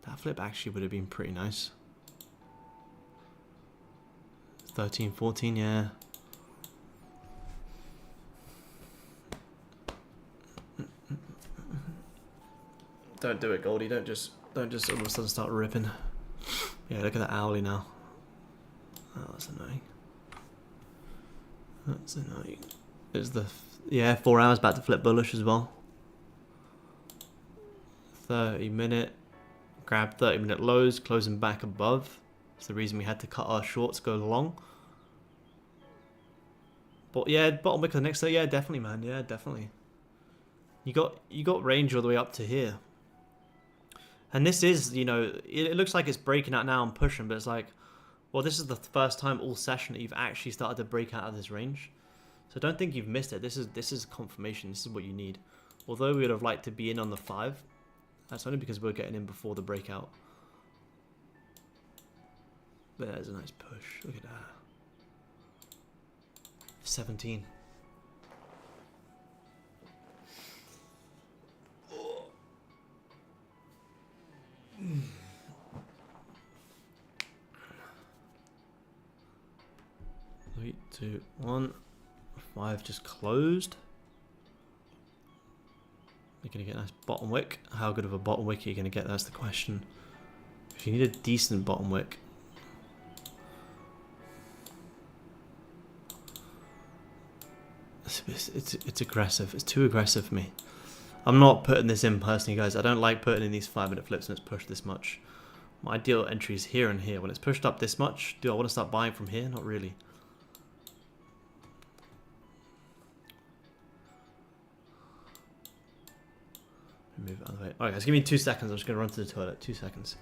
that flip actually would have been pretty nice. 13, 14, yeah. Don't do it, Goldie. Don't just all of a sudden start ripping. Yeah, look at that hourly now. Oh, that's annoying. That's annoying. There's the 4 hours about to flip bullish as well. 30-minute. Grab 30-minute lows, closing back above. That's the reason we had to cut our shorts, go long. But yeah, bottom wick of the next day. Yeah, definitely, man. Yeah, definitely. You got range all the way up to here. And this is, you know, it looks like it's breaking out now and pushing, but it's like, well, this is the first time all session that you've actually started to break out of this range. So don't think you've missed it. This is confirmation. This is what you need. Although we would have liked to be in on the 5, that's only because we're getting in before the breakout. But there's a nice push. Look at that. 17. Three, 2, 1. 5 just closed. You're going to get a nice bottom wick. How good of a bottom wick are you going to get? That's the question. If you need a decent bottom wick. It's aggressive. It's too aggressive for me. I'm not putting this in personally, guys. I don't like putting in these 5-minute flips when it's pushed this much. My ideal entry is here and here. When it's pushed up this much, do I want to start buying from here? Not really. Move it out of the way. Alright guys, give me 2 seconds. I'm just going to run to the toilet. 2 seconds.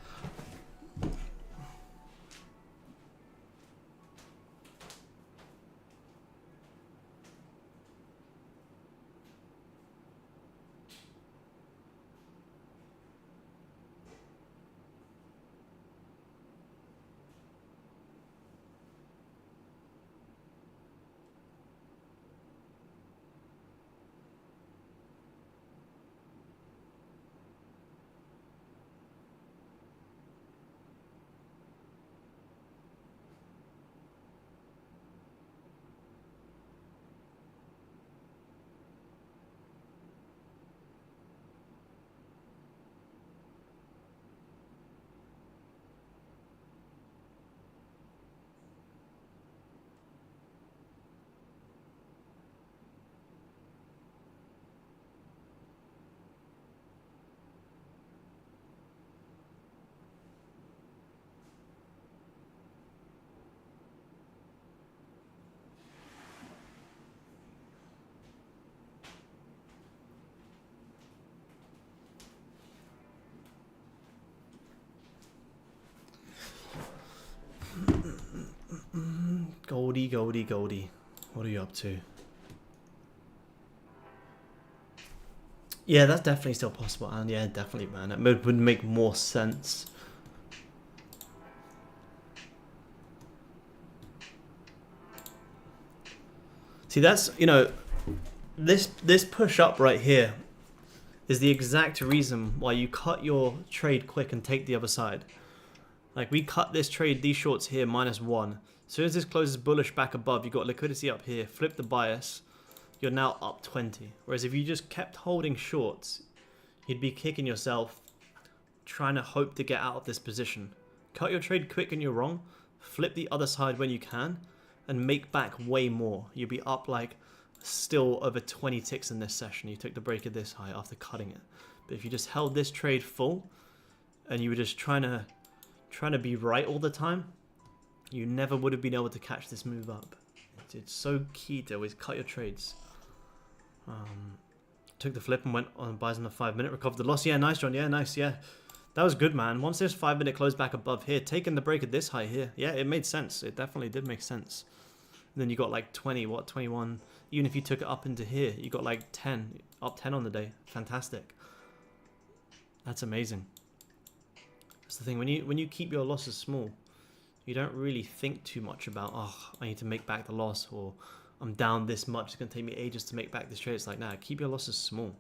Goldie, Goldie, Goldie. What are you up to? Yeah, that's definitely still possible, and yeah, definitely, man. It would make more sense. See, that's, you know, this push up right here is the exact reason why you cut your trade quick and take the other side. Like, we cut this trade, these shorts here, -1. As soon as this closes bullish back above, you've got liquidity up here, flip the bias, you're now up 20. Whereas if you just kept holding shorts, you'd be kicking yourself trying to hope to get out of this position. Cut your trade quick and you're wrong, flip the other side when you can, and make back way more. You'd be up like still over 20 ticks in this session. You took the break of this high after cutting it. But if you just held this trade full and you were just trying to be right all the time, you never would have been able to catch this move up. It's so key to always cut your trades. Took the flip and went on buys on the 5 minute, recovered the loss. Yeah, nice, John. Yeah, nice. Yeah, that was good, man. Once this 5 minute closed back above here, taking the break at this high here, yeah, it made sense. It definitely did make sense. And then you got like 20, what, 21. Even if you took it up into here, you got like 10, up 10 on the day. Fantastic. That's amazing. That's the thing. When you keep your losses small, you don't really think too much about, oh, I need to make back the loss, or I'm down this much, it's going to take me ages to make back this trade. It's like, nah, keep your losses small.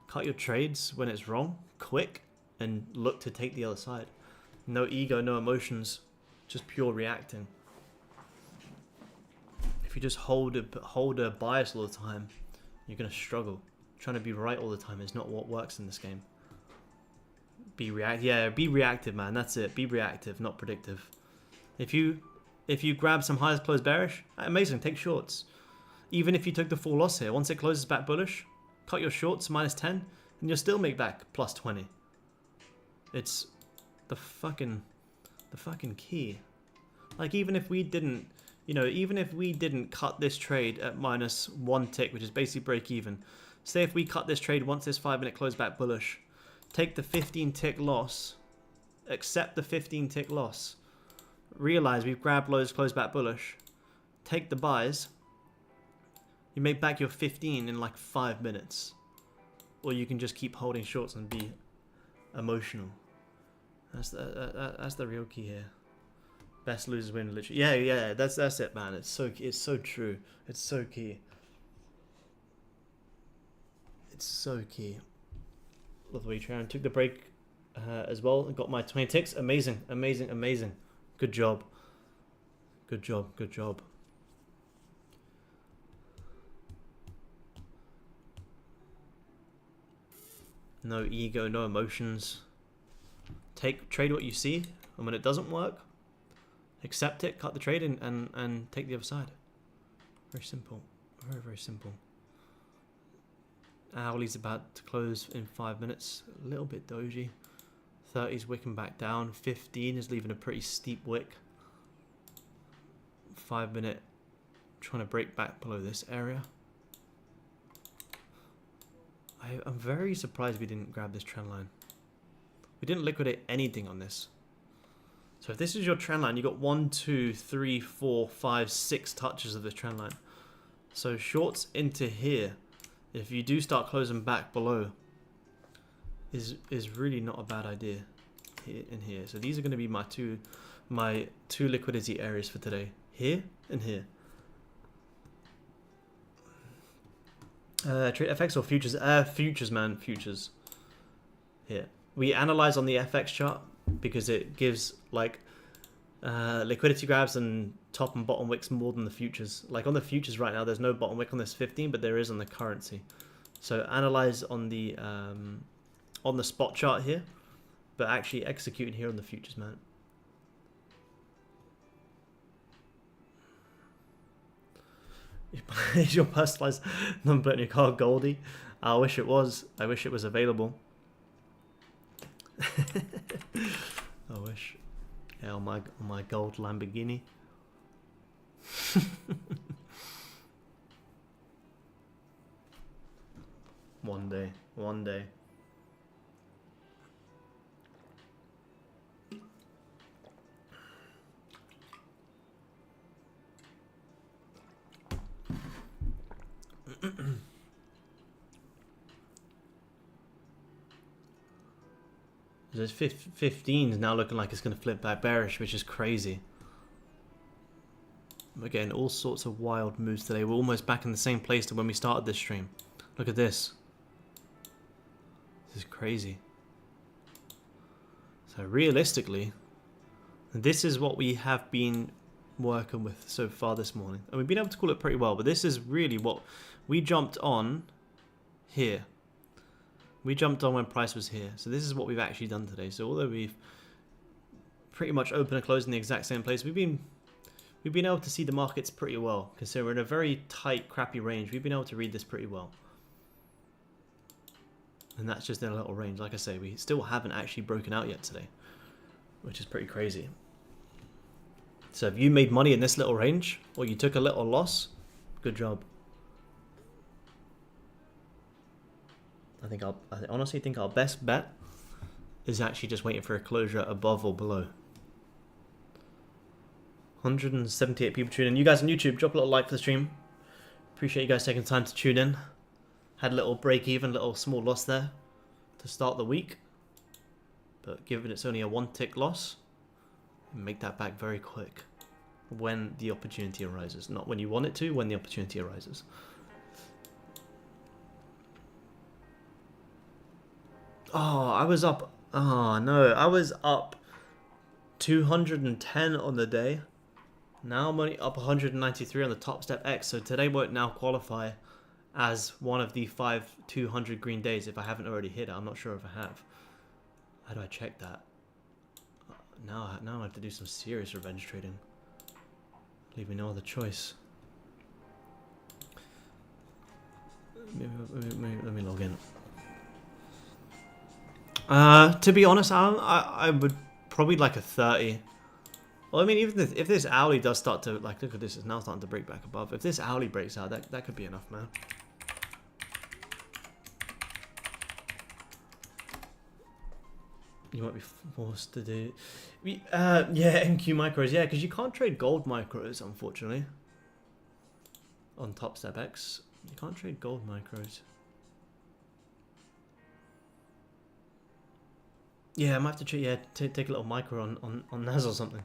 Cut your trades when it's wrong, quick, and look to take the other side. No ego, no emotions, just pure reacting. If you just hold a bias all the time, you're going to struggle. Trying to be right all the time is not what works in this game. Be reactive, man. That's it. Be reactive, not predictive. If you grab some highs close bearish, amazing, take shorts. Even if you took the full loss here, once it closes back bullish, cut your shorts -10, and you'll still make back +20. It's the fucking key. Like, even if we didn't, you know, even if we didn't cut this trade at -1 tick, which is basically break even. Say if we cut this trade once this 5 minute closed back bullish, take the 15 tick loss, accept the 15 tick loss, realize we've grabbed lows closed back bullish, take the buys, you make back your 15 in like 5 minutes. Or you can just keep holding shorts and be emotional. That's the real key here. Best losers win, literally. Yeah, that's it, man. It's so true. It's so key. It's so key. Love the way you try and took the break as well and got my 20 ticks. Amazing. Good job. No ego, no emotions. Trade what you see, and when it doesn't work, accept it, cut the trade, and take the other side. Very simple. Very simple. Hourly's about to close in 5 minutes. A little bit doji. 30's wicking back down. 15 is leaving a pretty steep wick. 5 minute trying to break back below this area. I'm very surprised we didn't grab this trend line. We didn't liquidate anything on this. So if this is your trend line, you got 1, 2, 3, 4, 5, 6 touches of this trend line. So shorts into here, if you do start closing back below, is really not a bad idea here and here. So these are going to be my two liquidity areas for today. Here and here. Trade FX or futures? Futures, man. Futures. Here. We analyze on the FX chart because it gives like liquidity grabs and top and bottom wicks more than the futures. Like on the futures right now, there's no bottom wick on this 15, but there is on the currency. So analyze on the spot chart here, but actually executing here on the futures, man. Is your personalized number in your car Goldie? I wish it was. I wish it was available. I wish. Yeah, on my gold Lamborghini. One day. There's 15 is now looking like it's going to flip back bearish, which is crazy. We're getting all sorts of wild moves today. We're almost back in the same place to when we started this stream. Look at this. This is crazy. So realistically, this is what we have been working with so far this morning. And we've been able to call it pretty well, but this is really what we jumped on here. We jumped on when price was here. So this is what we've actually done today. So although we've pretty much opened and closed in the exact same place, we've been able to see the markets pretty well. Considering we're in a very tight, crappy range, we've been able to read this pretty well. And that's just in a little range. Like I say, we still haven't actually broken out yet today, which is pretty crazy. So if you made money in this little range, or you took a little loss, good job. I honestly think our best bet is actually just waiting for a closure above or below. 178 people tuning in. You guys on YouTube, drop a little like for the stream. Appreciate you guys taking the time to tune in. Had a little break even, little small loss there to start the week. But given it's only a 1 tick loss, make that back very quick when the opportunity arises. Not when you want it to, when the opportunity arises. Oh, I was up. Oh, no. I was up 210 on the day. Now I'm only up 193 on the Topstep X. So today won't now qualify as one of the 5 200 green days if I haven't already hit it. I'm not sure if I have. How do I check that? Now I have to do some serious revenge trading. Leave me no other choice. Let me log in. To be honest, I would probably like a 30. Well, I mean, even if this hourly does start to, like, look at this, it's now starting to break back above. If this hourly breaks out, that could be enough, man. You might be forced to do... yeah, NQ micros. Yeah, because you can't trade gold micros, unfortunately. On Topstep X. You can't trade gold micros. Yeah, I might have to trade, yeah, take a little micro on Naz or something.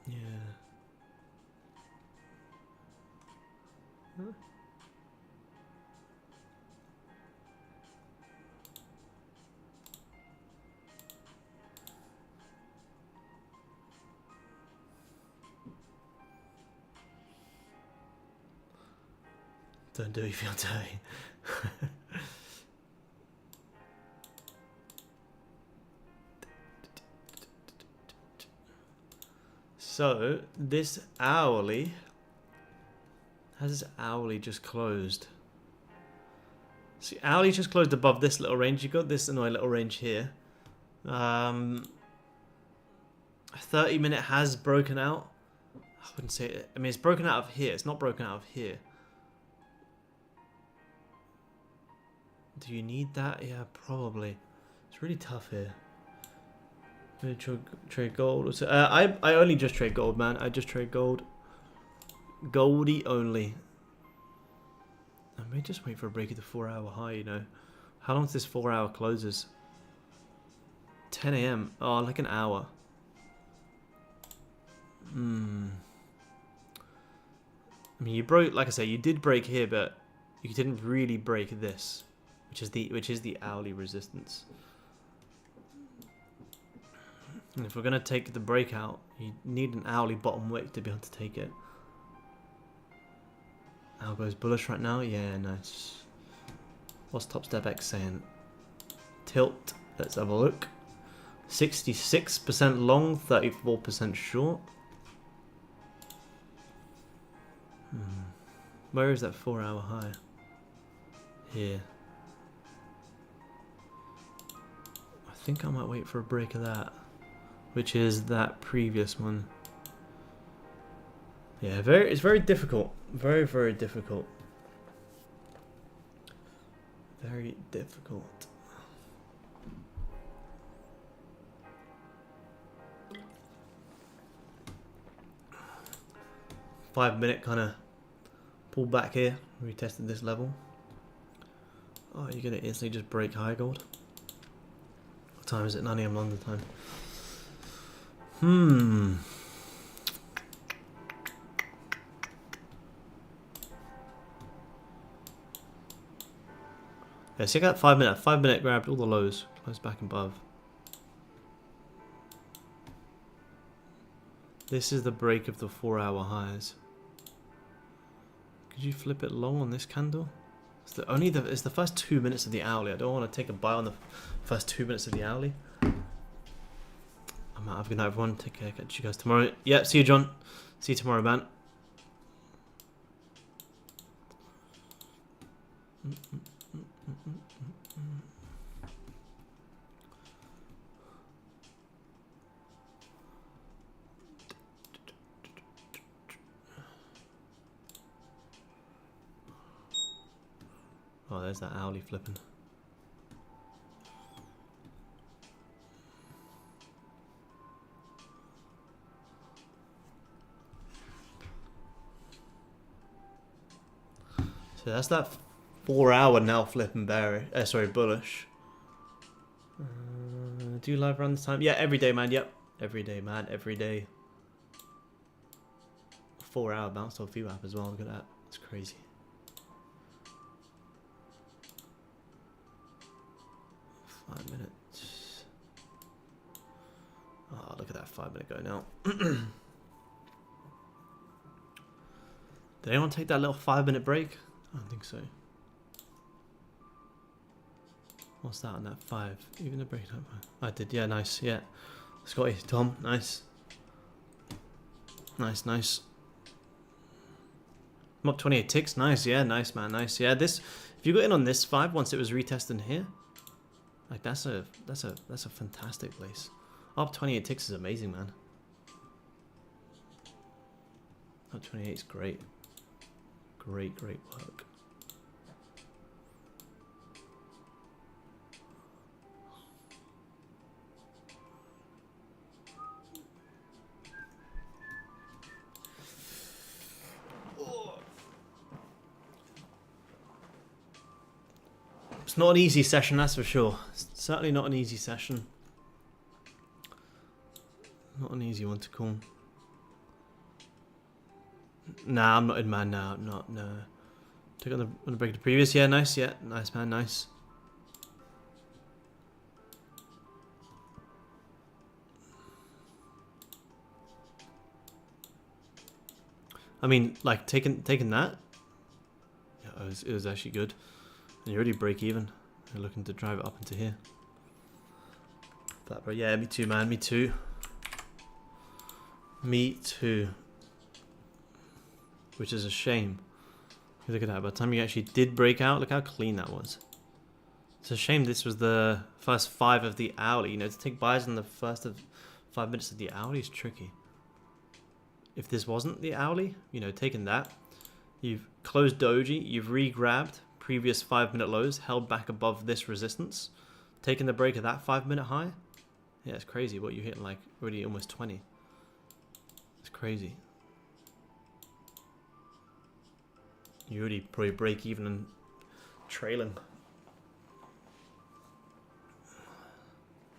Yeah. Huh? Don't do it if you're dirty. So, this hourly... Has this hourly just closed? See, hourly just closed above this little range. You've got this annoying little range here. 30 minute has broken out. I wouldn't say it. I mean, it's broken out of here. It's not broken out of here. Do you need that? Yeah, probably. It's really tough here. Trade gold. I only just trade gold, man. I just trade gold. Goldie only. I may just wait for a break of the 4-hour high, you know. How long is this 4-hour closes? 10 AM. Oh, like an hour. I mean, you broke, like I say, you did break here, but you didn't really break this, which is the hourly resistance. And if we're gonna take the breakout, you need an hourly bottom wick to be able to take it. Algo's bullish right now. Yeah, nice. What's Topstep X saying? Tilt. Let's have a look. 66% long, 34% short. Where is that 4-hour high? Here. I think I might wait for a break of that, which is that previous one. Yeah, it's very difficult. Very, very difficult. Very difficult. 5-minute kind of pull back here. Retested this level. Oh, you're gonna instantly just break high gold. What time is it? 9 AM London time. Yeah, check out 5-minute. 5-minute grabbed all the lows. Close back and above. This is the break of the 4-hour highs. Could you flip it long on this candle? It's the first 2 minutes of the hourly. I don't want to take a buy on the first 2 minutes of the hourly. I'm out. Have a good night, everyone. Take care. Catch you guys tomorrow. Yeah, see you, John. See you tomorrow, man. Oh, there's that owlie flipping. So that's that 4-hour now flipping bearish. Sorry, bullish. Do you live around this time? Yeah, every day, man. Yep, every day, man. Every day. 4-hour bounce off VWAP as well. Look at that. It's crazy. Minutes. Oh, look at that 5-minute go now. Did anyone take that little 5-minute break? I don't think so. What's that on that 5? Even the break time. I did, yeah, nice, yeah. Scotty, Tom, nice. Nice, nice. I'm up 28 ticks, nice, yeah, nice, man, nice. Yeah, this, if you got in on this 5 once it was retested here, like that's a fantastic place. Up 28 ticks is amazing, man. Up 28 is great. Great work. It's not an easy session, that's for sure. It's certainly not an easy session. Not an easy one to call. Nah, I'm not in, man. No, I'm not. No. Took on the break of the previous. Yeah, nice. Yeah, nice, man. Nice. I mean, like taking that. Yeah, it was actually good. And you're already break even. You're looking to drive it up into here. But yeah, me too, man. Me too. Me too. Which is a shame. Look at that. By the time you actually did break out, look how clean that was. It's a shame this was the first 5 of the hourly. You know, to take buys in the first of 5 minutes of the hourly is tricky. If this wasn't the hourly, you know, taking that, you've closed doji, you've re-grabbed previous 5-minute lows, held back above this resistance, taking the break of that 5-minute high. Yeah, it's crazy what you're hitting, like already almost 20. It's crazy. You already probably break even and trailing.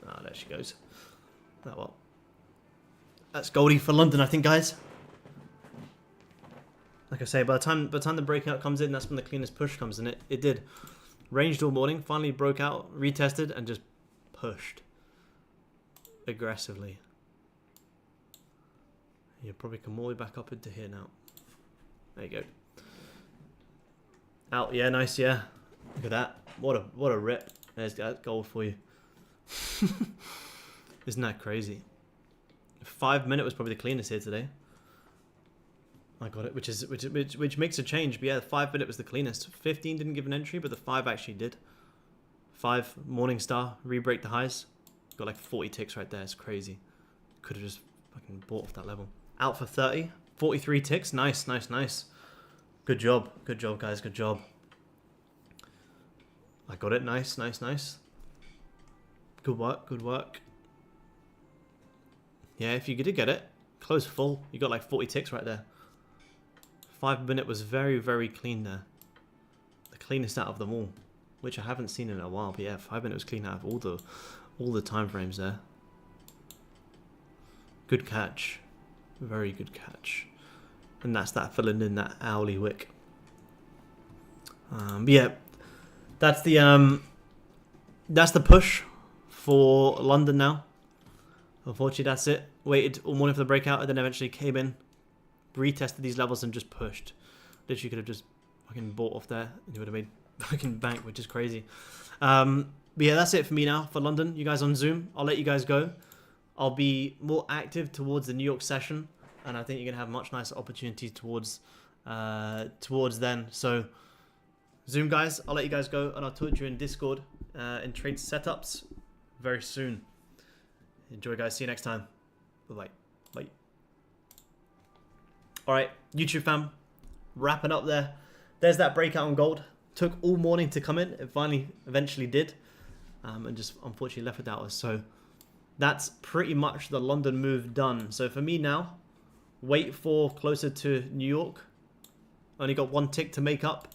Ah, there she goes. Oh well. That's Goldie for London, I think, guys. Like I say, by the time the breakout comes in, that's when the cleanest push comes in. It did. Ranged all morning, finally broke out, retested, and just pushed aggressively. You probably come all the way back up into here now. There you go. Out, yeah, nice, yeah. Look at that. What a rip. There's that gold for you. Isn't that crazy? 5-minute was probably the cleanest here today. I got it, which makes a change. But yeah, the 5-minute was the cleanest. 15 didn't give an entry, but the 5 actually did. 5 Morningstar, re-break the highs. Got like 40 ticks right there. It's crazy. Could have just fucking bought off that level. Out for 30, 43 ticks. Nice, nice, nice. Good job, guys. Good job. I got it. Nice, nice, nice. Good work, good work. Yeah, if you did get it, close full. You got like 40 ticks right there. 5-minute was very, very clean there. The cleanest out of them all, which I haven't seen in a while. But yeah, 5-minute was clean out of all the time frames there. Good catch, very good catch, and that's that filling in that owly wick. But yeah, that's the push for London now. Unfortunately, that's it. Waited all morning for the breakout and then eventually came in, retested these levels and just pushed. Literally could have just fucking bought off there and you would have made fucking bank, which is crazy. But yeah, that's it for me now for London. You guys on Zoom, I'll let you guys go. I'll be more active towards the New York session, and I think you're gonna have much nicer opportunities towards then. So Zoom guys, I'll let you guys go, and I'll talk to you in Discord in trade setups very soon. Enjoy, guys. See you next time. Bye bye. All right, YouTube fam, wrapping up there. There's that breakout on gold. Took all morning to come in. It eventually did, and just unfortunately left without us. So that's pretty much the London move done. So for me now, wait for closer to New York. Only got one tick to make up.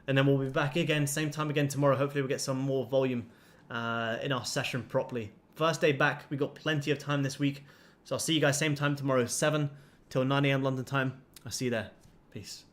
And then we'll be back again, same time again tomorrow. Hopefully we'll get some more volume in our session properly. First day back. We got plenty of time this week. So I'll see you guys same time tomorrow, 7 till 9 a.m. London time. I'll see you there. Peace.